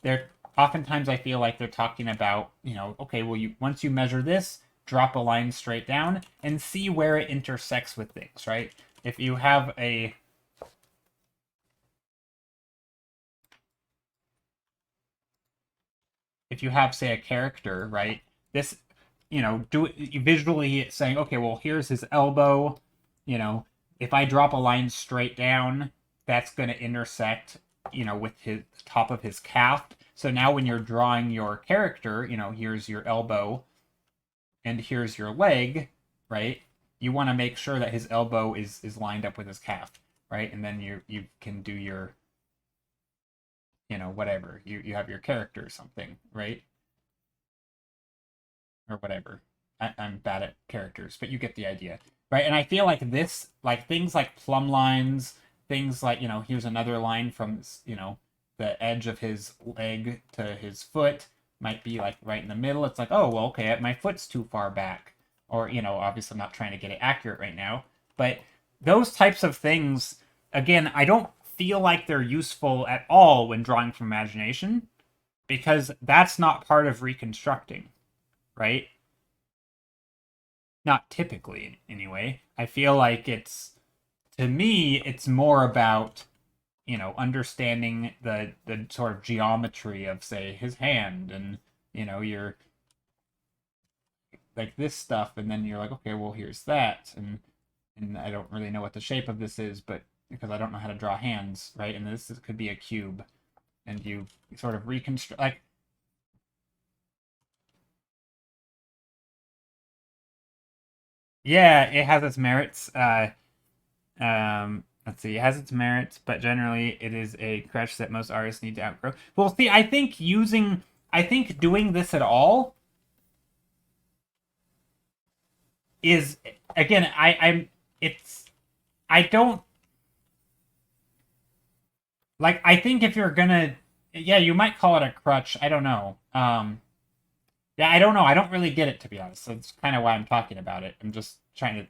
They're oftentimes I feel like they're talking about, okay, well once you measure this, drop a line straight down and see where it intersects with things, right? If you have say a character, right? This, do it visually saying, okay, well here's his elbow, if I drop a line straight down, that's going to intersect, with his top of his calf. So now when you're drawing your character, here's your elbow and here's your leg, right? You want to make sure that his elbow is lined up with his calf, right? And then you can do your, whatever. You have your character or something, right? Or whatever. I'm bad at characters, but you get the idea, right? And I feel like this, like things like plumb lines, things like here's another line from the edge of his leg to his foot might be like right in the middle. It's like, oh well, okay, my foot's too far back, or obviously I'm not trying to get it accurate right now, but those types of things, again, I don't feel like they're useful at all when drawing from imagination, because that's not part of reconstructing, right? Not typically, anyway. I feel like to me, it's more about, understanding the sort of geometry of, say, his hand, and, you're like this stuff, and then you're like, okay, well, here's that, and I don't really know what the shape of this is, but because I don't know how to draw hands, right? And this could be a cube, and you sort of reconstruct, like, yeah, it has its merits. Let's see, it has its merits, but generally it is a crutch that most artists need to outgrow. Well, see, I think doing this at all is, again, it's, I don't, like, I think if you're gonna, yeah, you might call it a crutch. I don't know. Yeah, I don't know. I don't really get it, to be honest. So it's kind of why I'm talking about it. I'm just trying to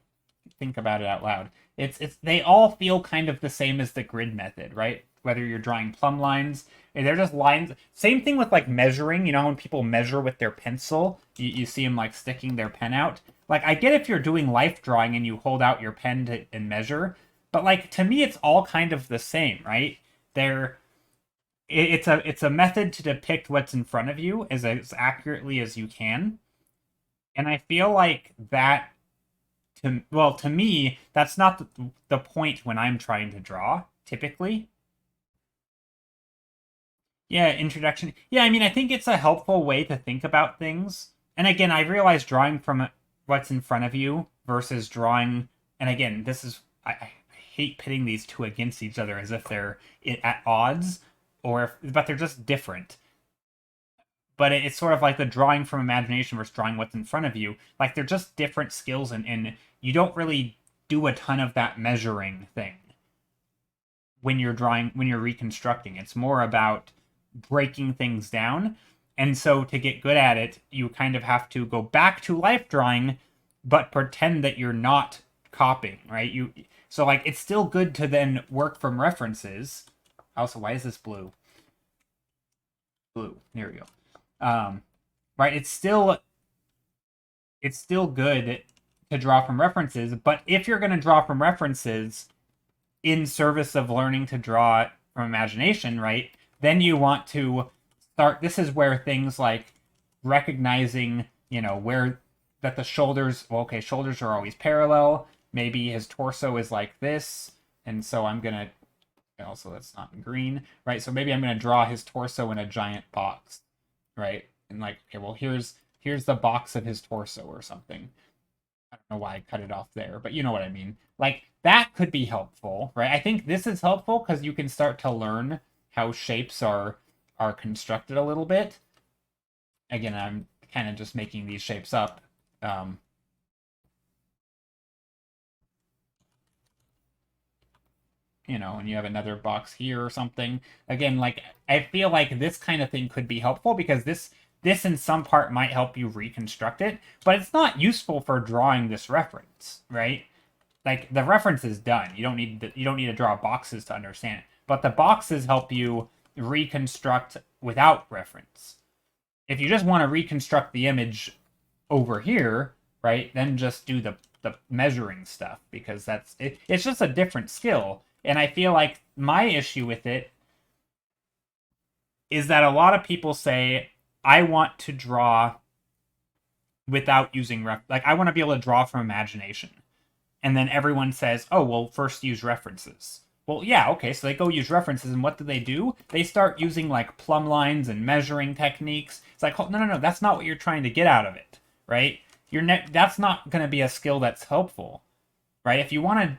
think about it out loud. It's they all feel kind of the same as the grid method, right? Whether you're drawing plumb lines, they're just lines. Same thing with like measuring. You know, when people measure with their pencil, you see them like sticking their pen out. Like, I get if you're doing life drawing and you hold out your pen and measure, but like, to me, it's all kind of the same, right? They're it's a method to depict what's in front of you as accurately as you can, and I feel like that, to me, that's not the point when I'm trying to draw typically. Yeah, introduction. Yeah, I mean, I think it's a helpful way to think about things. And again, I realize drawing from what's in front of you versus drawing, and again, I hate pitting these two against each other as if they're at odds, but they're just different. But it's sort of like the drawing from imagination versus drawing what's in front of you. Like, they're just different skills, and you don't really do a ton of that measuring thing when you're drawing, when you're reconstructing. It's more about breaking things down. And so to get good at it, you kind of have to go back to life drawing, but pretend that you're not copying, right? So like, it's still good to then work from references. Also, why is this blue? Blue. There we go. Right, it's still good to draw from references, but if you're going to draw from references in service of learning to draw from imagination, right, then you want to start. This is where things like recognizing, where that the shoulders, well, okay, shoulders are always parallel. Maybe his torso is like this, and so I'm going to, also that's not green, right? So maybe I'm going to draw his torso in a giant box, right? And like, okay, well, here's the box of his torso or something. I don't know why I cut it off there, but you know what I mean. Like, that could be helpful, right? I think this is helpful because you can start to learn how shapes are constructed a little bit. Again, I'm kind of just making these shapes up. And you have another box here or something. Again, like, I feel like this kind of thing could be helpful because this in some part might help you reconstruct it, but it's not useful for drawing this reference, right? Like, the reference is done. You don't need to draw boxes to understand it. But the boxes help you reconstruct without reference. If you just want to reconstruct the image over here, right, then just do the measuring stuff, because it's just a different skill. And I feel like my issue with it is that a lot of people say, I want to draw without using like, I want to be able to draw from imagination. And then everyone says, oh, well, first use references. Well, yeah, okay, so they go use references, and what do? They start using, like, plumb lines and measuring techniques. It's like, oh, no, that's not what you're trying to get out of it, right? That's not going to be a skill that's helpful, right? If you want to,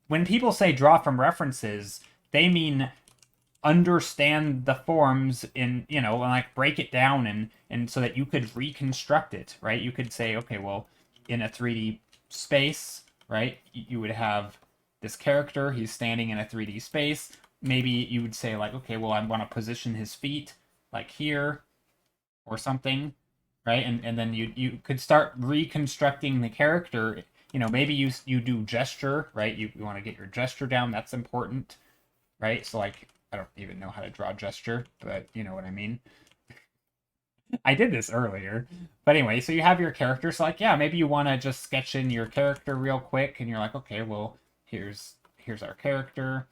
when people say draw from references, they mean understand the forms in, and like break it down, and so that you could reconstruct it, right? You could say, okay, well, in a 3D space, right, you would have this character, he's standing in a 3D space. Maybe you would say, like, okay, well, I want to position his feet like here or something, right? And then you could start reconstructing the character. Maybe you do gesture, right? You want to get your gesture down, that's important, right? So like, I don't even know how to draw gesture, but you know what I mean. I did this earlier. But anyway, so you have your character. So like, yeah, maybe you want to just sketch in your character real quick, and you're like, okay, well, here's our character.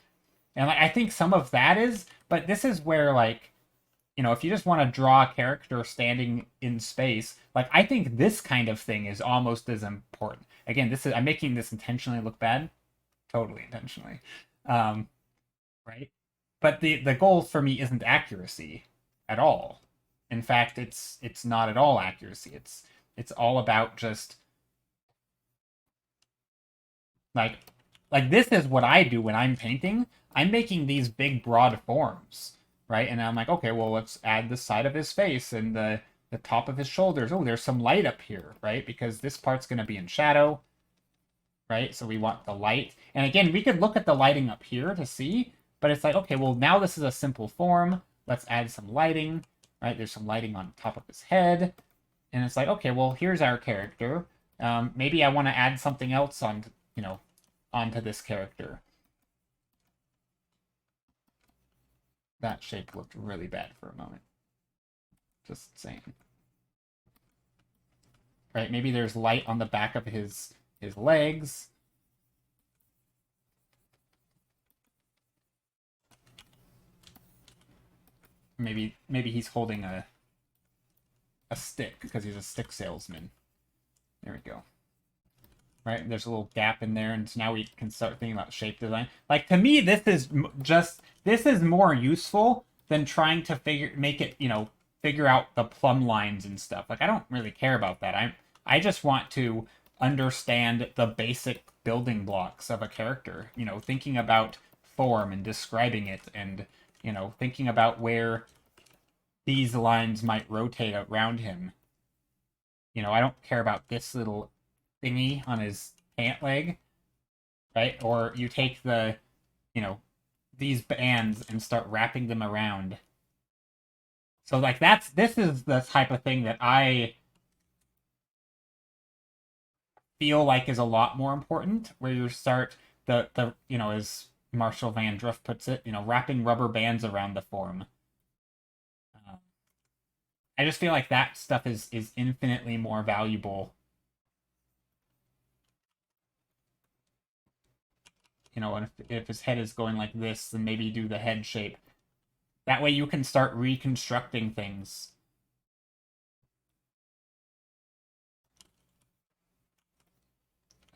And like, I think some of that is, but this is where like, you know, if you just want to draw a character standing in space, like I think this kind of thing is almost as important. Again, this is I'm making this intentionally look bad, totally intentionally, um, right? But the goal for me isn't accuracy at all. In fact, it's not at all accuracy. It's all about just like this is what I do when I'm painting. I'm making these big broad forms, right? And I'm like, okay, well, let's add the side of his face and the top of his shoulders. Oh, there's some light up here, right? Because this part's going to be in shadow, right? So we want the light. And again, we could look at the lighting up here to see, but it's like, okay, well, now this is a simple form. Let's add some lighting, right? There's some lighting on top of his head. And it's like, okay, well, here's our character. Maybe I want to add something else on, you know, onto this character. That shape looked really bad for a moment. Just saying. Right, maybe there's light on the back of his legs. Maybe he's holding a stick because he's a stick salesman. There we go. Right, there's a little gap in there, and so now we can start thinking about shape design. Like to me, this is more useful than trying to figure out the plumb lines and stuff. Like I don't really care about that. I just want to understand the basic building blocks of a character. You know, thinking about form and describing it, and you know, thinking about where these lines might rotate around him. You know, I don't care about this little thingy on his pant leg, right? Or you take these bands and start wrapping them around. So like this is the type of thing that I feel like is a lot more important, where you start the as Marshall Van Druff puts it, wrapping rubber bands around the form. I just feel like that stuff is infinitely more valuable. And if his head is going like this, then maybe do the head shape. That way you can start reconstructing things.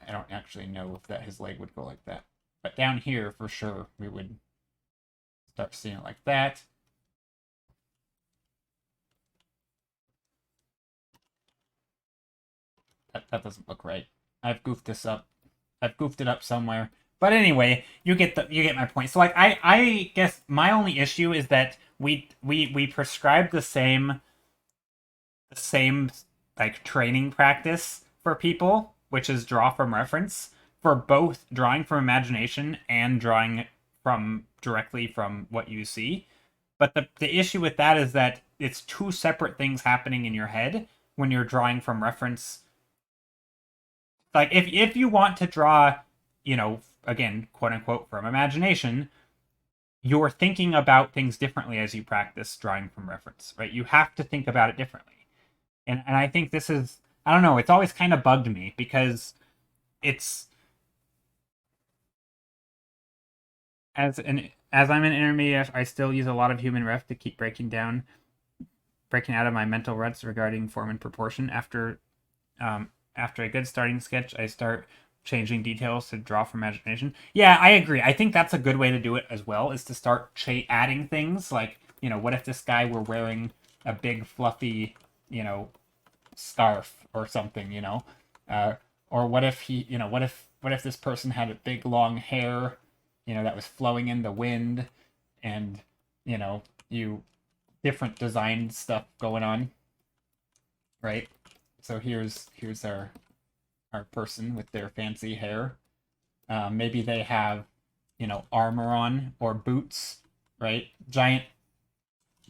I don't actually know if his leg would go like that. But down here, for sure, we would start seeing it like that. That doesn't look right. I've goofed this up. I've goofed it up somewhere. But anyway, you get my point. So like I guess my only issue is that we prescribe the same like training practice for people, which is draw from reference, for both drawing from imagination and drawing directly from what you see. But the issue with that is that it's two separate things happening in your head when you're drawing from reference. Like if you want to draw, again, quote unquote, from imagination, you're thinking about things differently as you practice drawing from reference, right? You have to think about it differently. And I think this is, I don't know, it's always kind of bugged me because it's as I'm an intermediate, I still use a lot of human ref to keep breaking out of my mental ruts regarding form and proportion. After a good starting sketch, I start changing details to draw from imagination. Yeah, I agree. I think that's a good way to do it as well, is to start adding things like, what if this guy were wearing a big fluffy, scarf or something, or what if what if this person had a big long hair, that was flowing in the wind, and you different design stuff going on, right? So here's our person with their fancy hair. Maybe they have armor on or boots, right? Giant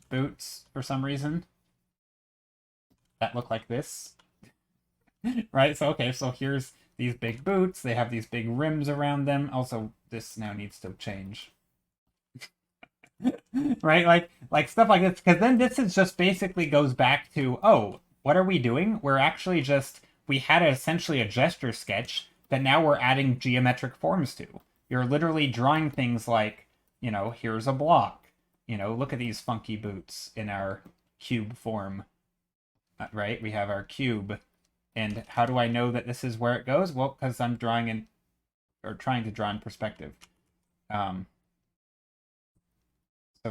boots for some reason that look like this. Right? So okay, so here's these big boots. They have these big rims around them. Also, this now needs to change. Right? Like stuff like this, because then this is just basically goes back to, oh, what are we doing? We're actually just we had essentially a gesture sketch that now we're adding geometric forms to. You're literally drawing things like, here's a block. Look at these funky boots in our cube form. Right? We have our cube. And how do I know that this is where it goes? Well, because I'm drawing in, or trying to draw in perspective. So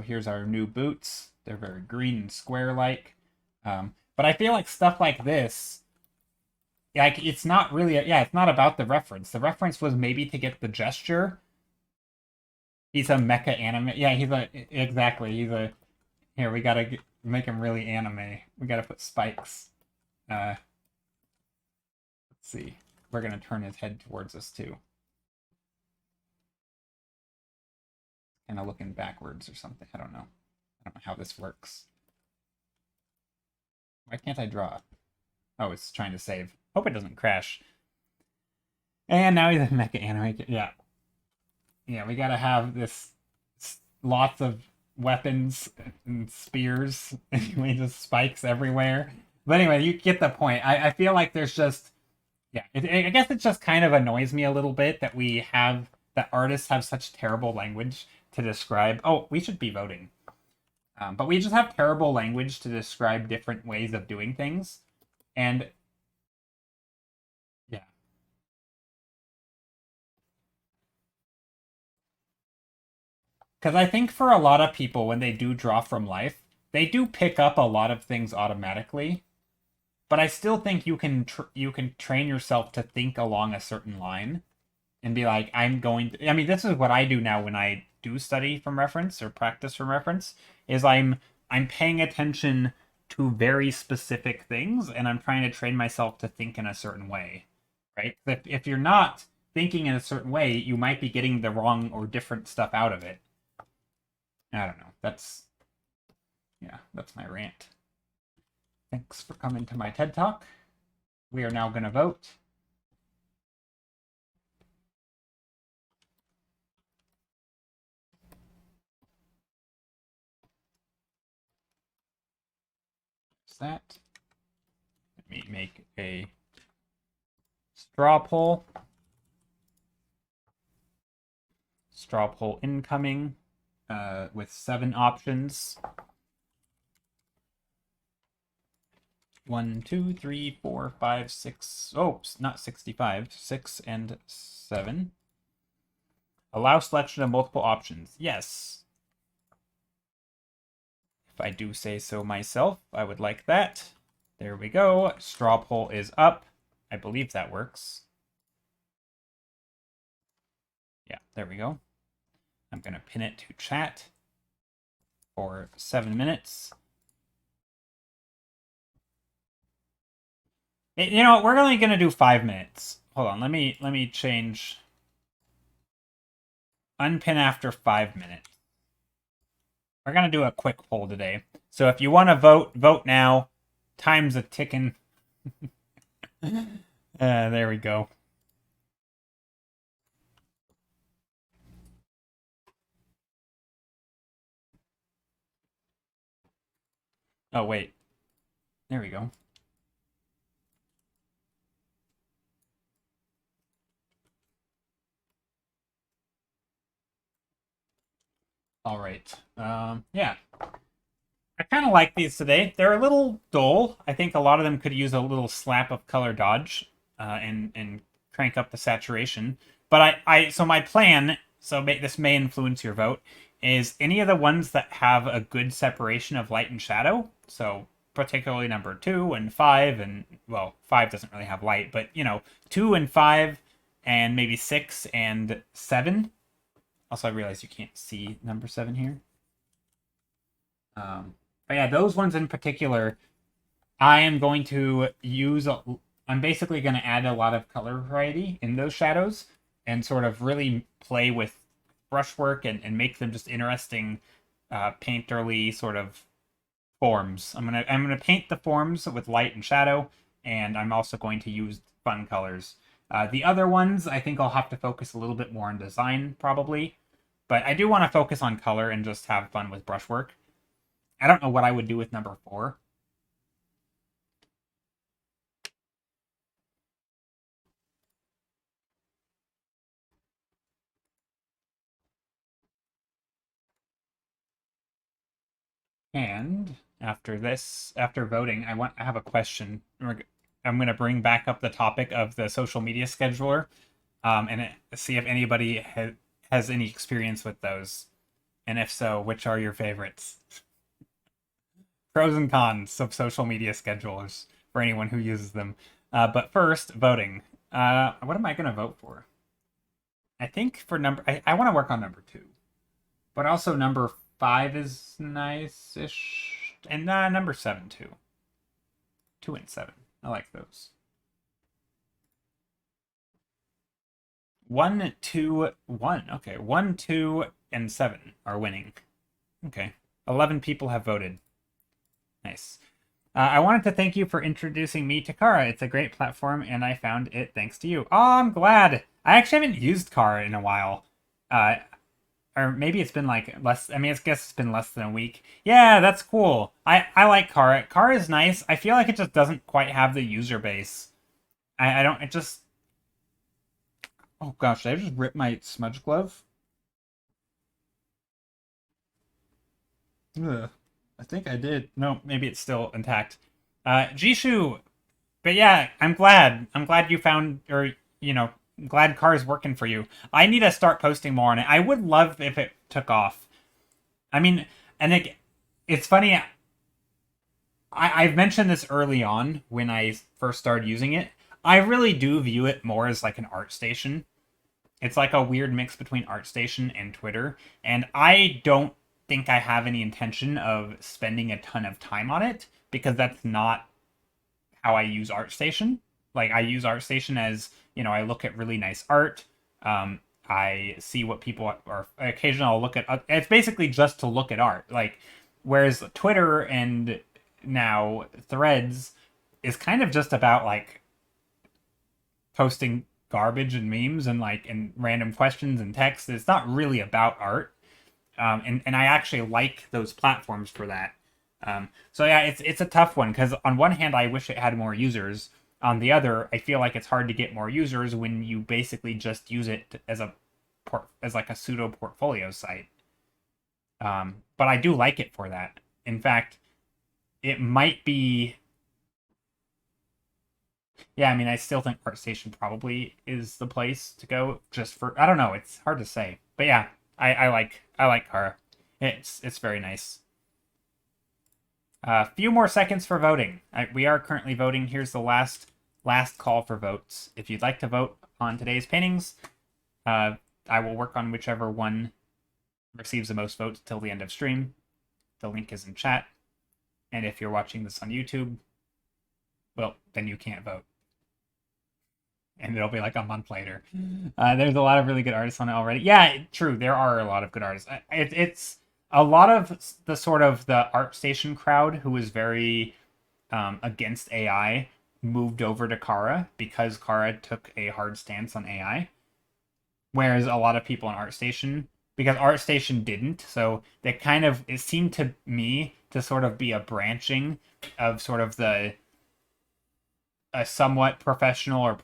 here's our new boots. They're very green and square-like. But I feel like stuff like this, like it's not really, it's not about the reference. The reference was maybe to get the gesture. He's a mecha anime. Yeah, exactly. Here, we gotta make him really anime. We gotta put spikes. Let's see. We're gonna turn his head towards us too. Kind of looking backwards or something. I don't know how this works. Why can't I draw? Oh, it's trying to save. Hope it doesn't crash. And now he's a mecha anime. Yeah. Yeah, we gotta have this lots of weapons and spears. Anyway, just spikes everywhere. But anyway, you get the point. I feel like there's just I guess it just kind of annoys me a little bit that artists have such terrible language to describe. Oh, we should be voting. But we just have terrible language to describe different ways of doing things. And yeah. Because I think for a lot of people, when they do draw from life, they do pick up a lot of things automatically. But I still think you can train yourself to think along a certain line and be like, I'm going to, I mean, this is what I do now when I do study from reference or practice from reference, is I'm paying attention to very specific things and I'm trying to train myself to think in a certain way. Right? If you're not thinking in a certain way, you might be getting the wrong or different stuff out of it. I don't know. That's my rant. Thanks for coming to my TED Talk. We are now going to vote. That. Let me make a straw poll. Straw poll incoming with 7 options. 1, 2, 3, 4, 5, 6. Oh, not 65. 6 and 7. Allow selection of multiple options. Yes. If I do say so myself, I would like that. There we go. Straw poll is up. I believe that works. Yeah, there we go. I'm going to pin it to chat for 7 minutes. You know what? We're only going to do 5 minutes. Hold on. Let me change. Unpin after 5 minutes. We're going to do a quick poll today. So if you want to vote, vote now. Time's a ticking. There we go. Oh, wait. There we go. All right. Yeah. I kind of like these today. They're a little dull. I think a lot of them could use a little slap of color dodge and crank up the saturation. But so my plan, this may influence your vote, is any of the ones that have a good separation of light and shadow. So particularly number 2 and 5, and well, 5 doesn't really have light, but 2 and 5, and maybe 6 and 7. Also, I realize you can't see number 7 here. But yeah, those ones in particular, I am going to use. I'm basically going to add a lot of color variety in those shadows and sort of really play with brushwork and make them just interesting, painterly sort of forms. I'm gonna paint the forms with light and shadow, and I'm also going to use fun colors. The other ones, I think I'll have to focus a little bit more on design, probably. But I do want to focus on color and just have fun with brushwork. I don't know what I would do with number 4. And after this, after voting, I have a question. I'm going to bring back up the topic of the social media scheduler, and see if anybody has any experience with those, and if so, which are your favorites? Pros and cons of social media schedulers for anyone who uses them. But first, voting. What am I going to vote for? I think for I want to work on number 2, but also number 5 is nice-ish, and number 7 too. 2 and 7. I like those. 1, 2, 1. Okay, 1, 2, and 7 are winning. Okay, 11 people have voted. Nice. I wanted to thank you for introducing me to Kara. It's a great platform, and I found it thanks to you. Oh, I'm glad. I actually haven't used Kara in a while. Or maybe it's been like less. I mean, I guess it's been less than a week. Yeah, that's cool. I like Kara. Kara is nice. I feel like it just doesn't quite have the user base. I don't. It just. Oh gosh, did I just rip my smudge glove? Ugh, I think I did. No, maybe it's still intact. Jishu. But yeah, I'm glad. I'm glad you found, or glad Kara's working for you. I need to start posting more on it. I would love if it took off. I mean, and it's funny. I've mentioned this early on when I first started using it. I really do view it more as like an art station. It's like a weird mix between ArtStation and Twitter, and I don't think I have any intention of spending a ton of time on it because that's not how I use ArtStation. Like I use ArtStation as, I look at really nice art. I see what people are. Occasionally, I'll look at. It's basically just to look at art. Like, whereas Twitter and now Threads is kind of just about like posting garbage and memes and random questions and text. It's not really about art. And I actually like those platforms for that. So yeah, it's a tough one because on one hand, I wish it had more users. On the other, I feel like it's hard to get more users when you basically just use it as like a pseudo portfolio site. But I do like it for that. In fact, it might be. Yeah, I mean, I still think ArtStation probably is the place to go. Just for I don't know, it's hard to say, but yeah, I like Kara. It's very nice. A few more seconds for voting. We are currently voting. Here's the last call for votes. If you'd like to vote on today's paintings, I will work on whichever one receives the most votes till the end of stream. The link is in chat. And if you're watching this on YouTube, well, then you can't vote. And it'll be like a month later. There's a lot of really good artists on it already. Yeah, true. There are a lot of good artists. It's a lot of the sort of the ArtStation crowd who is very against AI moved over to Kara because Kara took a hard stance on AI. Whereas a lot of people in ArtStation, because ArtStation didn't, so it seemed to me to sort of be a branching of sort of a somewhat professional or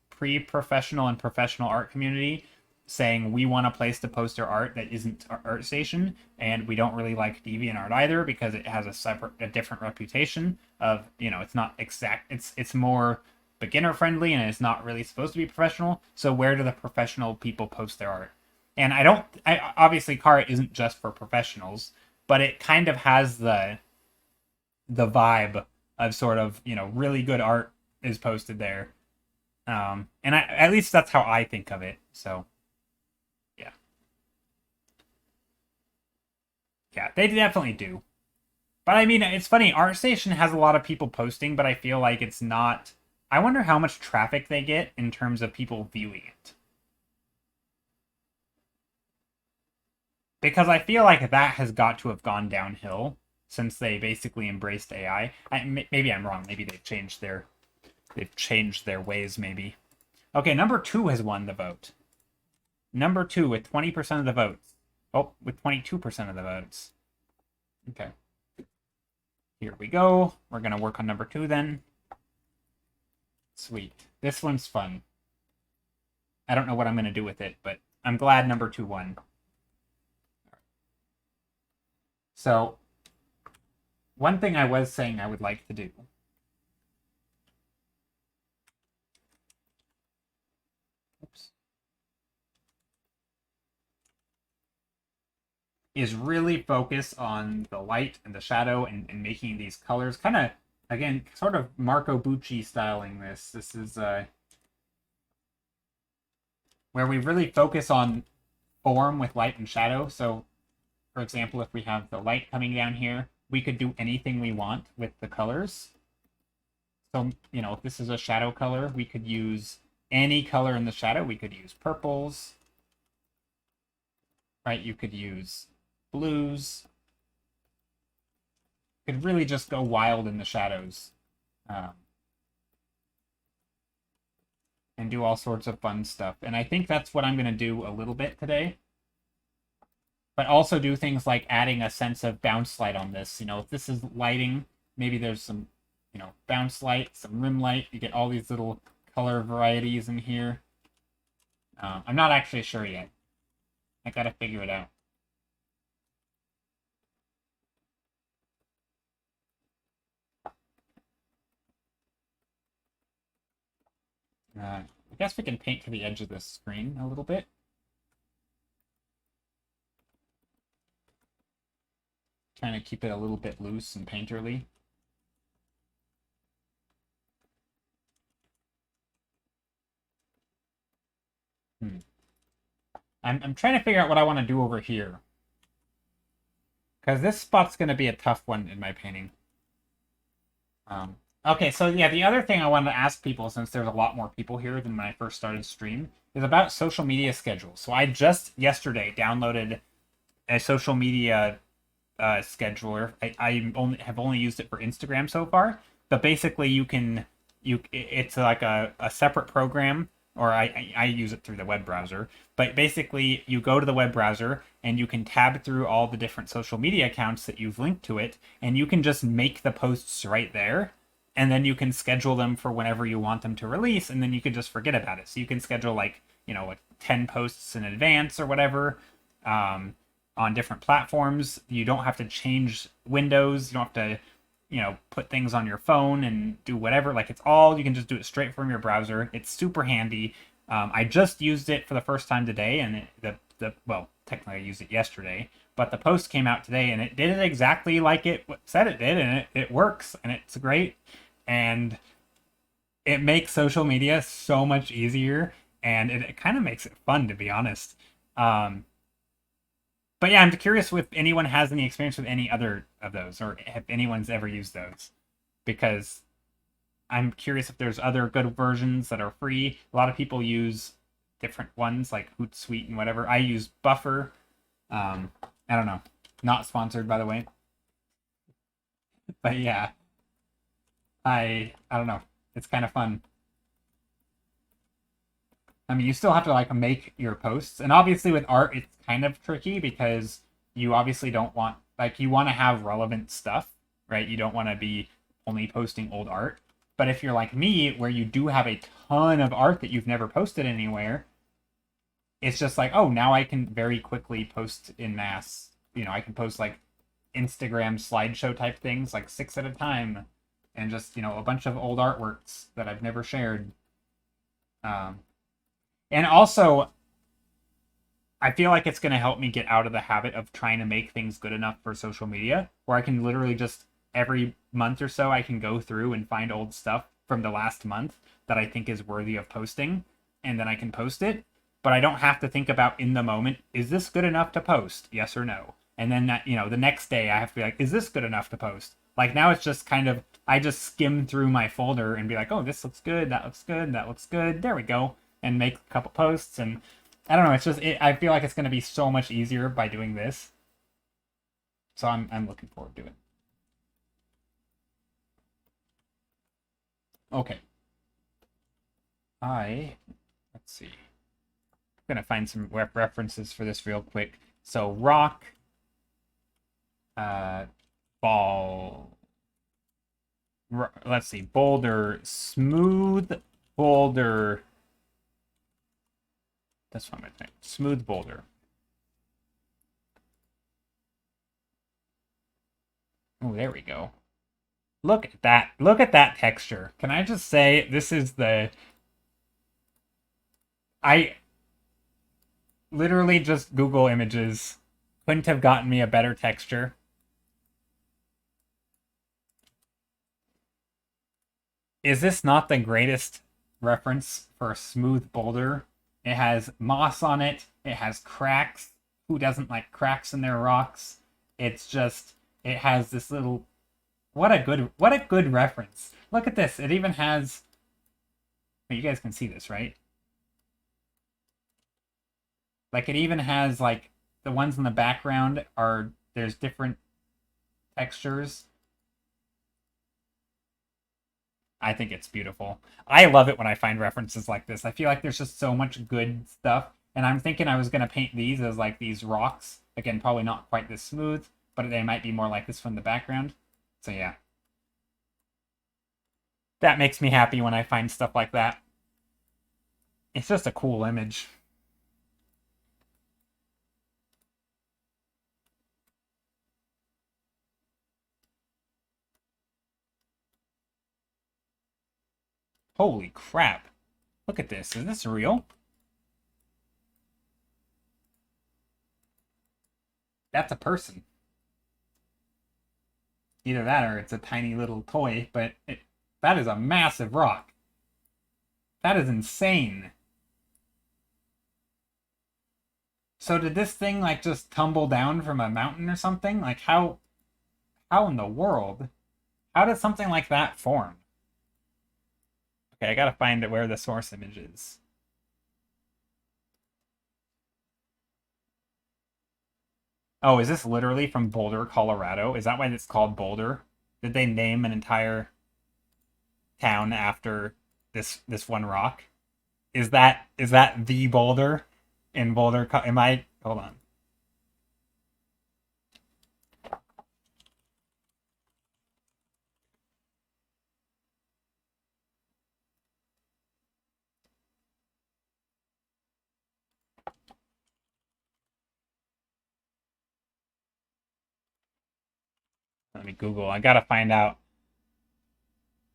pre-professional and professional art community saying we want a place to post our art that isn't ArtStation, and we don't really like DeviantArt either because it has a different reputation of, it's not exact, it's more beginner friendly and it's not really supposed to be professional. So where do the professional people post their art? And obviously Kara isn't just for professionals, but it kind of has the vibe of sort of, really good art is posted there. And at least that's how I think of it. So, yeah. Yeah, they definitely do. But I mean, it's funny, ArtStation has a lot of people posting, but I feel like it's not. I wonder how much traffic they get in terms of people viewing it. Because I feel like that has got to have gone downhill since they basically embraced AI. Maybe I'm wrong. Maybe they've changed their ways. Maybe. Okay, number 2 has won the vote. Number 2 with 20% of the votes. Oh, with 22% of the votes. Okay. Here we go. We're going to work on number 2 then. Sweet. This one's fun. I don't know what I'm going to do with it, but I'm glad number 2 won. So, one thing I was saying I would like to do is really focus on the light and the shadow and making these colors kind of, again, sort of Marco Bucci styling this. This is where we really focus on form with light and shadow. So, for example, if we have the light coming down here, we could do anything we want with the colors. So, you know, if this is a shadow color, we could use any color in the shadow. We could use purples, right? You could use blues. You could really just go wild in the shadows. And do all sorts of fun stuff. And I think that's what I'm going to do a little bit today. But also do things like adding a sense of bounce light on this. You know, if this is lighting, maybe there's some, you know, bounce light, some rim light. You get all these little color varieties in here. I'm not actually sure yet. I gotta figure it out. I guess we can paint to the edge of this screen a little bit. Trying to keep it a little bit loose and painterly. I'm trying to figure out what I want to do over here. Because this spot's going to be a tough one in my painting. Okay, so yeah, the other thing I wanted to ask people, since there's a lot more people here than when I first started stream, is about social media schedules. So I just yesterday downloaded a social media scheduler. I have only used it for Instagram so far, but basically it's like a separate program, or I use it through the web browser. But basically, you go to the web browser and you can tab through all the different social media accounts that you've linked to it, and you can just make the posts right there. And then you can schedule them for whenever you want them to release, and then you can just forget about it. So you can schedule like 10 posts in advance or whatever. On different platforms. You don't have to change windows. You don't have to, put things on your phone and do whatever. Like it's all, you can just do it straight from your browser. It's super handy. I just used it for the first time today, and well, technically I used it yesterday, but the post came out today, and it did it exactly like it said it did, and it works, and it's great, and it makes social media so much easier, and it kind of makes it fun, to be honest. But yeah, I'm curious if anyone has any experience with any other of those, or if anyone's ever used those, because I'm curious if there's other good versions that are free. A lot of people use different ones like Hootsuite and whatever. I use Buffer. I don't know. Not sponsored, by the way. But yeah, I don't know. It's kind of fun. I mean, you still have to like make your posts, and obviously with art, it's kind of tricky because you obviously don't want you want to have relevant stuff, right? You don't want to be only posting old art. But if you're like me, where you do have a ton of art that you've never posted anywhere, it's just like, oh, now I can very quickly post in mass. I can post like Instagram slideshow type things, like 6 at a time, and just a bunch of old artworks that I've never shared. And also, I feel like it's going to help me get out of the habit of trying to make things good enough for social media, where I can literally just every month or so, I can go through and find old stuff from the last month that I think is worthy of posting, and then I can post it. But I don't have to think about in the moment, is this good enough to post? Yes or no? And then the next day I have to be like, is this good enough to post? Like now it's just kind of, I just skim through my folder and be like, oh, this looks good, that looks good, that looks good. There we go. And make a couple posts, and I don't know. It's just I feel like it's going to be so much easier by doing this. So I'm looking forward to it. Okay. Let's see. gonna find some references for this real quick. So rock, ball. Let's see, boulder, smooth boulder. That's what I'm gonna type. Smooth boulder. Oh, there we go. Look at that. Look at that texture. Can I just say this is the I literally just Google images. Couldn't have gotten me a better texture. Is this not the greatest reference for a smooth boulder? It has moss on it. It has cracks. Who doesn't like cracks in their rocks? It's just, it has this little, what a good reference. Look at this. It even has, you guys can see this, right? Like it even has like the ones in the background are, there's different textures. I think it's beautiful. I love it when I find references like this. I feel like there's just so much good stuff. And I'm thinking I was going to paint these as like these rocks. Again, probably not quite this smooth, but they might be more like this from the background. So yeah. That makes me happy when I find stuff like that. It's just a cool image. Holy crap. Look at this. Is this real? That's a person. Either that or it's a tiny little toy, but that is a massive rock. That is insane. So did this thing like just tumble down from a mountain or something? Like how in the world? How did something like that form? Okay, I gotta find it where the source image is. Oh, is this literally from Boulder, Colorado? Is that why it's called Boulder? Did they name an entire town after this one rock? Is that the Boulder in Boulder? Am I? Hold on. Let me Google. I gotta find out.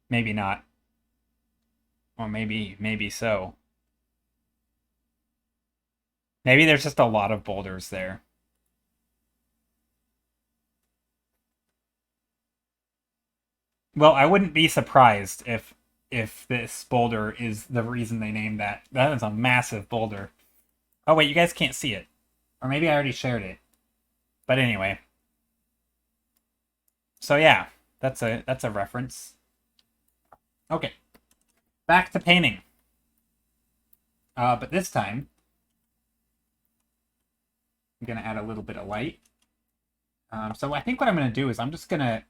Maybe not. Or maybe so. Maybe there's just a lot of boulders there. Well, I wouldn't be surprised if this boulder is the reason they named that. That is a massive boulder. Oh wait, you guys can't see it. Or maybe I already shared it. But anyway. So yeah, that's a reference. Okay. Back to painting. But this time I'm gonna add a little bit of light. So I think what I'm gonna do is I'm just gonna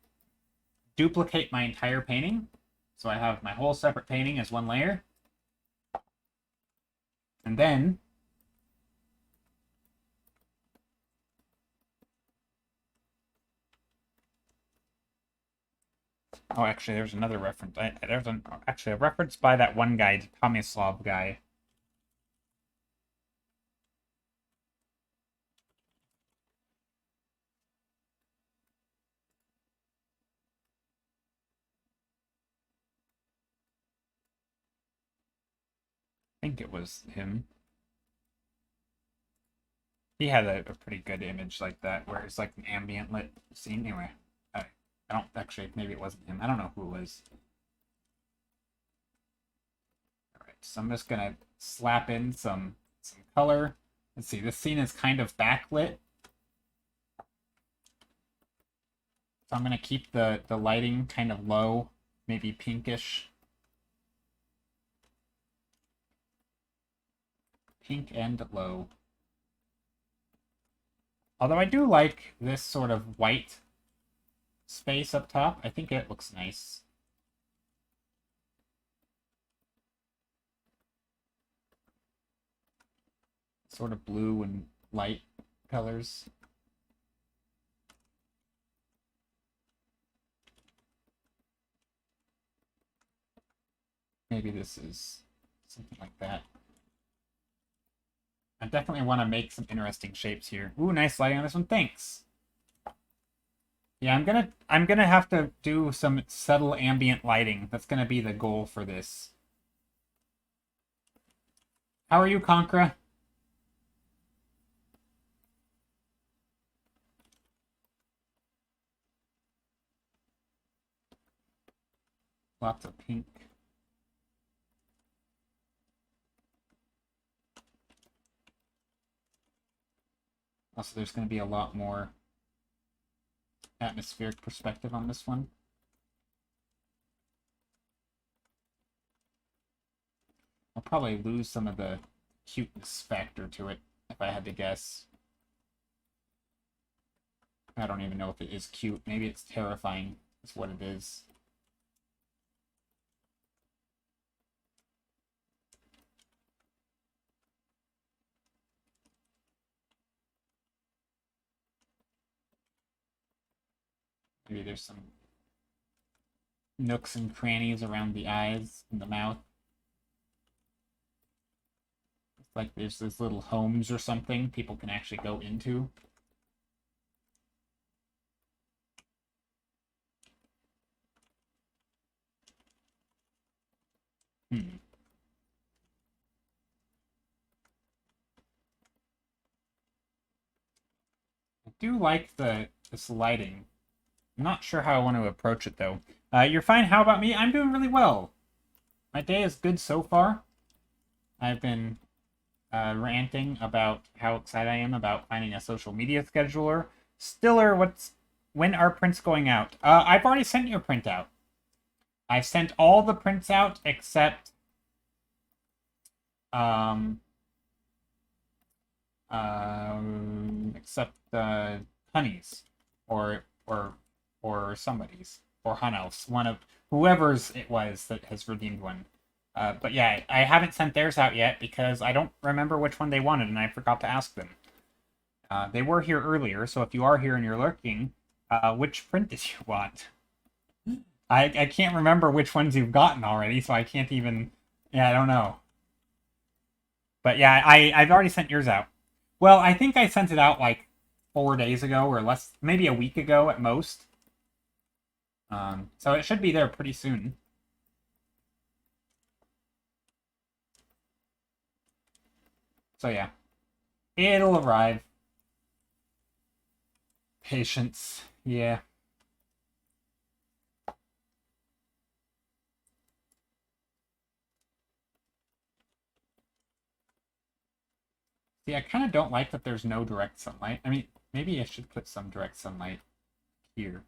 duplicate my entire painting. So I have my whole separate painting as one layer. And then oh, actually, there's another reference. There's actually a reference by that one guy, Tomislav guy. I think it was him. He had a pretty good image like that, where it's like an ambient lit scene. Anyway, I don't actually. Maybe it wasn't him. I don't know who it was. All right, so I'm just gonna slap in some color. Let's see. This scene is kind of backlit, so I'm gonna keep the lighting kind of low, maybe pinkish. Pink and low. Although I do like this sort of white space up top. I think it looks nice. sort of blue and light colors. Maybe this is something like that. I definitely want to make some interesting shapes here. Ooh, nice lighting on this one. Thanks. Yeah, I'm gonna have to do some subtle ambient lighting. That's gonna be the goal for this. How are you, Conqueror? Lots of pink. Also, there's going to be a lot more atmospheric perspective on this one. I'll probably lose some of the cuteness factor to it, if I had to guess. I don't even know if it is cute. Maybe it's terrifying, is what it is. Maybe there's some nooks and crannies around the eyes and the mouth. It's like there's these little homes or something people can actually go into. Hmm. I do like this lighting. I'm not sure how I want to approach it, though. You're fine. How about me? I'm doing really well. My day is good so far. I've been ranting about how excited I am about finding a social media scheduler. Stiller, when are prints going out? I've already sent you a print out. I've sent all the prints out except Honey's or somebody's or Hunelf's, one of whoever's it was that has redeemed one. But yeah, I haven't sent theirs out yet because I don't remember which one they wanted and I forgot to ask them. They were here earlier, so if you are here and you're lurking, which print did you want? I can't remember which ones you've gotten already, so I can't even. Yeah, I don't know. But yeah, I've already sent yours out. Well, I think I sent it out like 4 days ago or less, maybe a week ago at most. So it should be there pretty soon. So yeah, it'll arrive. Patience, yeah. See, I kind of don't like that there's no direct sunlight. I mean, maybe I should put some direct sunlight here.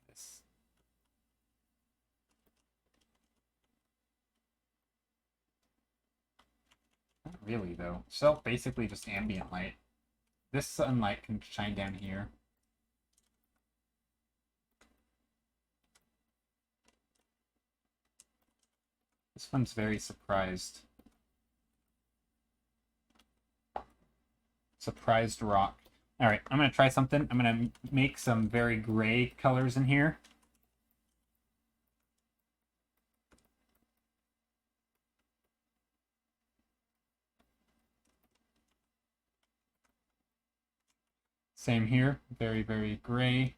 This. Not really, though. So basically just ambient light. This sunlight can shine down here. This one's very surprised. Surprised rock. Alright, I'm going to try something. I'm going to make some very gray colors in here. Same here. Very, very gray.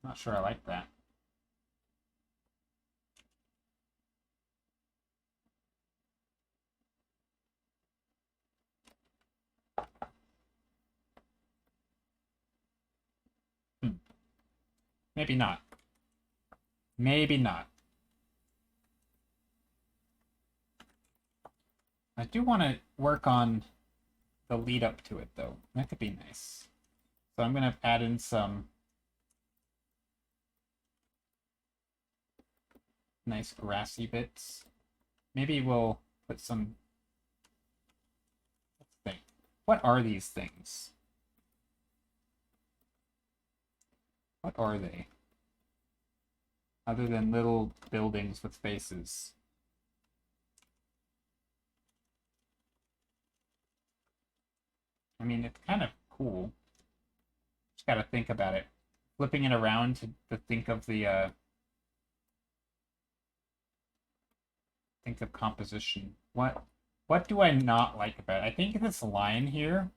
Not sure I like that. Maybe not. Maybe not. I do want to work on the lead up to it, though. That could be nice. So I'm going to add in some nice grassy bits. Maybe we'll put some... Let's think. What are these things? What are they? Other than little buildings with faces. I mean, it's kind of cool. Just gotta think about it. Flipping it around to think of the think of composition. What do I not like about it? I think this line here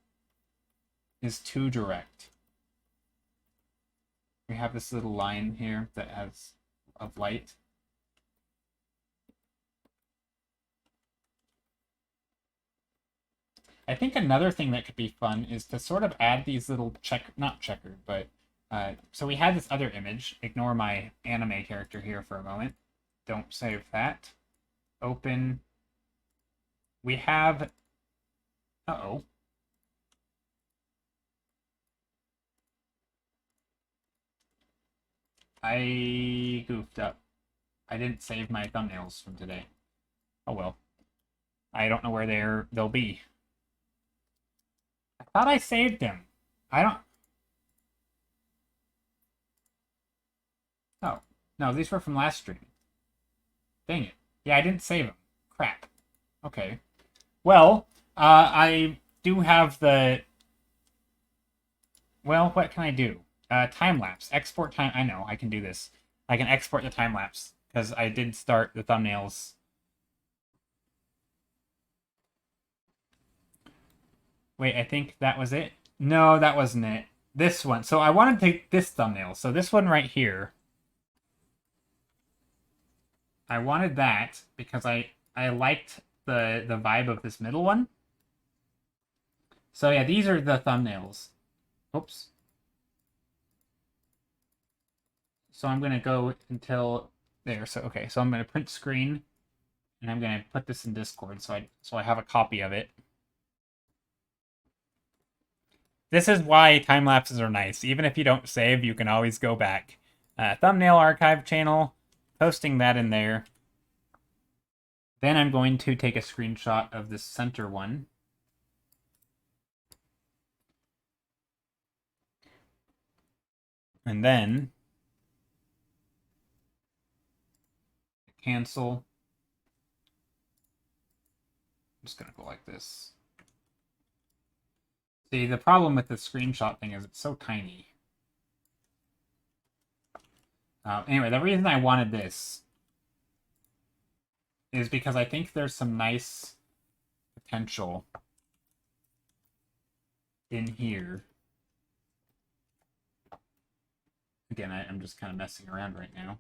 is too direct. We have this little line here that has of light. I think another thing that could be fun is to sort of add these little not checkered, but so we had this other image. Ignore my anime character here for a moment. Don't save that. Open. We have. Uh-oh. I goofed up. I didn't save my thumbnails from today. Oh well. I don't know where they'll be. I thought I saved them. I don't. Oh. No, these were from last stream. Dang it. Yeah, I didn't save them. Crap. Okay. Well, I do have the... Well, what can I do? Time-lapse. Export time... I know, I can do this. I can export the time-lapse, because I did start the thumbnails. Wait, I think that was it? No, that wasn't it. This one. So I wanted to take this thumbnail. So this one right here. I wanted that because I liked the vibe of this middle one. So yeah, these are the thumbnails. Oops. So I'm gonna go until there. So okay, so I'm gonna print screen, and I'm gonna put this in Discord so I have a copy of it. This is why time lapses are nice. Even if you don't save, you can always go back. Thumbnail archive channel, posting that in there. Then I'm going to take a screenshot of this center one. And then cancel. I'm just going to go like this. See, the problem with the screenshot thing is it's so tiny. Anyway, the reason I wanted this is because I think there's some nice potential in here. Again, I'm just kind of messing around right now.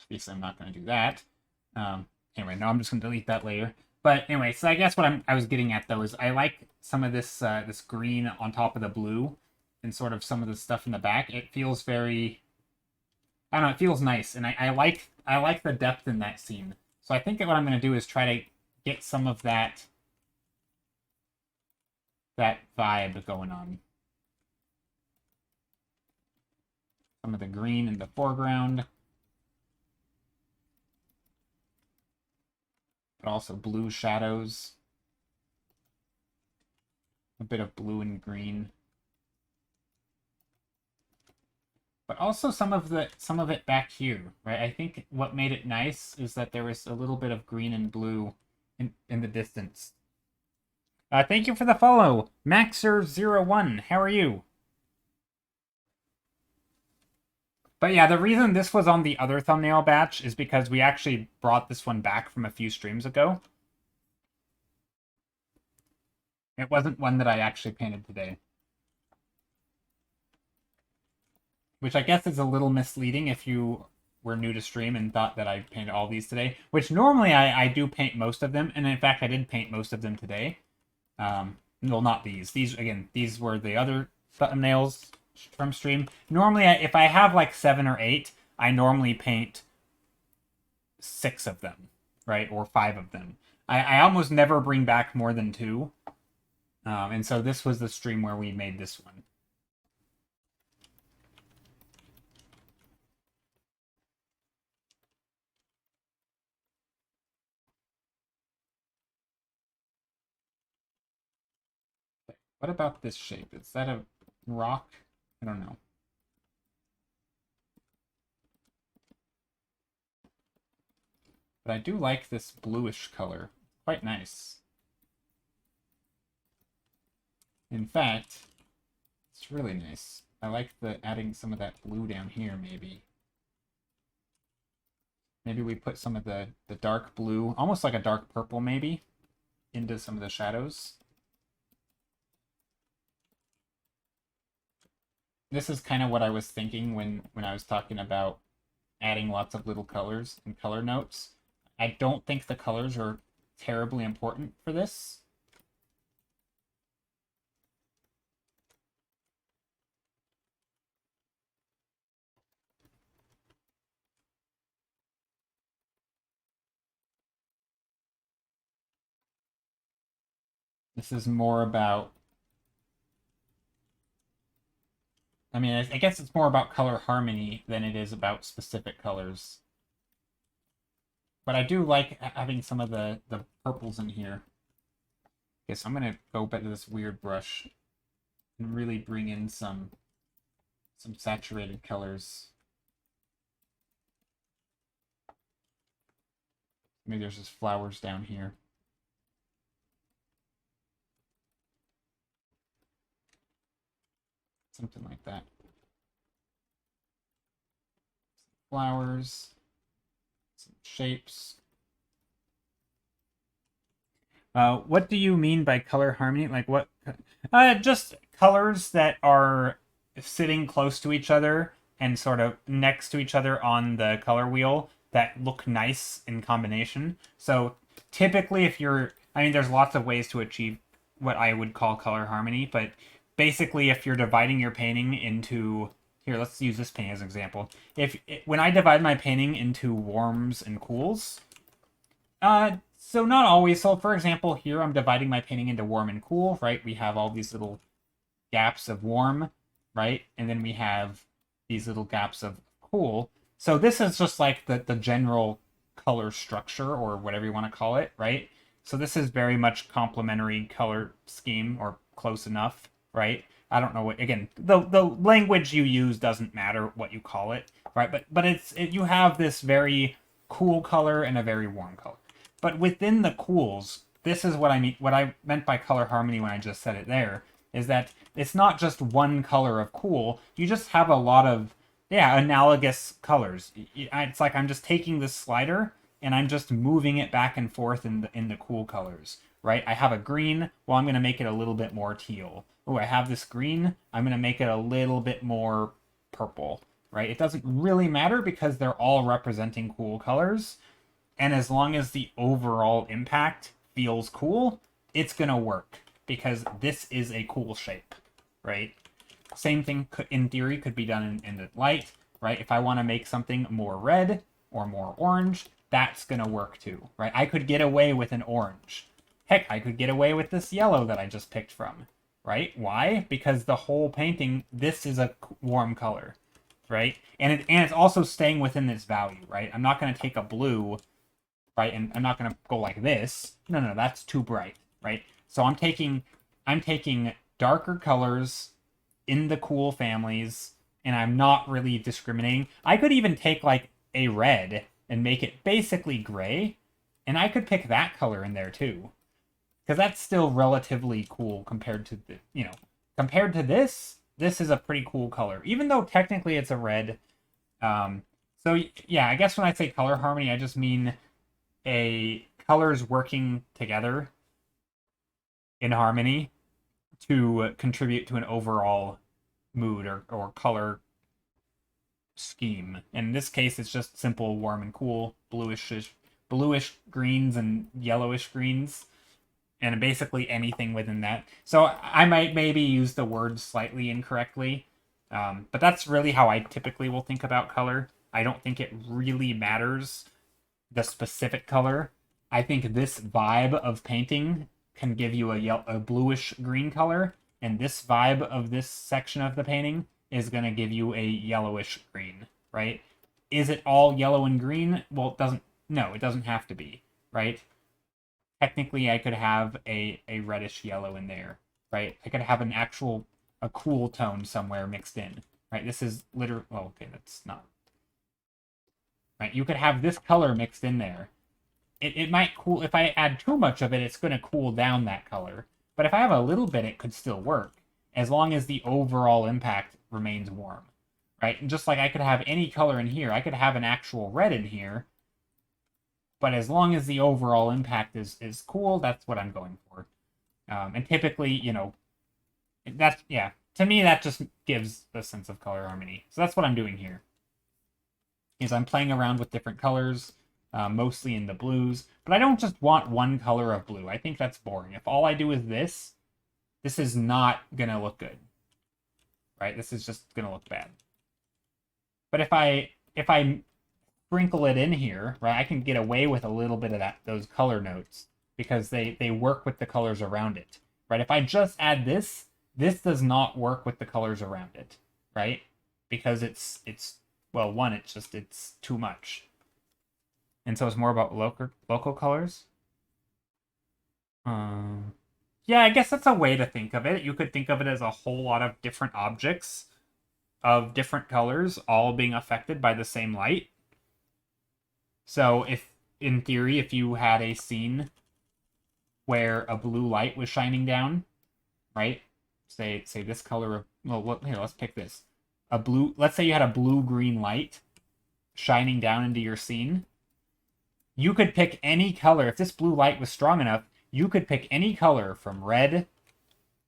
Obviously, I'm not going to do that. Anyway, no, I'm just going to delete that layer. But anyway, so I guess what I was getting at, though, is I like some of this this green on top of the blue and sort of some of the stuff in the back. It feels very... I don't know, it feels nice. And I like the depth in that scene. So I think what I'm going to do is try to get some of that vibe going on. Some of the green in the foreground. But also blue shadows. A bit of blue and green. But also some of it back here, right? I think what made it nice is that there was a little bit of green and blue in the distance. Thank you for the follow, Maxer01. How are you? But yeah, the reason this was on the other thumbnail batch is because we actually brought this one back from a few streams ago. It wasn't one that I actually painted today. Which I guess is a little misleading if you were new to stream and thought that I painted all these today. Which normally I do paint most of them, and in fact I did paint most of them today. Well, not these. These were the other thumbnails from stream. Normally, if I have like 7 or 8, I normally paint 6 of them, right? Or 5 of them. I almost never bring back more than 2. And so this was the stream where we made this one. What about this shape? Is that a rock? I don't know. But I do like this bluish color. Quite nice. In fact, it's really nice. I like the adding some of that blue down here, maybe. Maybe we put some of the dark blue, almost like a dark purple maybe, into some of the shadows. This is kind of what I was thinking when I was talking about adding lots of little colors and color notes. I don't think the colors are terribly important for this. This is more about, I mean, I guess it's more about color harmony than it is about specific colors. But I do like having some of the purples in here. Okay, so I'm going to go back to this weird brush and really bring in some saturated colors. Maybe there's just flowers down here. Something like that. Flowers, some shapes. What do you mean by color harmony? Like what? Just colors that are sitting close to each other and sort of next to each other on the color wheel that look nice in combination. So typically if you're, I mean, there's lots of ways to achieve what I would call color harmony, but basically if you're dividing your painting into, here, let's use this painting as an example. When I divide my painting into warms and cools, so not always. So for example, here I'm dividing my painting into warm and cool, right? We have all these little gaps of warm, right? And then we have these little gaps of cool. So this is just like the general color structure or whatever you want to call it, right? So this is very much complementary color scheme or close enough, right? I don't know what, again, the language you use doesn't matter what you call it, right? But you have this very cool color and a very warm color. But within the cools, this is what I mean. What I meant by color harmony when I just said it there is that it's not just one color of cool. You just have a lot of analogous colors. It's like I'm just taking this slider and I'm just moving it back and forth in the cool colors. Right? I have a green. Well, I'm going to make it a little bit more teal. Oh, I have this green. I'm going to make it a little bit more purple. Right? It doesn't really matter because they're all representing cool colors. And as long as the overall impact feels cool, it's going to work because this is a cool shape, right? Same thing in theory could be done in the light, right? If I want to make something more red or more orange, that's going to work too, right? I could get away with an orange. Heck, I could get away with this yellow that I just picked from, right? Why? Because the whole painting, this is a warm color, right? And it's also staying within this value, right? I'm not going to take a blue, right? And I'm not going to go like this. No, that's too bright, right? So I'm taking darker colors in the cool families, and I'm not really discriminating. I could even take like a red and make it basically gray, and I could pick that color in there too. Because that's still relatively cool compared to compared to this is a pretty cool color, even though technically it's a red. So yeah, I guess when I say color harmony, I just mean colors working together in harmony to contribute to an overall mood or color scheme. In this case, it's just simple warm and cool, bluish greens and yellowish greens, and basically anything within that. So I might maybe use the word slightly incorrectly, but that's really how I typically will think about color. I don't think it really matters the specific color. I think this vibe of painting can give you a bluish green color, and this vibe of this section of the painting is going to give you a yellowish green, right? Is it all yellow and green? Well, it doesn't have to be, right? Technically, I could have a reddish yellow in there, right? I could have a cool tone somewhere mixed in, right? This is literally, well, okay, that's not, right? You could have this color mixed in there, it might cool. If I add too much of it, it's going to cool down that color. But if I have a little bit, it could still work, as long as the overall impact remains warm, right? And just like I could have any color in here, I could have an actual red in here, but as long as the overall impact is cool, that's what I'm going for. And typically, you know, that's, yeah, to me, that just gives a sense of color harmony. So that's what I'm doing here, is I'm playing around with different colors, mostly in the blues, but I don't just want one color of blue. I think that's boring. If all I do is this is not gonna look good, right? This is just gonna look bad. But if I sprinkle it in here, right, I can get away with a little bit of those color notes because they work with the colors around it, right? If I just add this does not work with the colors around it, right? Because it's well, one, it's too much. And so it's more about local colors. Yeah, I guess that's a way to think of it. You could think of it as a whole lot of different objects of different colors all being affected by the same light. So if, in theory, if you had a scene where a blue light was shining down, right? Say this color of, well, here, let's pick this. Let's say you had a blue-green light shining down into your scene. You could pick any color. If this blue light was strong enough, you could pick any color from red.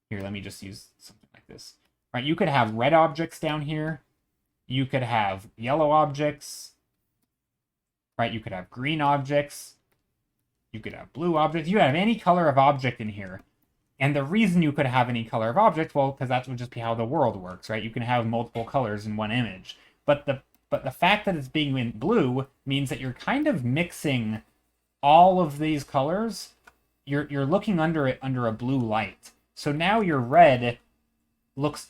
Here, let me just use something like this. Right, you could have red objects down here. You could have yellow objects. Right, you could have green objects. You could have blue objects. You have any color of object in here. And the reason you could have any color of object, well, because that would just be how the world works, right? You can have multiple colors in one image. But the fact that it's being in blue means that you're kind of mixing all of these colors. You're looking under it under a blue light. So now your red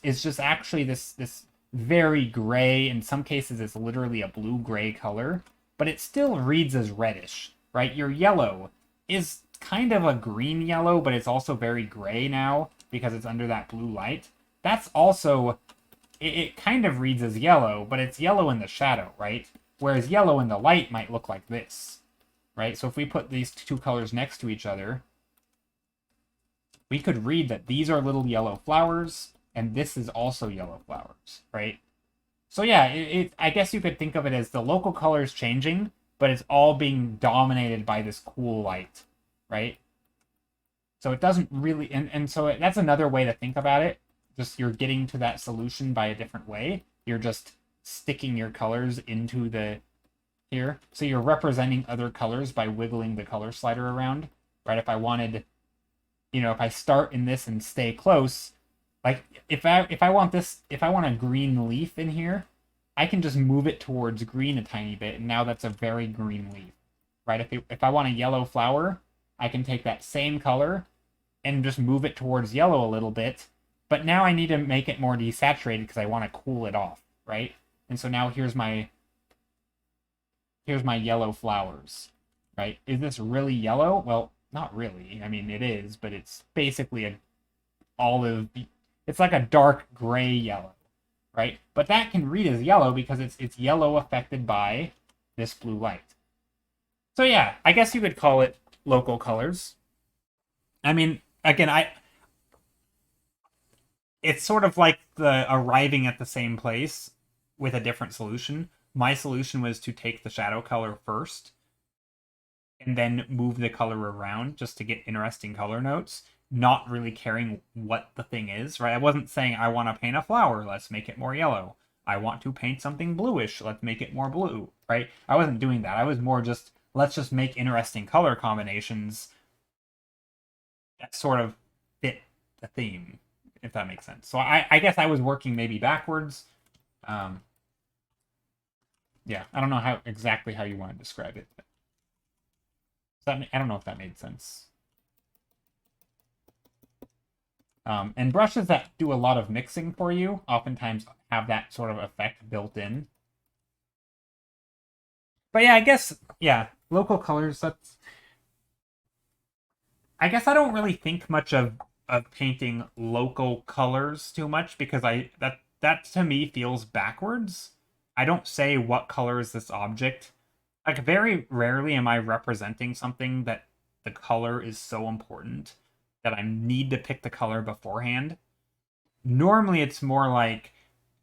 is just actually this very gray. In some cases, it's literally a blue-gray color, but it still reads as reddish, right? Your yellow is kind of a green yellow, but it's also very gray now because it's under that blue light. That's also, it kind of reads as yellow, but it's yellow in the shadow, right? Whereas yellow in the light might look like this, right? So if we put these two colors next to each other, we could read that these are little yellow flowers, and this is also yellow flowers, right? So yeah, I guess you could think of it as the local colors changing, but it's all being dominated by this cool light, right? So it doesn't really, and so that's another way to think about it. Just you're getting to that solution by a different way. You're just sticking your colors into the here. So you're representing other colors by wiggling the color slider around, right? If I wanted, you know, if I start in this and stay close, like if I want a green leaf in here, I can just move it towards green a tiny bit, and now that's a very green leaf, right? If I want a yellow flower, I can take that same color and just move it towards yellow a little bit, but now I need to make it more desaturated because I want to cool it off, right? And so now here's my yellow flowers, right? Is this really yellow? Well, not really. I mean, it is, but it's basically a olive. It's like a dark gray yellow, right? But that can read as yellow because it's yellow affected by this blue light. So yeah, I guess you could call it local colors. I mean, again, it's sort of like the arriving at the same place with a different solution. My solution was to take the shadow color first and then move the color around just to get interesting color notes, not really caring what the thing is, right? I wasn't saying I want to paint a flower, let's make it more yellow. I want to paint something bluish, let's make it more blue, right? I wasn't doing that. I was more just, let's just make interesting color combinations that sort of fit the theme, if that makes sense. So I guess I was working maybe backwards. Yeah, I don't know exactly how you want to describe it. I don't know if that made sense. And brushes that do a lot of mixing for you oftentimes have that sort of effect built in. But yeah, I guess, yeah, local colors, that's... I guess I don't really think much of painting local colors too much because that to me feels backwards. I don't say what color is this object Like, very rarely am I representing something that the color is so important that I need to pick the color beforehand. Normally, it's more like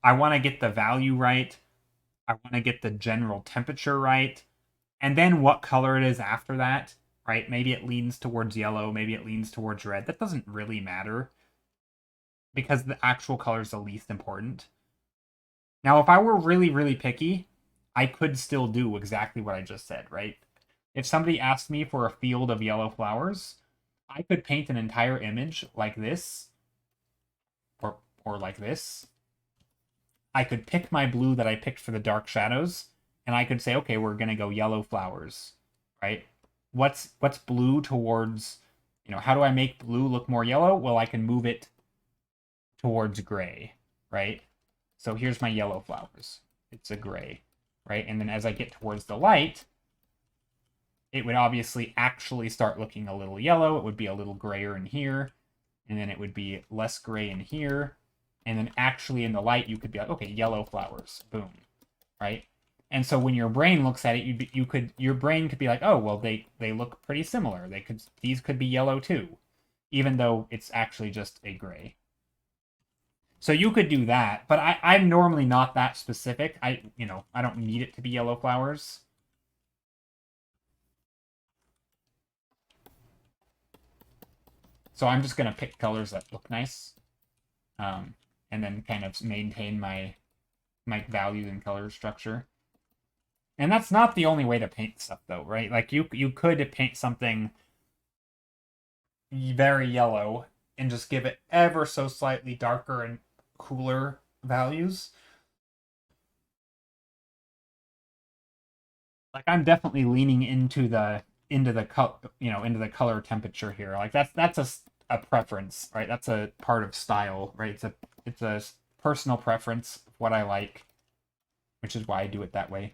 I want to get the value right, I want to get the general temperature right, and then what color it is after that, right? Maybe it leans towards yellow, maybe it leans towards red. That doesn't really matter because the actual color is the least important. Now, if I were really, really picky, I could still do exactly what I just said, right? If somebody asked me for a field of yellow flowers, I could paint an entire image like this, or like this. I could pick my blue that I picked for the dark shadows, and I could say, okay, we're gonna go yellow flowers, right? What's blue towards, how do I make blue look more yellow? Well, I can move it towards gray, right? So here's my yellow flowers. It's a gray, right? And then as I get towards the light, it would obviously actually start looking a little yellow. It would be a little grayer in here, and then it would be less gray in here. And then actually in the light, you could be like, okay, yellow flowers, boom, right? And so when your brain looks at it, your brain could be like, oh, well, they look pretty similar. These could be yellow too, even though it's actually just a gray. So you could do that, but I'm normally not that specific. I don't need it to be yellow flowers. So I'm just gonna pick colors that look nice, and then kind of maintain my value and color structure. And that's not the only way to paint stuff, though, right? Like you could paint something very yellow and just give it ever so slightly darker and cooler values. Like I'm definitely leaning into the color temperature here. Like that's a preference, right? That's a part of style, right? It's a personal preference of what I like, which is why I do it that way.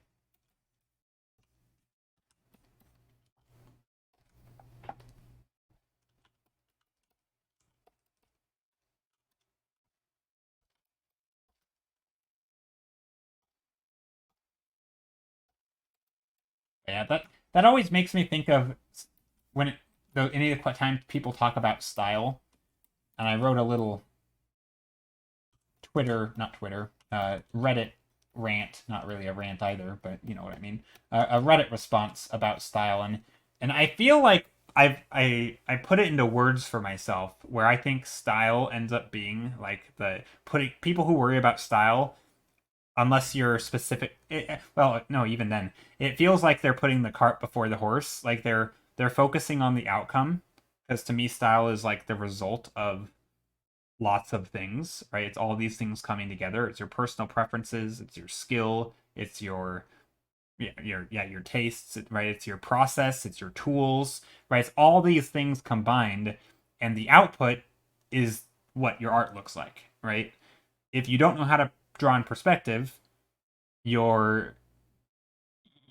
Yeah, that always makes me think of when any of the times people talk about style, and I wrote a little not Twitter, Reddit rant, not really a rant either, but you know what I mean, a Reddit response about style, and I feel like I put it into words for myself where I think style ends up being like the putting people who worry about style unless you're specific well no even then it feels like they're putting the cart before the horse, like they're focusing on the outcome, because to me style is like the result of lots of things, right? It's all these things coming together. It's your personal preferences, it's your skill, it's your your tastes, right? It's your process, it's your tools, right? It's all these things combined, and the output is what your art looks like, right? If you don't know how to draw in perspective, you're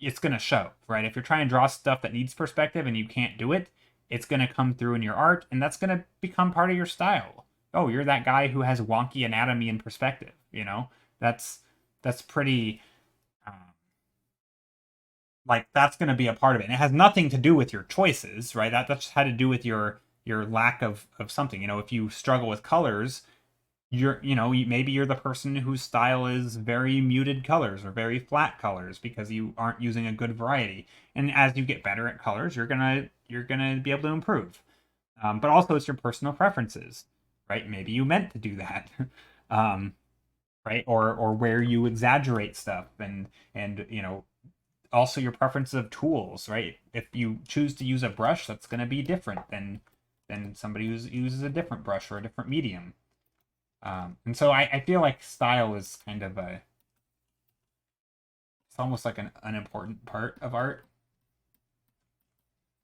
it's going to show, right? If you're trying to draw stuff that needs perspective and you can't do it, it's going to come through in your art, and that's going to become part of your style. Oh, you're that guy who has wonky anatomy and perspective, that's pretty like that's going to be a part of it. And it has nothing to do with your choices, right? That's had to do with your lack of something. If you struggle with colors, maybe you're the person whose style is very muted colors or very flat colors because you aren't using a good variety. And as you get better at colors, you're gonna be able to improve. But also, it's your personal preferences, right? Maybe you meant to do that, right? Or where you exaggerate stuff, and also your preference of tools, right? If you choose to use a brush, that's going to be different than somebody who uses a different brush or a different medium. And so I feel like style is kind of it's almost like an unimportant part of art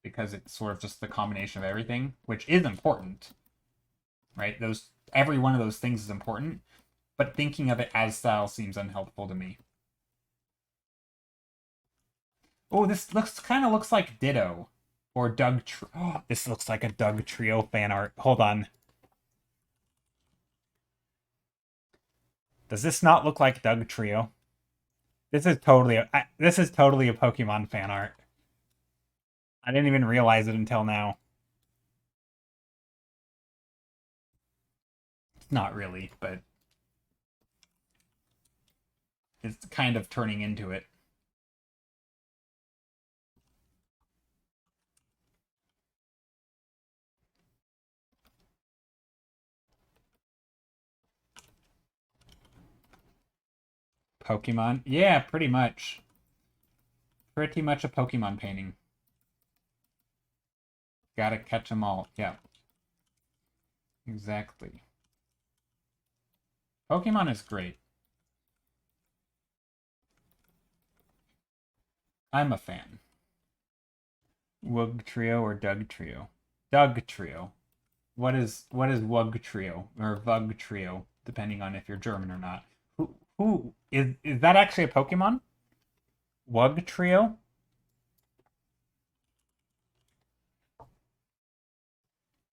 because it's sort of just the combination of everything, which is important, right? Every one of those things is important, but thinking of it as style seems unhelpful to me. Oh, this looks like Ditto or Oh, this looks like a Doug Trio fan art. Hold on. Does this not look like Doug Trio? This is this is totally a Pokemon fan art. I didn't even realize it until now. It's not really, but it's kind of turning into it. Pokemon? Yeah, pretty much. Pretty much a Pokemon painting. Gotta catch them all. Yeah. Exactly. Pokemon is great. I'm a fan. Wug Trio or Doug Trio? Doug Trio. What is Wug Trio or Vug Trio, depending on if you're German or not. Who is that actually a Pokemon? Wug Trio?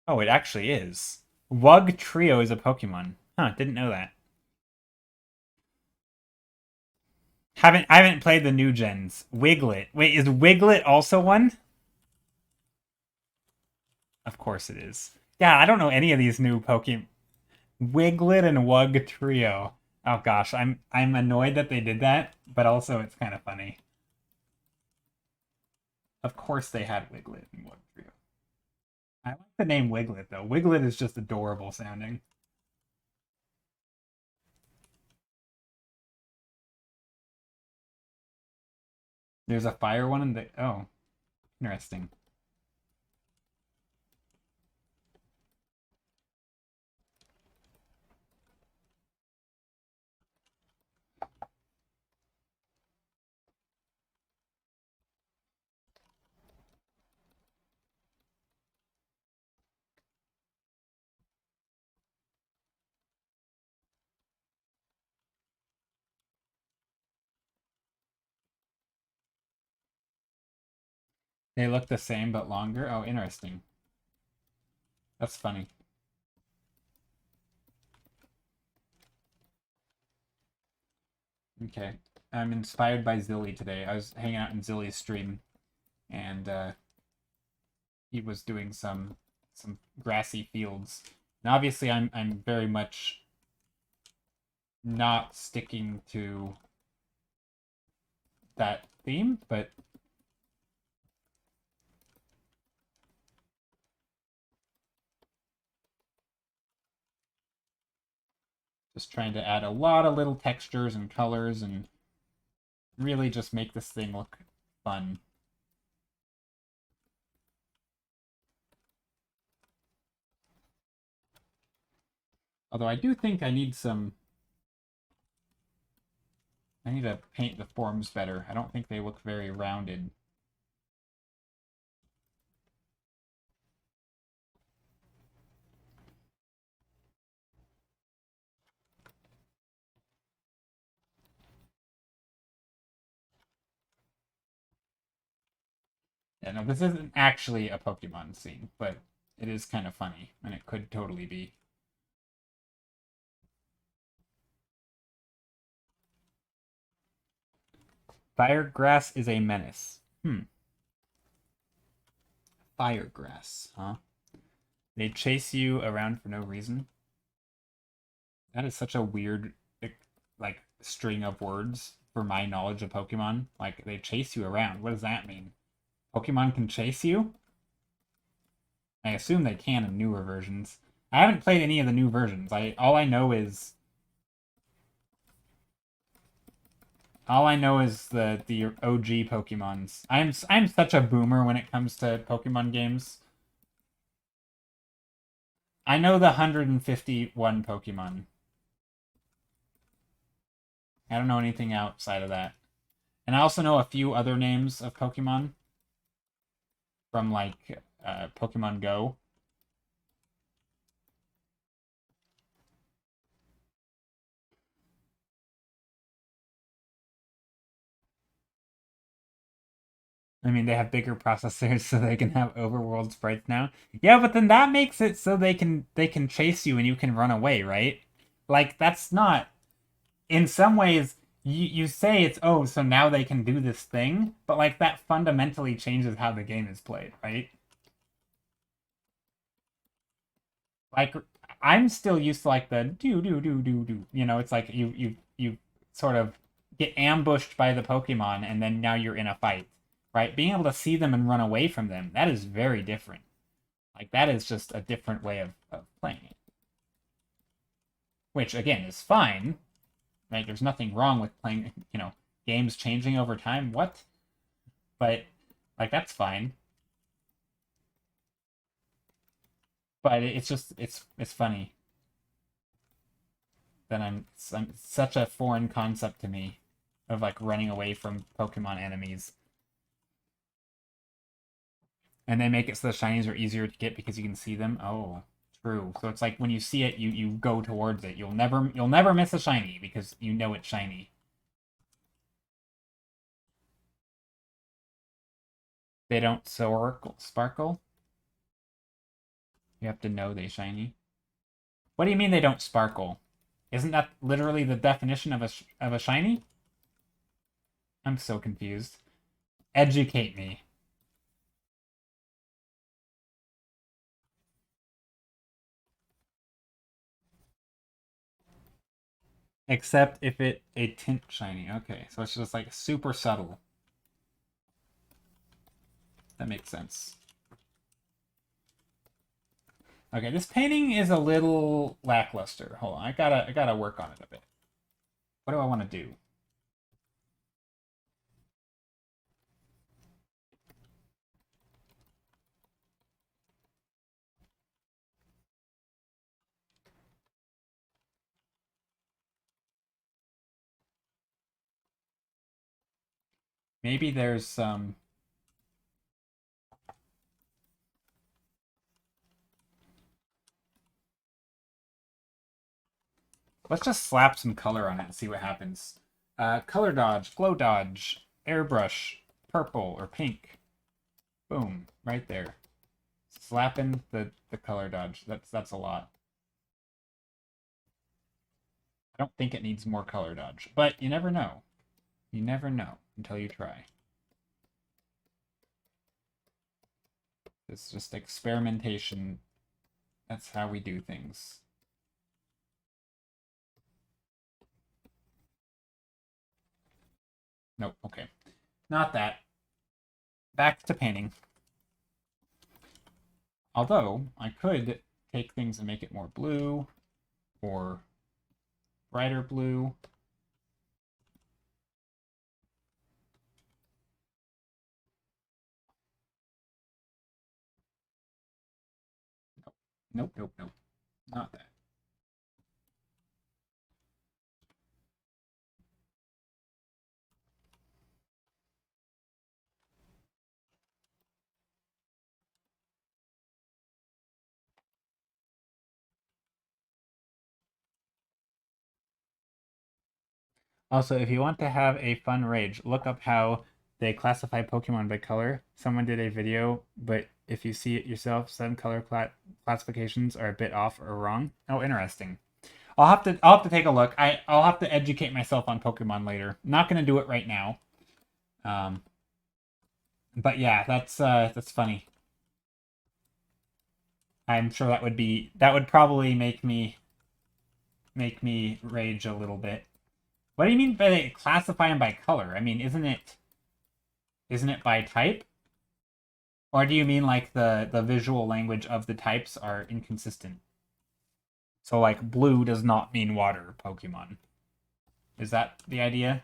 Oh, it actually is. Wug Trio is a Pokemon. Huh, didn't know that. I haven't played the new gens. Wiglet. Wait, is Wiglet also one? Of course it is. Yeah, I don't know any of these new Pokemon. Wiglet and Wug Trio. Oh gosh, I'm annoyed that they did that, but also it's kind of funny. Of course they had Wiglet and Wug Trio. I like the name Wiglet though. Wiglet is just adorable sounding. There's a fire one in the oh, interesting. They look the same but longer. Oh, interesting. That's funny. Okay. I'm inspired by Zilly today. I was hanging out in Zilly's stream and he was doing some grassy fields. And obviously I'm very much not sticking to that theme, but just trying to add a lot of little textures and colors and really just make this thing look fun. Although I do think I need to paint the forms better. I don't think they look very rounded. Yeah, no, this isn't actually a Pokemon scene, but it is kind of funny, and it could totally be. Firegrass is a menace. Firegrass, huh? They chase you around for no reason. That is such a weird, like, string of words for my knowledge of Pokemon. Like, they chase you around. What does that mean? Pokemon can chase you? I assume they can in newer versions. I haven't played any of the new versions. All I know is the OG Pokemons. I'm such a boomer when it comes to Pokemon games. I know the 151 Pokemon. I don't know anything outside of that. And I also know a few other names of Pokemon from like Pokemon Go. I mean, they have bigger processors so they can have overworld sprites now. Yeah, but then that makes it so they can chase you and you can run away, right? Like that's not in some ways you say it's, oh, so now they can do this thing, but like that fundamentally changes how the game is played, right? Like I'm still used to like the do. You know, it's like you sort of get ambushed by the Pokemon and then now you're in a fight, right? Being able to see them and run away from them, that is very different. Like that is just a different way of playing it. Which again is fine, right? There's nothing wrong with playing, games changing over time. What? But like that's fine. But it's just it's funny that I'm such a foreign concept to me of like running away from Pokemon enemies. And they make it so the shinies are easier to get because you can see them. Oh, true. So it's like when you see it, you go towards it. You'll never miss a shiny because you know it's shiny. They don't sparkle. You have to know they shiny. What do you mean they don't sparkle? Isn't that literally the definition of a shiny? I'm so confused. Educate me. Except if it a tint shiny. Okay, so it's just like super subtle. That makes sense. Okay, this painting is a little lackluster. Hold on, I gotta work on it a bit. What do I want to do? Maybe there's some. Let's just slap some color on it and see what happens. Color dodge, glow dodge, airbrush, purple or pink. Boom, right there. Slapping the color dodge. That's a lot. I don't think it needs more color dodge, but you never know. You never know until you try. It's just experimentation. That's how we do things. Nope, okay. Not that. Back to painting. Although, I could take things and make it more blue, or brighter blue. Nope, nope, nope. Not that. Also, if you want to have a fun rage, look up how they classify Pokemon by color. Someone did a video, but if you see it yourself, some color classifications are a bit off or wrong. Oh, interesting. I'll have to take a look. I'll have to educate myself on Pokemon later. I'm not gonna do it right now. Um, but yeah, that's funny. I'm sure that would probably make me rage a little bit. What do you mean by they classify them by color? I mean, isn't it by type? Or do you mean like the visual language of the types are inconsistent? So like blue does not mean water Pokemon. Is that the idea?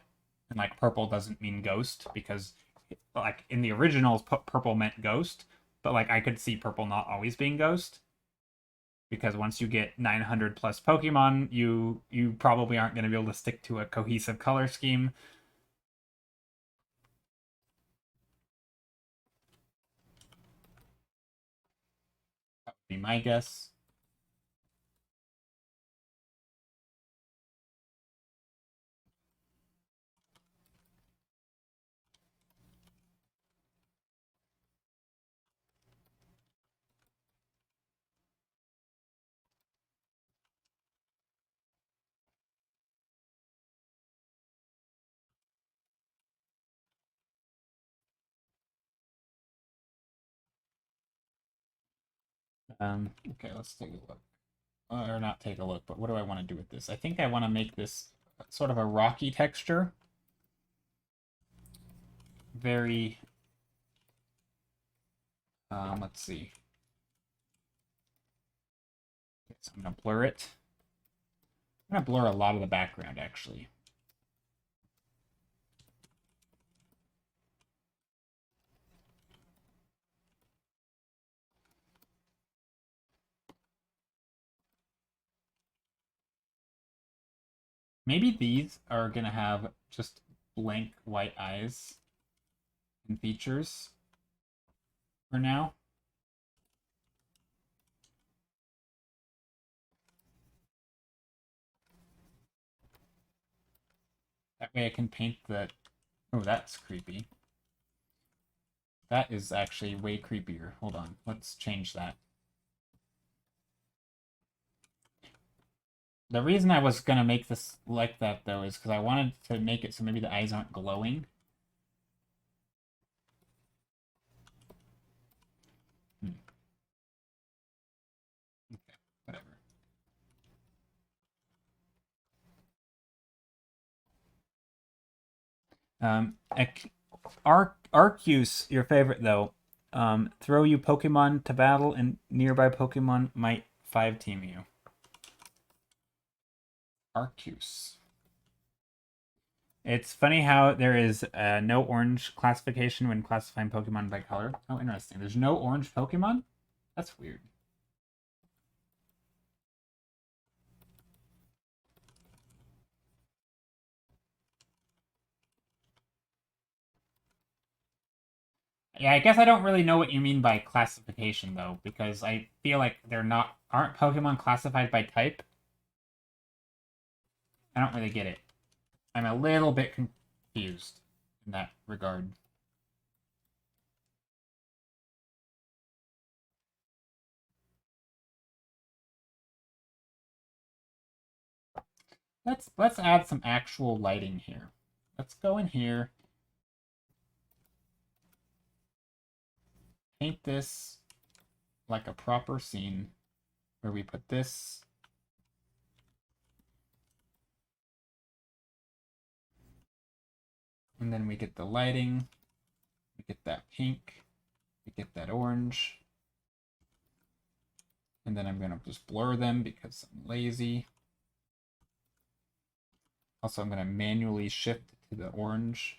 And like purple doesn't mean ghost because like in the originals purple meant ghost, but like I could see purple not always being ghost because once you get 900 plus Pokemon, you probably aren't going to be able to stick to a cohesive color scheme. That would be my guess. Okay, let's take a look. Or not take a look, but what do I want to do with this? I think I want to make this sort of a rocky texture. Very... let's see. Okay, so I'm going to blur it. I'm going to blur a lot of the background, actually. Maybe these are going to have just blank white eyes and features for now. That way I can paint the... Oh, that's creepy. That is actually way creepier. Hold on. Let's change that. The reason I was going to make this like that, though, is because I wanted to make it so maybe the eyes aren't glowing. Okay, whatever. Arceus, your favorite, though. Throw you Pokemon to battle, and nearby Pokemon might 5-team you. Arceus. It's funny how there is no orange classification when classifying Pokemon by color. Oh, interesting. There's no orange Pokemon? That's weird. Yeah, I guess I don't really know what you mean by classification, though, because I feel like aren't Pokemon classified by type? I don't really get it. I'm a little bit confused in that regard. Let's add some actual lighting here. Let's go in here. Paint this like a proper scene where we put this. And then we get the lighting. We get that pink. We get that orange. And then I'm going to just blur them because I'm lazy. Also, I'm going to manually shift to the orange.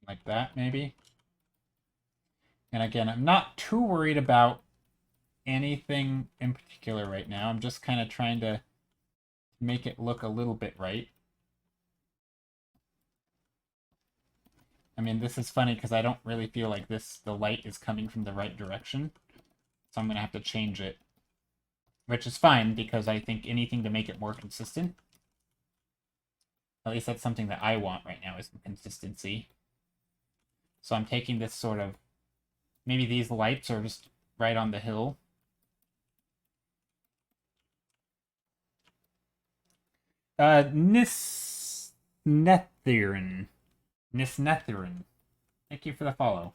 Like that, maybe. And again, I'm not too worried about anything in particular right now. I'm just kind of trying to make it look a little bit right. I mean, this is funny because I don't really feel like the light is coming from the right direction. So I'm going to have to change it. Which is fine because I think anything to make it more consistent. At least that's something that I want right now is consistency. So I'm taking this sort of... Maybe these lights are just right on the hill. Nisnetherin. Nisnetherin. Thank you for the follow.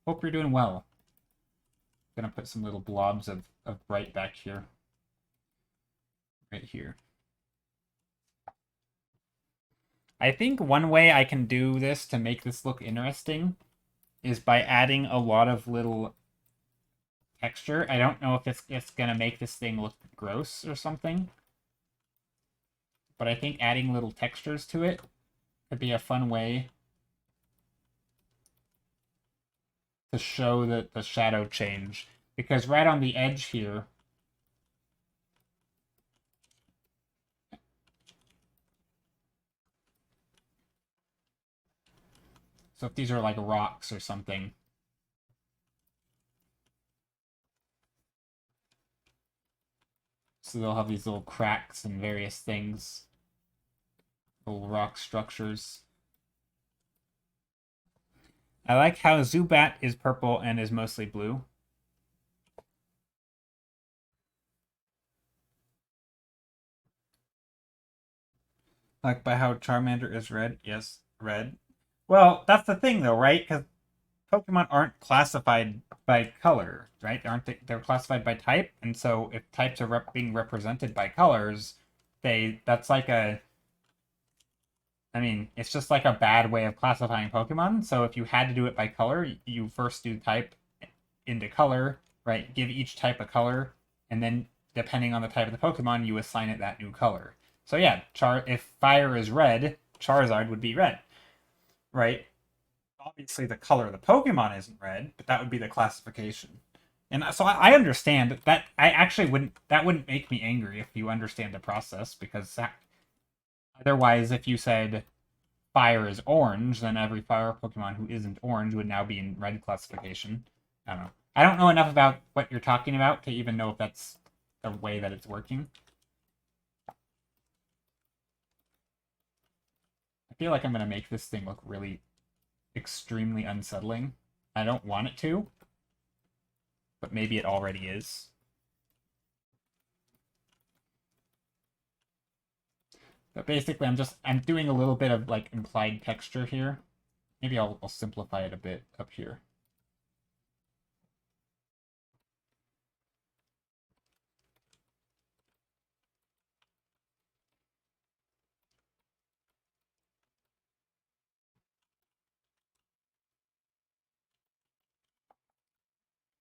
Hope you're doing well. Gonna put some little blobs of bright back here. Right here. I think one way I can do this to make this look interesting is by adding a lot of little texture. I don't know if it's gonna make this thing look gross or something. But I think adding little textures to it could be a fun way to show the shadow change. Because right on the edge here, so if these are like rocks or something, So they'll have these little cracks and various things. Little rock structures. I like how Zubat is purple and is mostly blue. Like by how Charmander is red. Yes, red. Well, that's the thing though, right? Because Pokemon aren't classified by color, right? Aren't they? They're classified by type, and so if types are being represented by colors, that's like a. I mean, it's just like a bad way of classifying Pokemon. So if you had to do it by color, you first do type into color, right? Give each type a color, and then depending on the type of the Pokemon, you assign it that new color. So yeah, if fire is red, Charizard would be red, right? Obviously the color of the Pokemon isn't red, but that would be the classification. And so I understand that. I actually wouldn't make me angry if you understand the process, because otherwise, if you said fire is orange, then every fire Pokemon who isn't orange would now be in red classification. I don't know. I don't know enough about what you're talking about to even know if that's the way that it's working. I feel like I'm going to make this thing look really extremely unsettling. I don't want it to, but maybe it already is. But basically, I'm doing a little bit of like implied texture here. Maybe I'll simplify it a bit up here.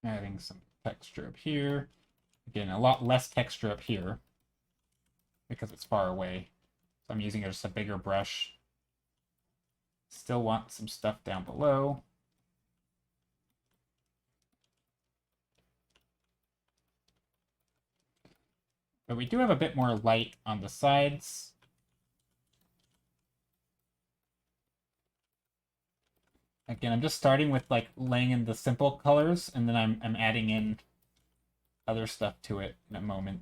Adding some texture up here. Again, a lot less texture up here because it's far away. So I'm using just a bigger brush. Still want some stuff down below. But we do have a bit more light on the sides. Again, I'm just starting with like laying in the simple colors, and then I'm adding in other stuff to it in a moment.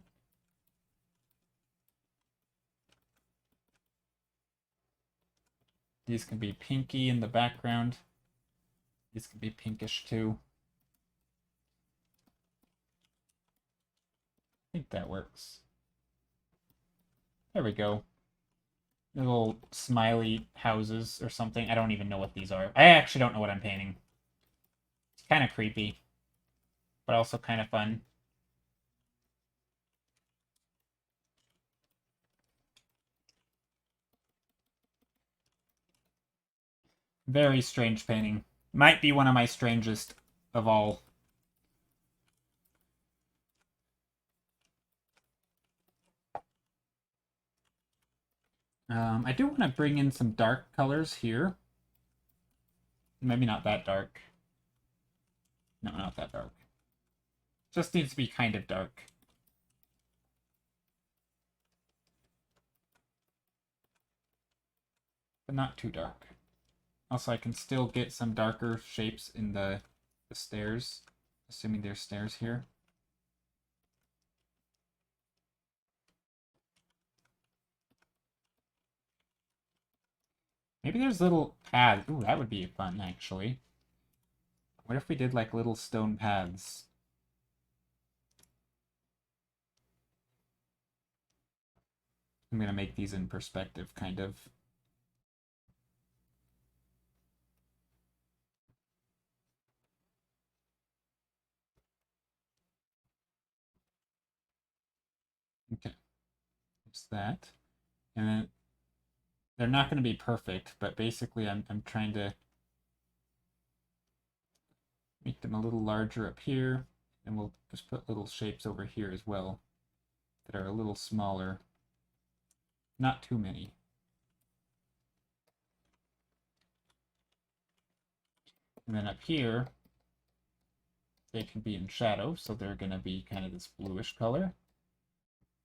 These can be pinky in the background. These can be pinkish too. I think that works. There we go. Little smiley houses or something. I don't even know what these are. I actually don't know what I'm painting. It's kind of creepy, but also kind of fun. Very strange painting. Might be one of my strangest of all. I do want to bring in some dark colors here. Maybe not that dark. No, not that dark. Just needs to be kind of dark. But not too dark. Also, I can still get some darker shapes in the stairs, assuming there's stairs here. Maybe there's little paths. Ooh, that would be fun, actually. What if we did, like, little stone paths? I'm gonna make these in perspective, kind of. Okay. There's that. And then they're not going to be perfect, but basically I'm trying to make them a little larger up here, and we'll just put little shapes over here as well that are a little smaller. Not too many. And then up here, they can be in shadow, so they're going to be kind of this bluish color.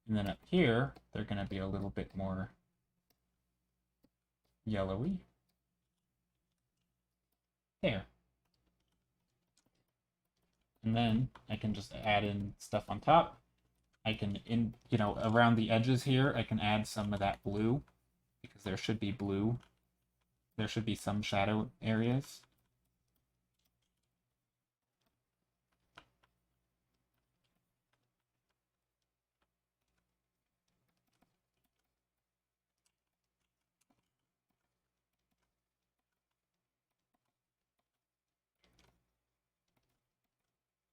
And then up here, they're going to be a little bit more yellowy. There. And then I can just add in stuff on top. I can, around the edges here, I can add some of that blue, because there should be blue. There should be some shadow areas.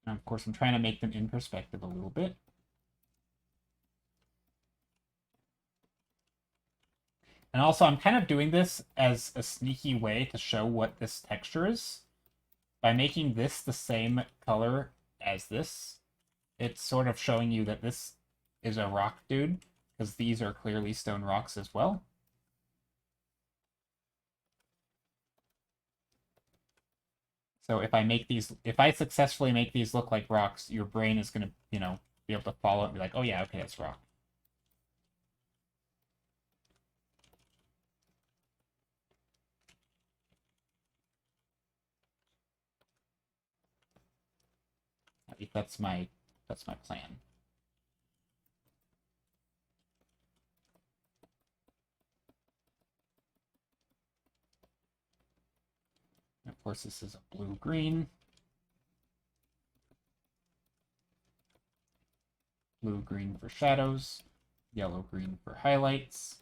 And of course, I'm trying to make them in perspective a little bit. And also, I'm kind of doing this as a sneaky way to show what this texture is. By making this the same color as this, it's sort of showing you that this is a rock dude, because these are clearly stone rocks as well. So if I successfully make these look like rocks, your brain is going to, be able to follow it and be like, oh yeah, okay, that's rock. At least that's my plan. Of course, this is a blue-green. Blue-green for shadows. Yellow-green for highlights.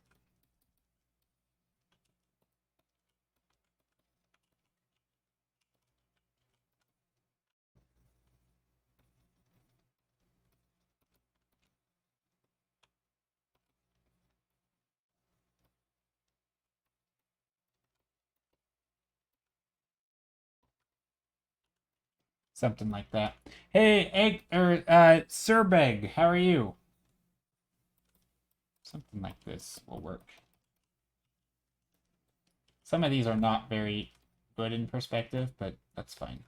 Something like that. Hey, Sirbeg, how are you? Something like this will work. Some of these are not very good in perspective, but that's fine.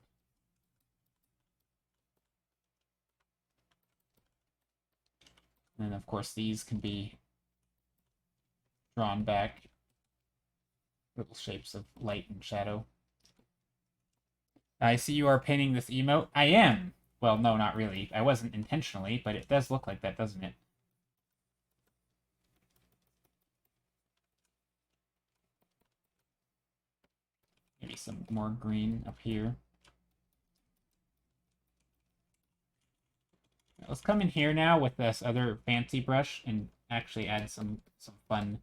And then, of course, these can be drawn back. Little shapes of light and shadow. I see you are painting this emote. I am. Well, no, not really. I wasn't intentionally, but it does look like that, doesn't it? Maybe some more green up here. Let's come in here now with this other fancy brush and actually add some fun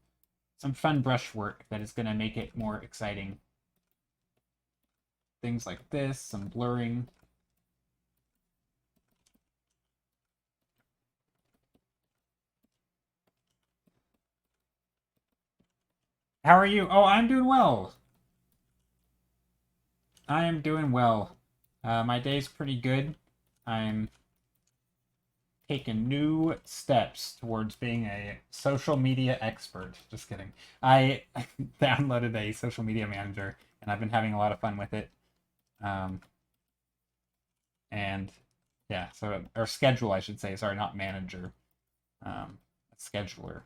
brush work that is going to make it more exciting. Things like this, some blurring. How are you? Oh, I'm doing well. I am doing well. My day's pretty good. I'm taking new steps towards being a social media expert. Just kidding. I downloaded a social media manager, and I've been having a lot of fun with it. And yeah, so or schedule, I should say. Sorry, not manager. Scheduler.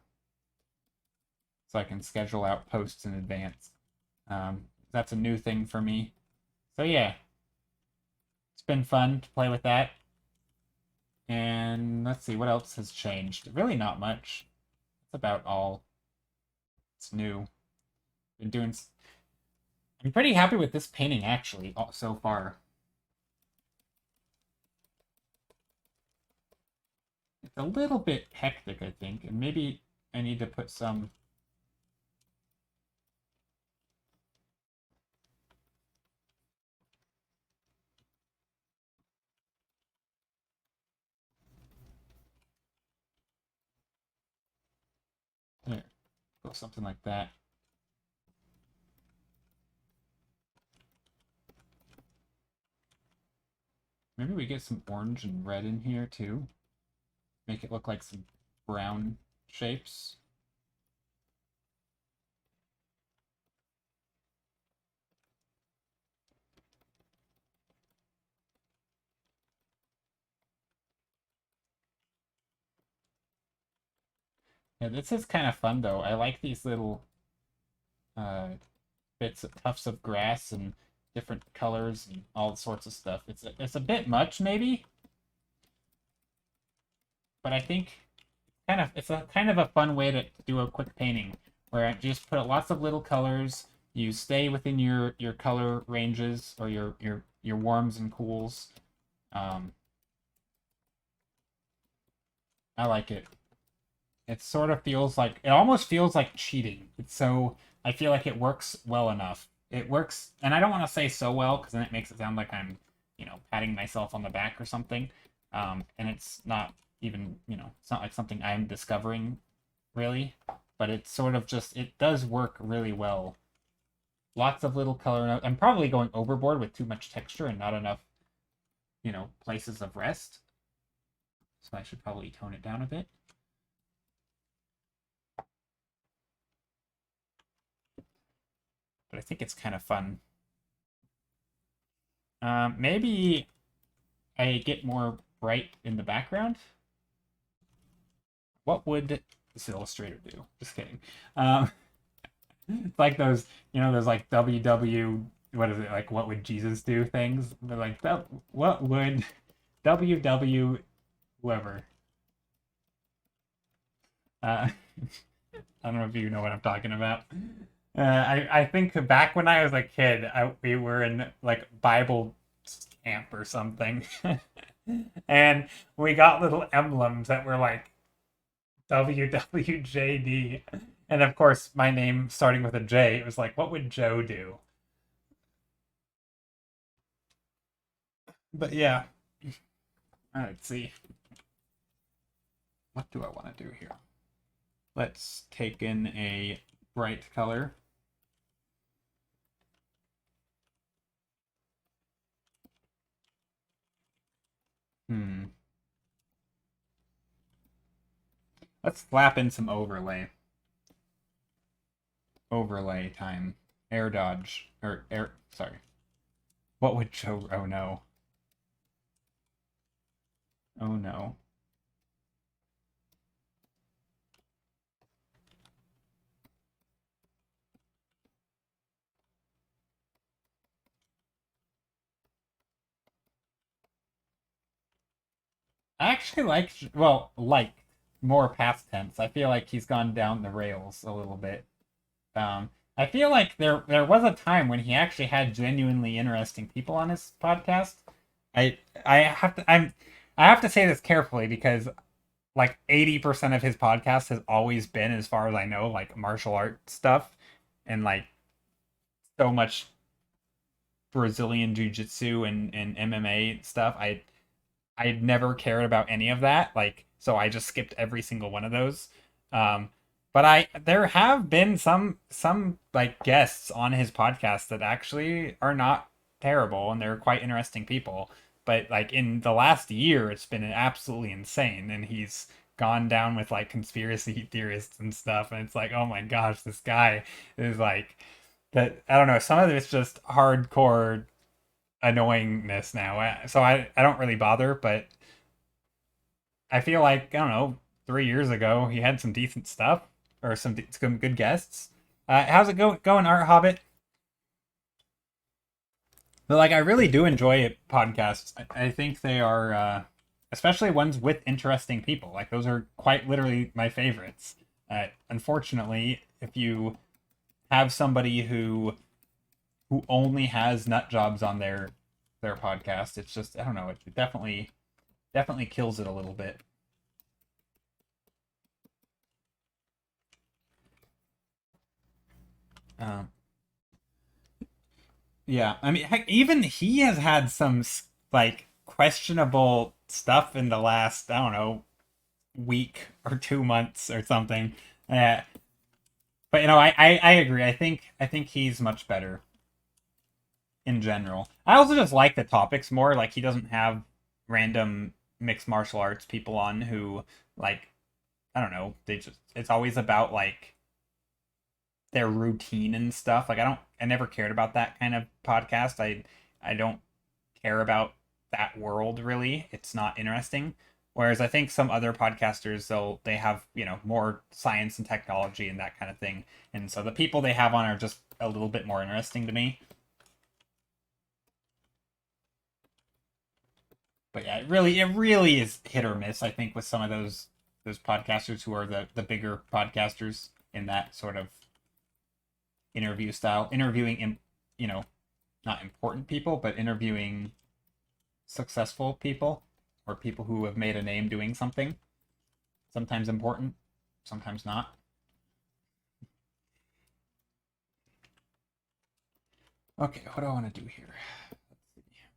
So I can schedule out posts in advance. That's a new thing for me. So yeah, it's been fun to play with that. And let's see, what else has changed? Really not much. That's about all. It's new. Been doing... I'm pretty happy with this painting, actually, so far. It's a little bit hectic, I think, and maybe I need to put some... There, go something like that. Maybe we get some orange and red in here, too. Make it look like some brown shapes. Yeah, this is kind of fun, though. I like these little uh, tufts of grass and different colors and all sorts of stuff. It's a bit much, maybe. but I think it's a kind of a fun way to do a quick painting where I just put lots of little colors. You stay within your color ranges or your warms and cools. Um, I like it. It sort of feels like it almost feels like cheating. It's so I feel like it works well enough. It works, and I don't want to say so well because then it makes it sound like I'm, patting myself on the back or something. And it's not even, it's not like something I'm discovering really, but it's sort of just it does work really well. Lots of little color notes. I'm probably going overboard with too much texture and not enough, places of rest. So I should probably tone it down a bit. But I think it's kind of fun. Maybe I get more bright in the background. What would this illustrator do? Just kidding. It's like those, those like WW, what is it, like what would Jesus do things? They're like, what would WW whoever? I don't know if you know what I'm talking about. I think back when I was a kid, we were in like Bible camp or something, and we got little emblems that were like WWJD, and of course my name starting with a J. It was like, what would Joe do? But yeah, let's see. What do I want to do here? Let's take in a bright color. Let's slap in some overlay. Overlay time. Air dodge. Or air. Sorry. What would Joe. Oh no. Oh no. I actually like more past tense. I feel like he's gone down the rails a little bit. I feel like there was a time when he actually had genuinely interesting people on his podcast. I have to I have to say this carefully because like 80% of his podcast has always been, as far as I know, like martial art stuff and like so much Brazilian jiu-jitsu and MMA stuff. I'd never cared about any of that. Like, so I just skipped every single one of those. Um, but there have been some like guests on his podcast that actually are not terrible and they're quite interesting people. But like in the last year, it's been absolutely insane, and he's gone down with like conspiracy theorists and stuff, and it's like, oh my gosh, this guy is like that. I don't know. Some of it's just hardcore annoyingness now. So I don't really bother, but I feel like I don't know. 3 years ago, he had some decent stuff or some good guests. How's it going, Art Hobbit? But like, I really do enjoy podcasts. I think they are, especially ones with interesting people. Like those are quite literally my favorites. Unfortunately, if you have somebody who only has nut jobs on their podcast, it's just I don't know. It definitely kills it a little bit. Um, yeah, I mean, heck, even he has had some like questionable stuff in the last I don't know week or 2 months or something. Uh, but I agree. I think he's much better in general. I also just like the topics more. Like he doesn't have random mixed martial arts people on who like I don't know. They just it's always about like their routine and stuff. Like I never cared about that kind of podcast. I don't care about that world really. It's not interesting. Whereas I think some other podcasters they have, more science and technology and that kind of thing. And so the people they have on are just a little bit more interesting to me. But yeah, it really is hit or miss. I think with some of those podcasters who are the bigger podcasters in that sort of interview style, interviewing, you know, not important people, but interviewing successful people or people who have made a name doing something. Sometimes important, sometimes not. Okay, what do I want to do here?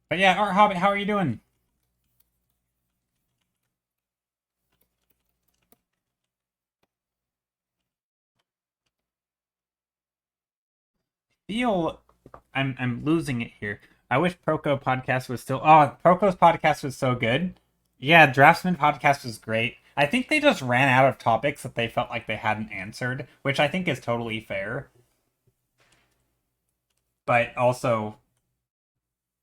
But yeah, Art Hobbit, how are you doing? Feel I'm losing it here. I wish Proco podcast was still. Oh, Proco's podcast was so good. Yeah, Draftsman podcast was great. I think they just ran out of topics that they felt like they hadn't answered, which I think is totally fair. But also,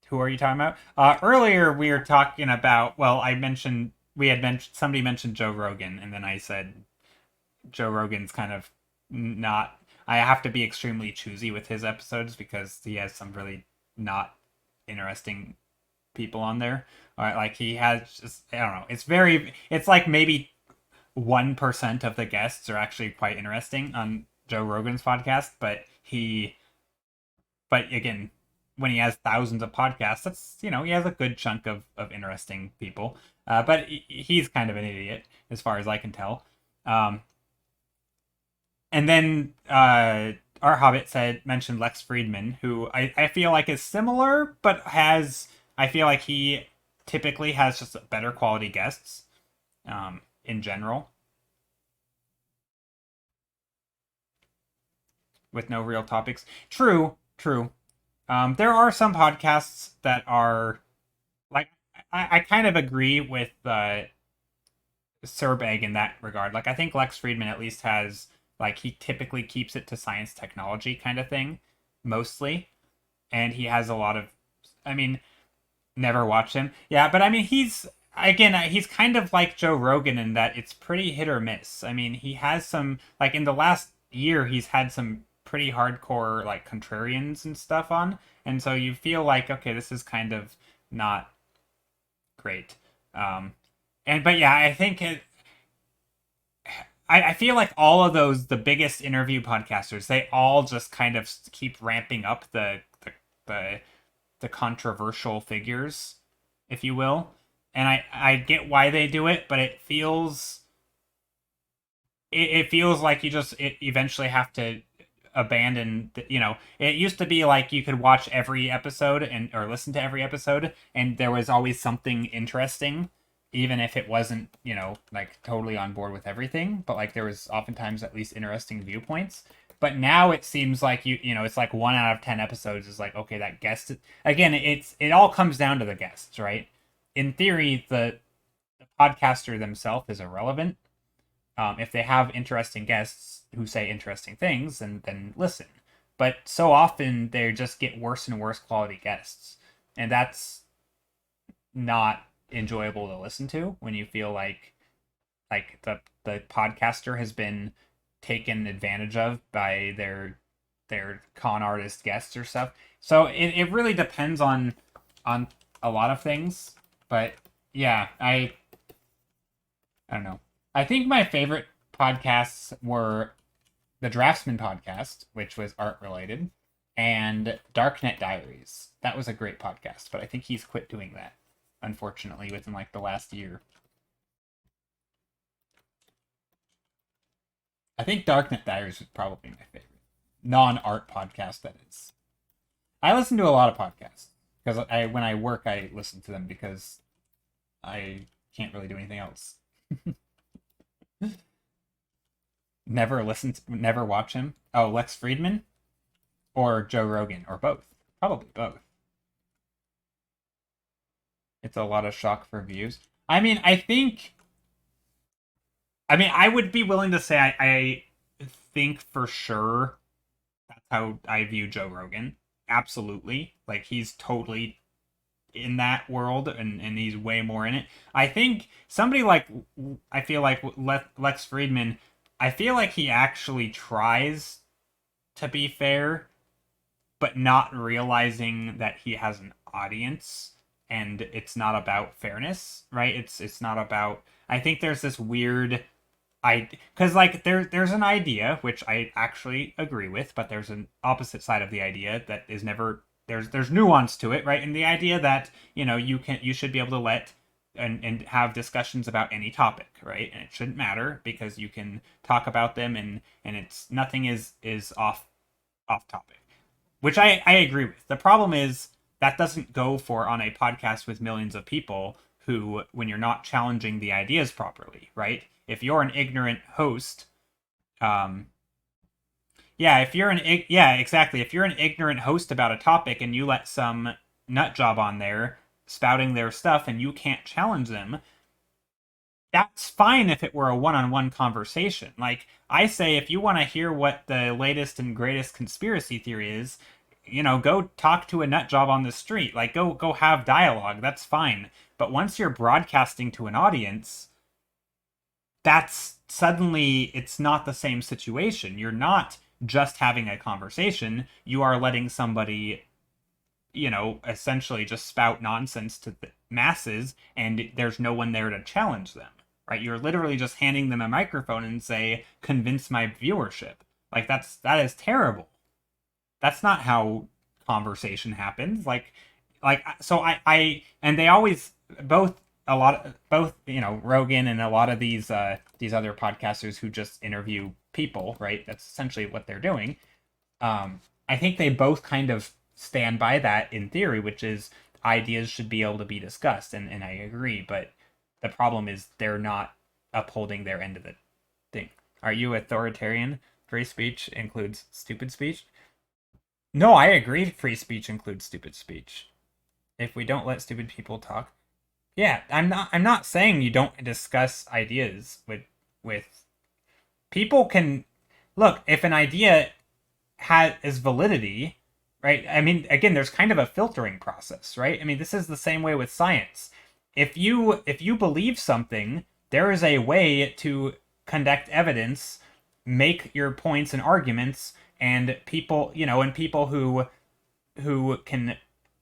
who are you talking about? Earlier we were talking about. Well, I mentioned we had mentioned somebody mentioned Joe Rogan, and then I said Joe Rogan's kind of not. I have to be extremely choosy with his episodes because he has some really not interesting people on there. Like he has just I don't know. It's like maybe 1% of the guests are actually quite interesting on Joe Rogan's podcast, but again, when he has thousands of podcasts, that's he has a good chunk of interesting people. But he's kind of an idiot as far as I can tell. Um, and then our Hobbit mentioned Lex Friedman, who I feel like is similar, but I feel like he typically has just better quality guests in general, with no real topics. True, true. There are some podcasts that are like I kind of agree with Surbag in that regard. Like I think Lex Friedman at least has like he typically keeps it to science technology kind of thing, mostly, and he has a lot of. I mean, never watched him. Yeah, but I mean he's kind of like Joe Rogan in that it's pretty hit or miss. I mean he has some like in the last year he's had some pretty hardcore like contrarians and stuff on, and so you feel like okay this is kind of not great. Um, and but yeah, I feel like all of those the biggest interview podcasters they all just kind of keep ramping up the the controversial figures, if you will. And I get why they do it, but it feels like it eventually have to abandon it used to be like you could watch every episode and or listen to every episode and there was always something interesting even if it wasn't like totally on board with everything, but like there was oftentimes at least interesting viewpoints. But now it seems like it's like 1 out of 10 episodes is like okay that guest again it all comes down to the guests, right? In theory the podcaster themselves is irrelevant. If they have interesting guests who say interesting things, then listen. But so often they just get worse and worse quality guests, and that's not enjoyable to listen to when you feel like the podcaster has been taken advantage of by their con artist guests or stuff. So it really depends on a lot of things. But yeah, I don't know. I think my favorite podcasts were the Draftsman podcast, which was art related, and Darknet Diaries. That was a great podcast, but I think he's quit doing that, unfortunately, within like the last year. I think Darknet Diaries was probably my favorite non-art podcast. That is. I listen to a lot of podcasts because I when I work I listen to them because I can't really do anything else. Never watch him. Oh, Lex Friedman or Joe Rogan or both. Probably both. It's a lot of shock for views. I mean, I would be willing to say I think for sure that's how I view Joe Rogan. Absolutely. Like he's totally in that world and he's way more in it. I think somebody like I feel like Lex Friedman, I feel like he actually tries to be fair, but not realizing that he has an audience and it's not about fairness, right? It's not about. I think there's this weird because like there's an idea which I actually agree with, but there's an opposite side of the idea that is never there's nuance to it, right? And the idea that you should be able to let and have discussions about any topic, right? And it shouldn't matter because you can talk about them and it's nothing is off topic, which I agree with. The problem is that doesn't go for on a podcast with millions of people who, when you're not challenging the ideas properly, right? If you're an ignorant host, um, yeah, yeah, exactly. If you're an ignorant host about a topic and you let some nut job on there spouting their stuff and you can't challenge them, that's fine if it were a one-on-one conversation. Like I say, if you want to hear what the latest and greatest conspiracy theory is, go talk to a nut job on the street. Like go have dialogue. That's fine. But once you're broadcasting to an audience, that's suddenly it's not the same situation. You're not just having a conversation. You are letting somebody, essentially just spout nonsense to the masses, and there's no one there to challenge them, right? You're literally just handing them a microphone and say, "Convince my viewership." Like that is terrible. That's not how conversation happens. So I and they always both Rogan and a lot of these other podcasters who just interview people, right? That's essentially what they're doing. I think they both kind of stand by that in theory, which is ideas should be able to be discussed, and I agree, but the problem is they're not upholding their end of the thing. Are you authoritarian? Free speech includes stupid speech? No, I agree free speech includes stupid speech. If we don't let stupid people talk. Yeah, I'm not saying you don't discuss ideas with people can look, if an idea is validity, right? I mean, again, there's kind of a filtering process, right? I mean, this is the same way with science. If you believe something, there is a way to conduct evidence, make your points and arguments, and people who can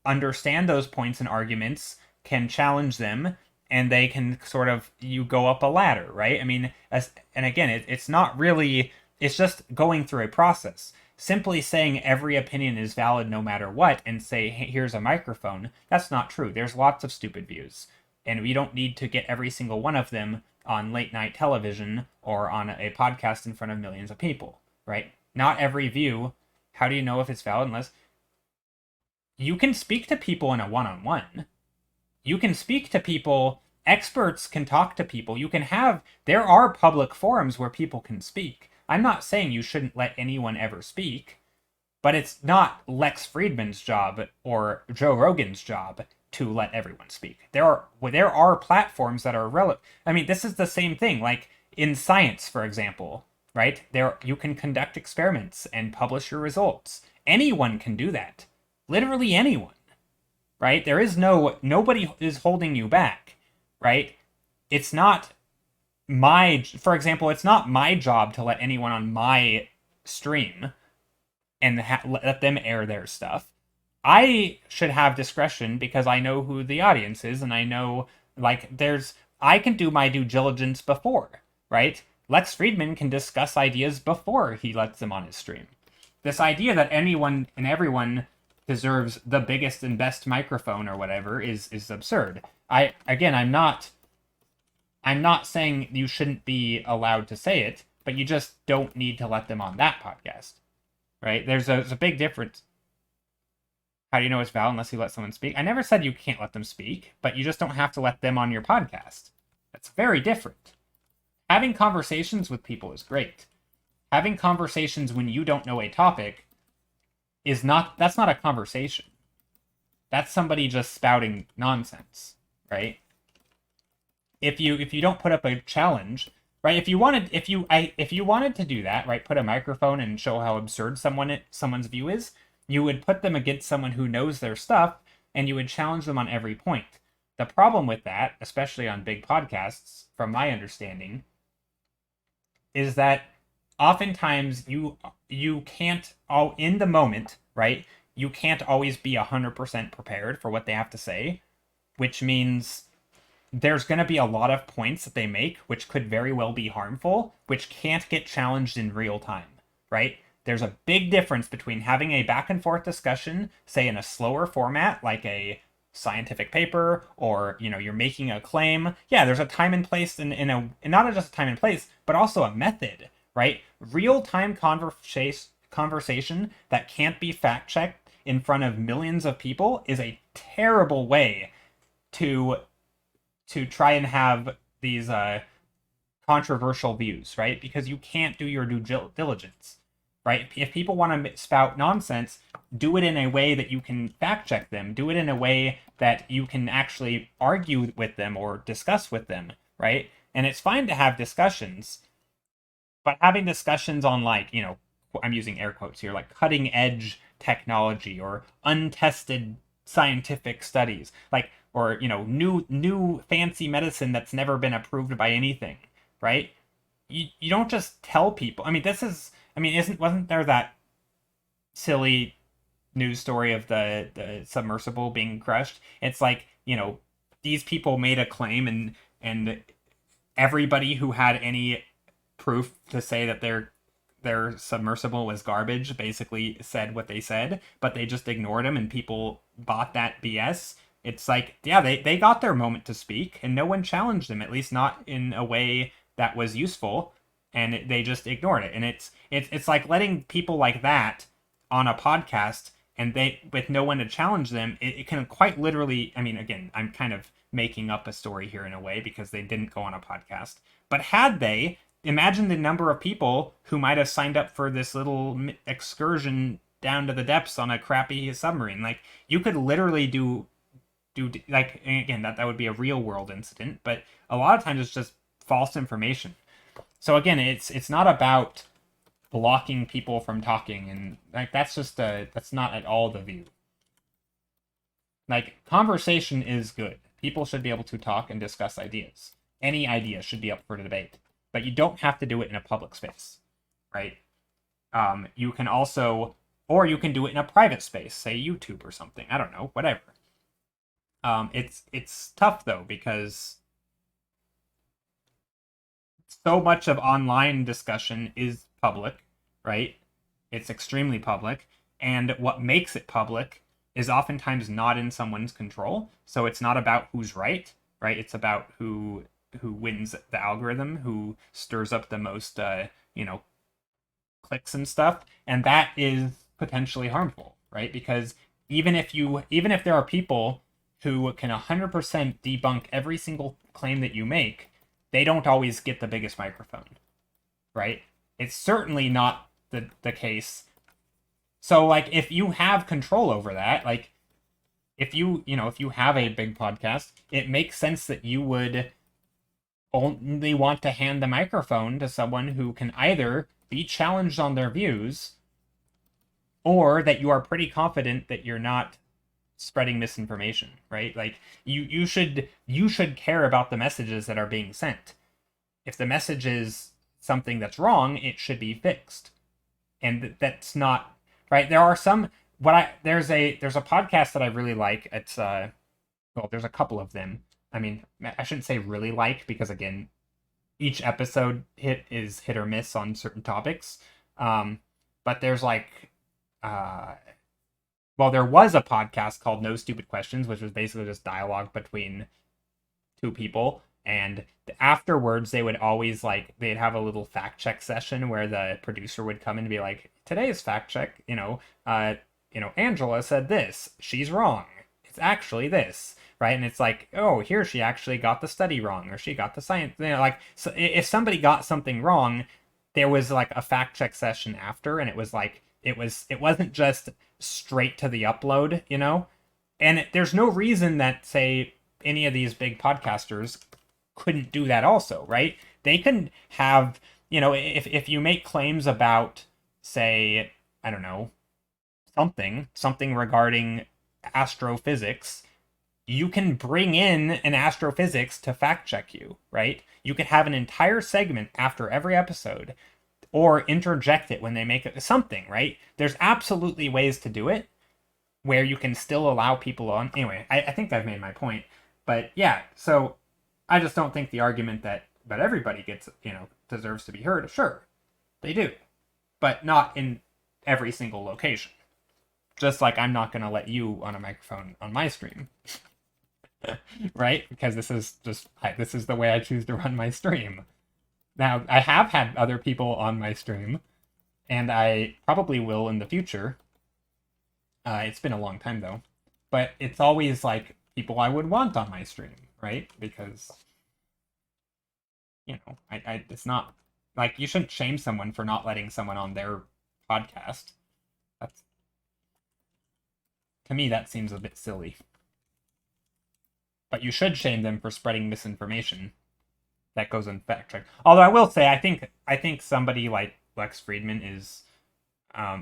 understand those points and arguments can challenge them, and they can sort of you go up a ladder, right? I mean, and again, it's not really, it's just going through a process. Simply saying every opinion is valid no matter what and say, hey, here's a microphone, that's not true. There's lots of stupid views, and we don't need to get every single one of them on late night television or on a podcast in front of millions of people, right? Not every view. How do you know if it's valid unless you can speak to people in a one-on-one? You can speak to people, experts can talk to people. There are public forums where people can speak. I'm not saying you shouldn't let anyone ever speak, but it's not Lex Friedman's job or Joe Rogan's job to let everyone speak. There are platforms that are relevant. I mean, this is the same thing. Like in science, for example, right? There you can conduct experiments and publish your results. Anyone can do that. Literally anyone. Right? Nobody is holding you back, right? It's not for example, it's not my job to let anyone on my stream and let them air their stuff. I should have discretion because I know who the audience is, and I know, I can do my due diligence before, right? Lex Friedman can discuss ideas before he lets them on his stream. This idea that anyone and everyone deserves the biggest and best microphone or whatever is absurd. I'm not saying you shouldn't be allowed to say it, but you just don't need to let them on that podcast, right? There's a big difference. How do you know it's valid unless you let someone speak? I never said you can't let them speak, but you just don't have to let them on your podcast. That's very different. Having conversations with people is great. Having conversations when you don't know a topic that's not a conversation. That's somebody just spouting nonsense, right? If you don't put up a challenge, right? If you wanted to do that, right, put a microphone and show how absurd someone's view is, you would put them against someone who knows their stuff, and you would challenge them on every point. The problem with that, especially on big podcasts, from my understanding, is that oftentimes you can't all in the moment, right? You can't always be 100% prepared for what they have to say. which means there's going to be a lot of points that they make which could very well be harmful, which can't get challenged in real time, right? There's a big difference between having a back and forth discussion, say in a slower format, like a scientific paper, or you're making a claim. Yeah, there's a time and place, and not just a time and place, but also a method, right? Real time conversation that can't be fact checked in front of millions of people is a terrible way to try and have these controversial views, right? Because you can't do your due diligence, right? If people want to spout nonsense, do it in a way that you can fact check them. Do it in a way that you can actually argue with them or discuss with them, right? And it's fine to have discussions, but having discussions on, like, I'm using air quotes here, like cutting edge technology or untested scientific studies, like, or new fancy medicine that's never been approved by anything, right? You don't just tell people. I mean, wasn't there that silly news story of the submersible being crushed? It's like, these people made a claim, and everybody who had any proof to say that their submersible was garbage basically said what they said, but they just ignored them, and people bought that BS. It's like, yeah, they got their moment to speak, and no one challenged them, at least not in a way that was useful, and they just ignored it. And it's like letting people like that on a podcast, and they, with no one to challenge them, it can quite literally, I mean, again, I'm kind of making up a story here in a way because they didn't go on a podcast, but had they, imagine the number of people who might have signed up for this little excursion down to the depths on a crappy submarine. Like, you could literally do like, again, that would be a real world incident, but a lot of times it's just false information. So again, it's not about blocking people from talking, and like that's not at all the view. Like, conversation is good. People should be able to talk and discuss ideas. Any idea should be up for debate, but you don't have to do it in a public space, right? You can also, or you can do it in a private space, say YouTube or something. I don't know, whatever. It's tough though, because so much of online discussion is public, right? It's extremely public, and what makes it public is oftentimes not in someone's control. So it's not about who's right? It's about who wins the algorithm, who stirs up the most clicks and stuff, and that is potentially harmful, right? Because even if there are people who can 100% debunk every single claim that you make, they don't always get the biggest microphone, right? It's certainly not the case. So, like, if you have control over that, like, if you have a big podcast, it makes sense that you would only want to hand the microphone to someone who can either be challenged on their views, or that you are pretty confident that you're not spreading misinformation, right? Like, you should care about the messages that are being sent. If the message is something that's wrong, it should be fixed. And that's not right. There are some there's a podcast that I really like. It's well, there's a couple of them. I mean, I shouldn't say really like, because again, each episode is hit or miss on certain topics. But there's like there was a podcast called No Stupid Questions, which was basically just dialogue between two people, and afterwards they would always, like, they'd have a little fact check session where the producer would come in and be like, today's fact check, Angela said this, she's wrong, it's actually this, right? And it's like, oh, here she actually got the study wrong, or she got the science, like, so if somebody got something wrong, there was like a fact check session after, and it was like, it wasn't just straight to the upload, and there's no reason that, say, any of these big podcasters couldn't do that also, right? They can have, if you make claims about, say, I don't know, something regarding astrophysics, you can bring in an astrophysics to fact check you, right? You could have an entire segment after every episode, or interject it when they make it something, right? There's absolutely ways to do it where you can still allow people on. Anyway, I think I've made my point. But yeah, so I just don't think the argument that everybody gets, deserves to be heard. Sure, they do, but not in every single location. Just like I'm not going to let you on a microphone on my stream, right? Because this is the way I choose to run my stream. Now, I have had other people on my stream, and I probably will in the future. It's been a long time though, but it's always like people I would want on my stream, right? Because it's not like you shouldn't shame someone for not letting someone on their podcast. That's To me that seems a bit silly. But you should shame them for spreading misinformation that goes in fact check. Although I will say, I think somebody like Lex Friedman is,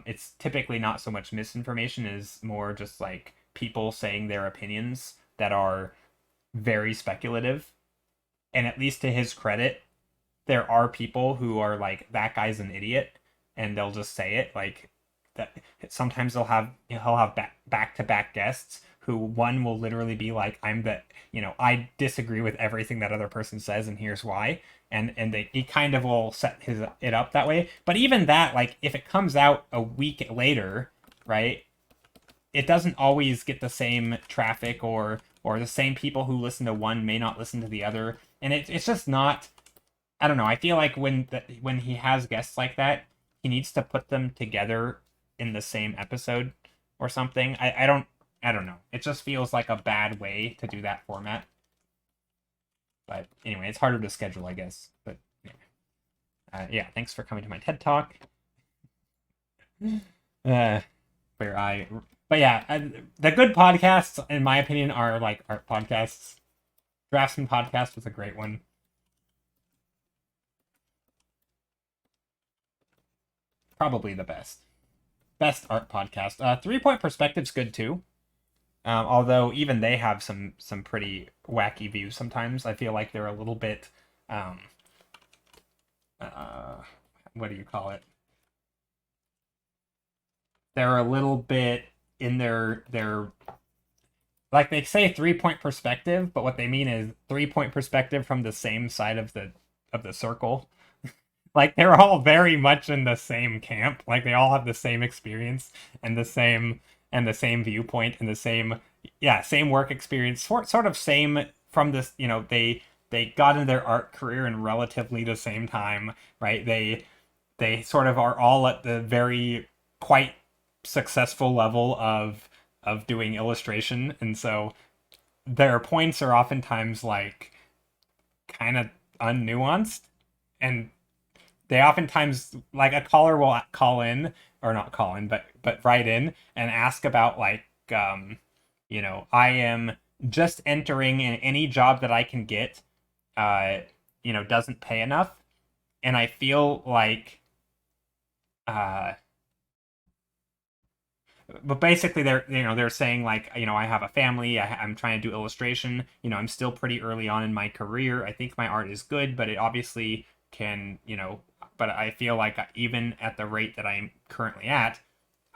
it's typically not so much misinformation as more just like people saying their opinions that are very speculative. And at least to his credit, there are people who are like, that guy's an idiot, and they'll just say it like that. Sometimes he'll have back to back guests who one will literally be like, I disagree with everything that other person says, and here's why. And he kind of will set it up that way. But even that, like, if it comes out a week later, right, it doesn't always get the same traffic, or the same people who listen to one may not listen to the other, and it's just not. I don't know. I feel like when he has guests like that, he needs to put them together in the same episode or something. I don't know. It just feels like a bad way to do that format. But anyway, it's harder to schedule, I guess. But yeah, thanks for coming to my TED Talk. Where I, but yeah, the good podcasts, in my opinion, are like art podcasts. Draftsman podcast was a great one. Probably the best art podcast. 3 Point Perspective's good too. Although even they have some pretty wacky views sometimes. I feel like they're a little bit, um, uh, what do you call it? They're a little bit in their like, they say 3 point perspective, but what they mean is 3 point perspective from the same side of the circle. Like, they're all very much in the same camp. Like, they all have the same experience and the same viewpoint and the same work experience. Sort of same from this. They got into their art career in relatively the same time, right? They sort of are all at the very quite successful level of doing illustration, and so their points are oftentimes like kind of unnuanced, and they oftentimes, like, a caller will call in, or not call in, but write in and ask about, like, I am just entering, and any job that I can get doesn't pay enough, and I feel like but basically they're saying, like, I have a family, I'm trying to do illustration, I'm still pretty early on in my career, I think my art is good, but it obviously can, but I feel like even at the rate that I'm currently at,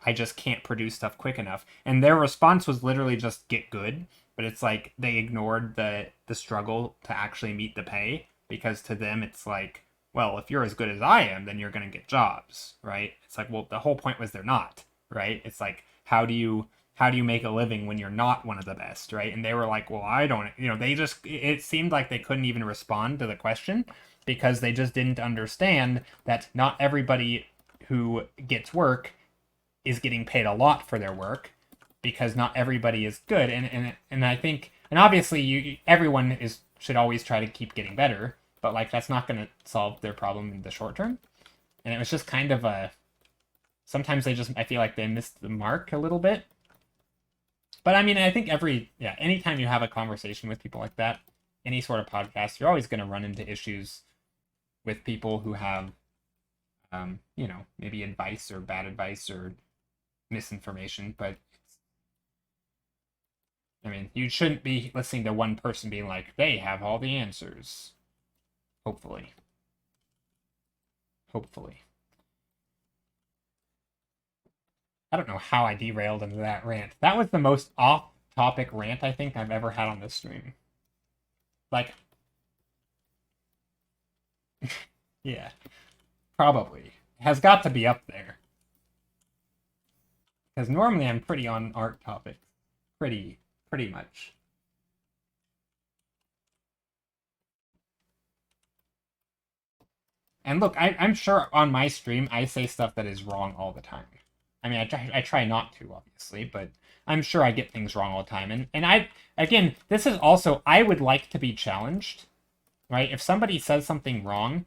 I just can't produce stuff quick enough. And their response was literally just get good, but it's like they ignored the struggle to actually meet the pay, because to them it's like, well, if you're as good as I am, then you're going to get jobs, right? It's like, well, the whole point was they're not, right? It's like, how do you make a living when you're not one of the best, right? And they were like, well, I don't, they just, it seemed like they couldn't even respond to the question, because they just didn't understand that not everybody who gets work is getting paid a lot for their work, because not everybody is good. And I think, and obviously everyone should always try to keep getting better, but like, that's not going to solve their problem in the short term. And it was just kind of sometimes I feel like they missed the mark a little bit. But I mean, I think anytime you have a conversation with people like that, any sort of podcast, you're always going to run into issues with people who have, maybe advice or bad advice or misinformation. But I mean, you shouldn't be listening to one person being like, they have all the answers. Hopefully. Hopefully. I don't know how I derailed into that rant. That was the most off-topic rant I think I've ever had on this stream. Like, yeah, probably. Has got to be up there. Because normally I'm pretty on art topics. Pretty much. And look, I'm sure on my stream I say stuff that is wrong all the time. I mean, I try not to, obviously, but I'm sure I get things wrong all the time. And again, this is also, I would like to be challenged, right? If somebody says something wrong,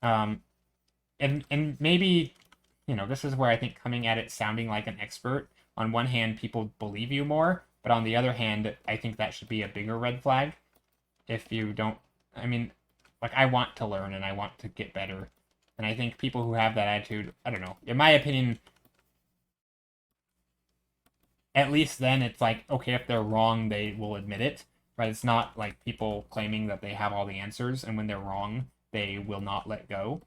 um, and maybe, this is where I think coming at it sounding like an expert, on one hand, people believe you more, but on the other hand, I think that should be a bigger red flag if you don't, I mean, like, I want to learn and I want to get better. And I think people who have that attitude, I don't know, in my opinion, at least then it's like, okay, if they're wrong, they will admit it, right? It's not like people claiming that they have all the answers, and when they're wrong, they will not let go.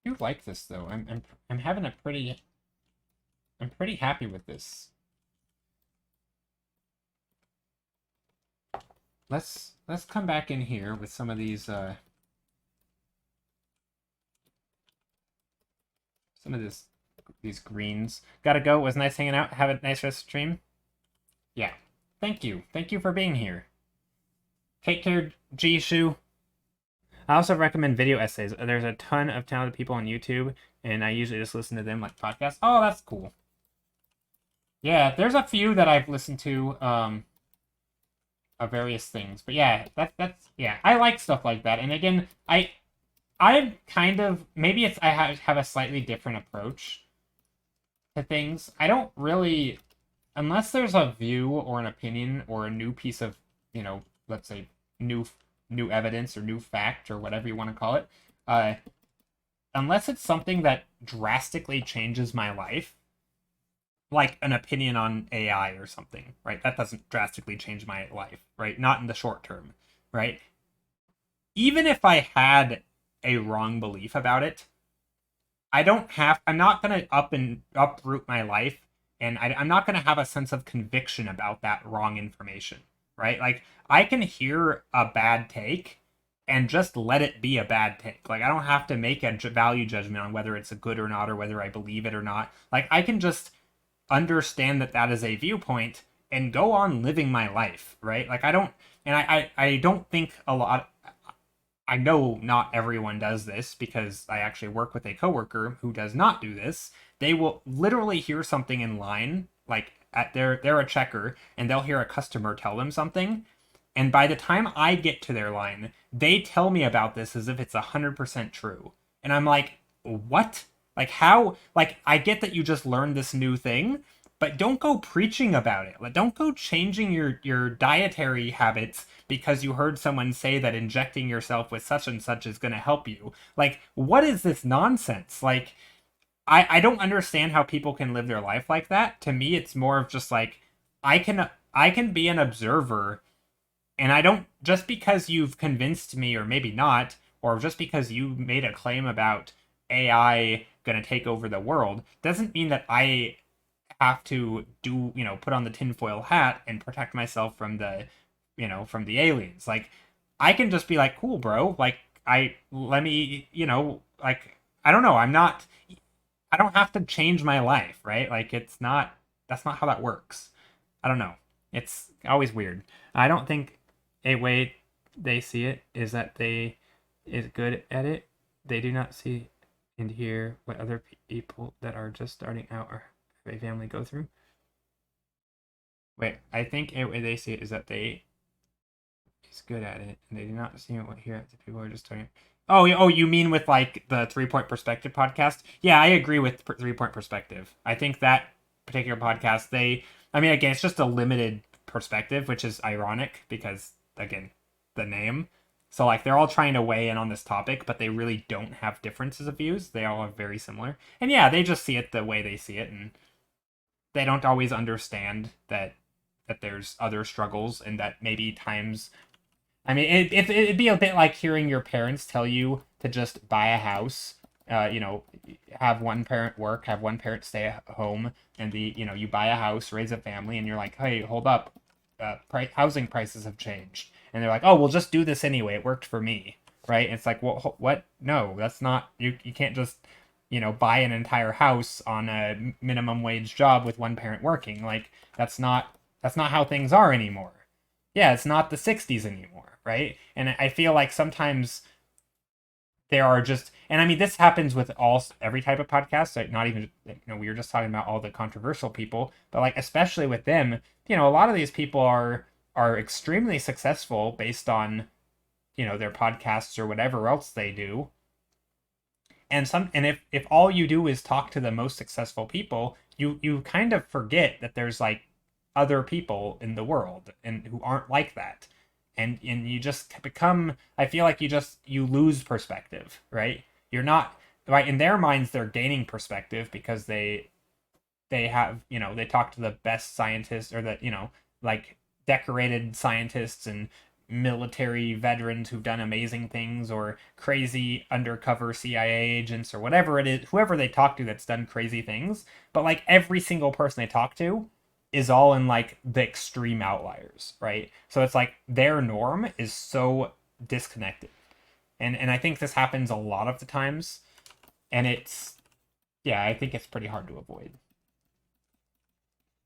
I do like this though. I'm having I'm pretty happy with this. Let's come back in here with some of these these greens. Gotta go. It was nice hanging out. Have a nice rest of the stream. Yeah. Thank you. Thank you for being here. Take care, Jishu. I also recommend video essays. There's a ton of talented people on YouTube, and I usually just listen to them like podcasts. Oh, that's cool. Yeah, there's a few that I've listened to of various things. But yeah, that's yeah, I like stuff like that. And again, I kind of, maybe it's I have a slightly different approach to things. I don't really, unless there's a view or an opinion or a new piece of, let's say new evidence or new fact or whatever you want to call it, unless it's something that drastically changes my life, like an opinion on AI or something, right? That doesn't drastically change my life, right? Not in the short term, right? Even if I had a wrong belief about it, I'm not going to uproot my life, and I'm not going to have a sense of conviction about that wrong information, right? Like, I can hear a bad take and just let it be a bad take. Like, I don't have to make a value judgment on whether it's a good or not, or whether I believe it or not. Like, I can just understand that that is a viewpoint and go on living my life, right? Like, I don't think a lot. I know not everyone does this because I actually work with a coworker who does not do this. They will literally hear something in line, like they're a checker, and they'll hear a customer tell them something, and by the time I get to their line, they tell me about this as if it's 100% true, and I'm like, what? Like, how? Like, I get that you just learned this new thing, but don't go preaching about it. Like, don't go changing your dietary habits because you heard someone say that injecting yourself with such and such is going to help you. Like, what is this nonsense? Like, I don't understand how people can live their life like that. To me, it's more of just like, I can be an observer, and I don't, just because you've convinced me, or maybe not, or just because you made a claim about AI going to take over the world, doesn't mean that I have to put on the tinfoil hat and protect myself from from the aliens. Like, I can just be like, cool, bro. Like, let me, like, I don't know. I don't have to change my life, right? Like, that's not how that works. I don't know. It's always weird. I don't think a way they see it is that they is good at it. They do not see and hear what other people that are just starting out or have a family go through. Wait, I think a way they see it is that they is good at it, and they do not see what hear the people are just talking. Oh, you mean with like the 3 Point Perspective podcast? Yeah, I agree with 3 Point Perspective. I think that particular podcast, I mean, again, it's just a limited perspective, which is ironic because, again, the name. So, like, they're all trying to weigh in on this topic, but they really don't have differences of views. They all are very similar. And yeah, they just see it the way they see it, and they don't always understand that there's other struggles, and that maybe times I mean, it'd be a bit like hearing your parents tell you to just buy a house. You know, have one parent work, have one parent stay at home, and you buy a house, raise a family, and you're like, hey, hold up, housing prices have changed, and they're like, oh, we'll just do this anyway. It worked for me, right? And it's like, well, what? No, that's not. You can't just buy an entire house on a minimum wage job with one parent working. Like that's not how things are anymore. Yeah, it's not the 60s anymore, right? And I feel like sometimes there are just, and I mean this happens with every type of podcast, like not even we were just talking about all the controversial people, but like especially with them, a lot of these people are extremely successful based on their podcasts or whatever else they do. And if all you do is talk to the most successful people, you kind of forget that there's like other people in the world and who aren't like that. And you just become, I feel like you lose perspective, right? You're not right in their minds, they're gaining perspective because they have, they talk to the best scientists or like decorated scientists and military veterans who've done amazing things or crazy undercover CIA agents or whatever it is, whoever they talk to that's done crazy things. But like every single person they talk to is all in like the extreme outliers, right? So it's like their norm is so disconnected. And I think this happens a lot of the times. And it's, yeah, I think it's pretty hard to avoid,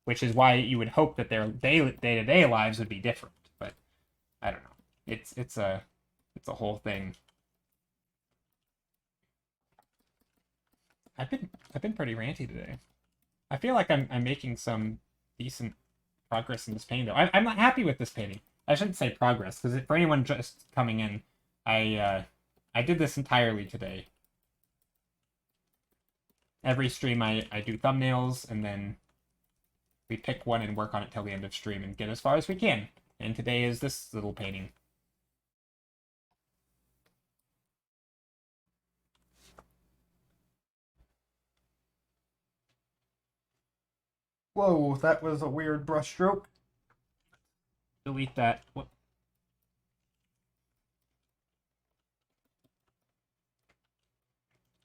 which is why you would hope that their day-to-day lives would be different. But I don't know. It's a whole thing. I've been pretty ranty today. I feel like I'm making some decent progress in this painting though. I'm not happy with this painting. I shouldn't say progress because for anyone just coming in, I did this entirely today. Every stream I do thumbnails and then we pick one and work on it till the end of stream and get as far as we can. And today is this little painting. Whoa, that was a weird brushstroke. Delete that. What?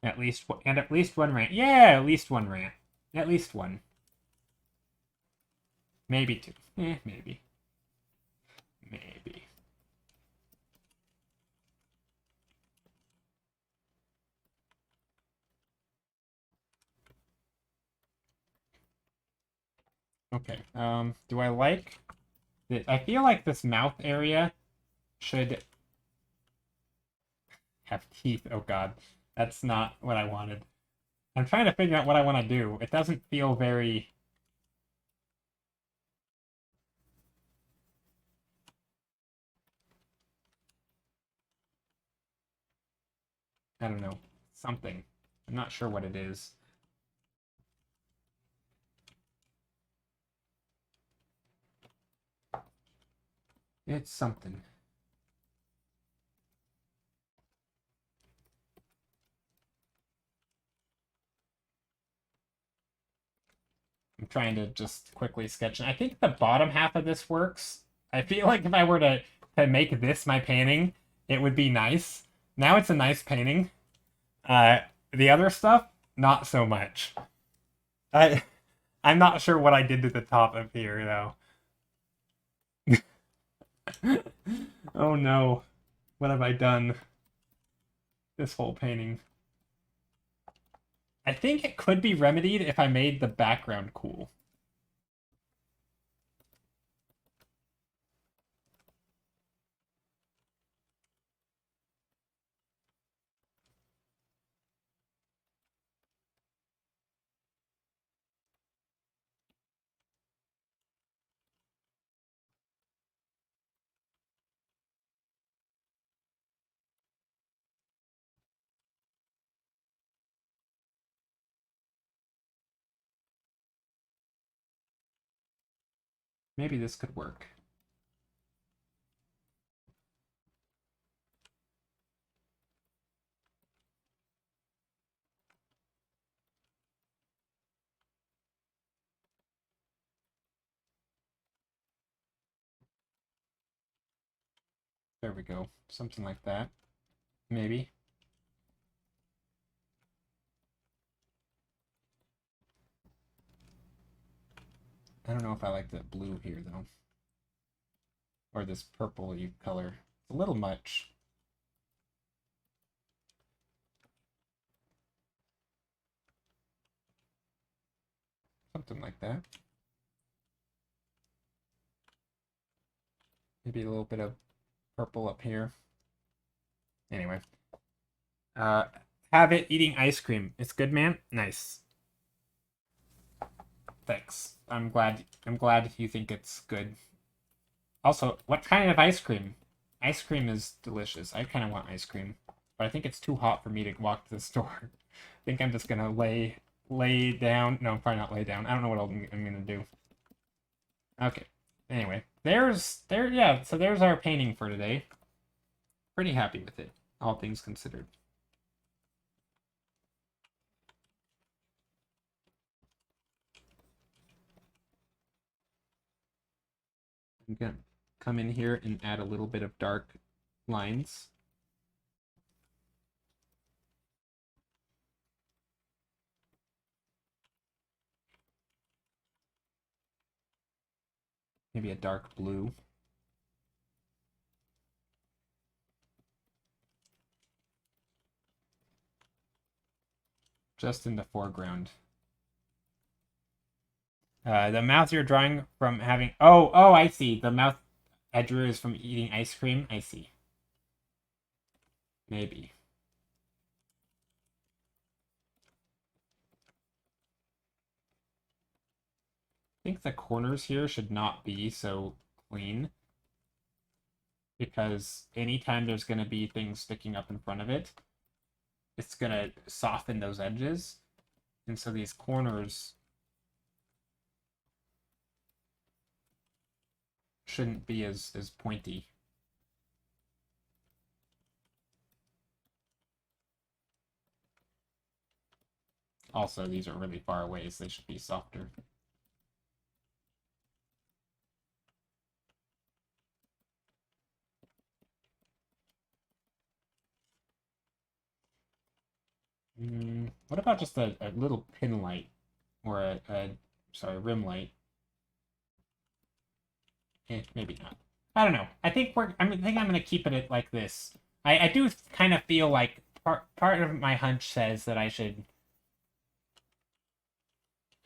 At least one rant. Yeah, at least one rant. At least one. Maybe two. Maybe. Maybe. Okay. Do I like I feel like this mouth area should have teeth. Oh god. That's not what I wanted. I'm trying to figure out what I want to do. It doesn't feel very I don't know. Something. I'm not sure what it is. It's something. I'm trying to just quickly sketch. I think the bottom half of this works. I feel like if I were to make this my painting, it would be nice. Now it's a nice painting. Uh, the other stuff, not so much. I I'm not sure what I did to the top of here though. Oh no, what have I done? This whole painting. I think it could be remedied if I made the background cool. Maybe this could work. There we go. Something like that. Maybe. I don't know if I like the blue here, though. Or this purple color. It's a little much. Something like that. Maybe a little bit of purple up here. Anyway. Have it eating ice cream. It's good, man? Nice. Thanks. I'm glad you think it's good. Also, what kind of ice cream? Ice cream is delicious. I kind of want ice cream, but I think it's too hot for me to walk to the store. I think I'm just gonna lay down. No, probably not lay down. I don't know what I'm gonna do. Okay. Anyway, yeah, so there's our painting for today. Pretty happy with it, all things considered. I'm gonna come in here and add a little bit of dark lines. Maybe a dark blue. Just in the foreground. The mouth you're drawing from having... Oh, I see. The mouth I drew is from eating ice cream. I see. Maybe. I think the corners here should not be so clean. Because anytime there's going to be things sticking up in front of it, it's going to soften those edges. And so these corners shouldn't be as pointy. Also, these are really far away, so they should be softer. What about just a little pin light? Or sorry, rim light? Maybe not. I don't know. I think I'm gonna keep it like this. I do kind of feel like part of my hunch says that I should,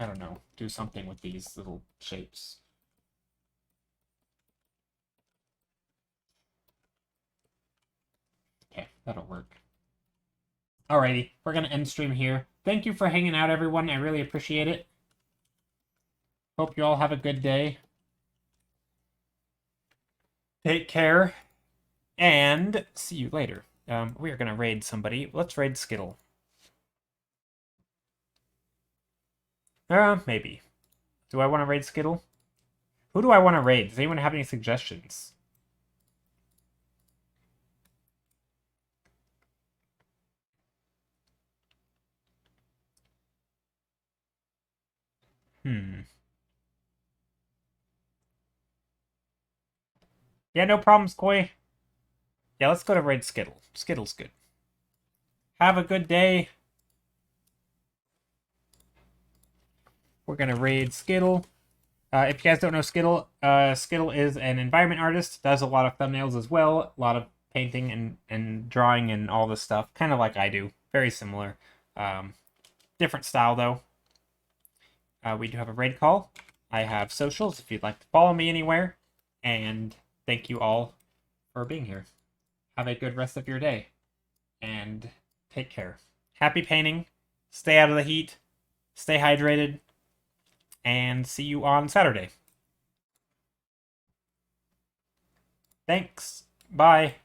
I don't know, do something with these little shapes. Okay, that'll work. Alrighty, we're gonna end stream here. Thank you for hanging out, everyone. I really appreciate it. Hope you all have a good day. Take care, and see you later. We are gonna raid somebody. Let's raid Skittle. Maybe. Do I want to raid Skittle? Who do I want to raid? Does anyone have any suggestions? Yeah, no problems, Koi. Yeah, let's go to raid Skittle. Skittle's good. Have a good day. We're gonna raid Skittle. If you guys don't know Skittle, Skittle is an environment artist. Does a lot of thumbnails as well. A lot of painting and drawing and all this stuff. Kind of like I do. Very similar. Different style, though. We do have a raid call. I have socials if you'd like to follow me anywhere. And thank you all for being here. Have a good rest of your day. And take care. Happy painting. Stay out of the heat. Stay hydrated. And see you on Saturday. Thanks. Bye.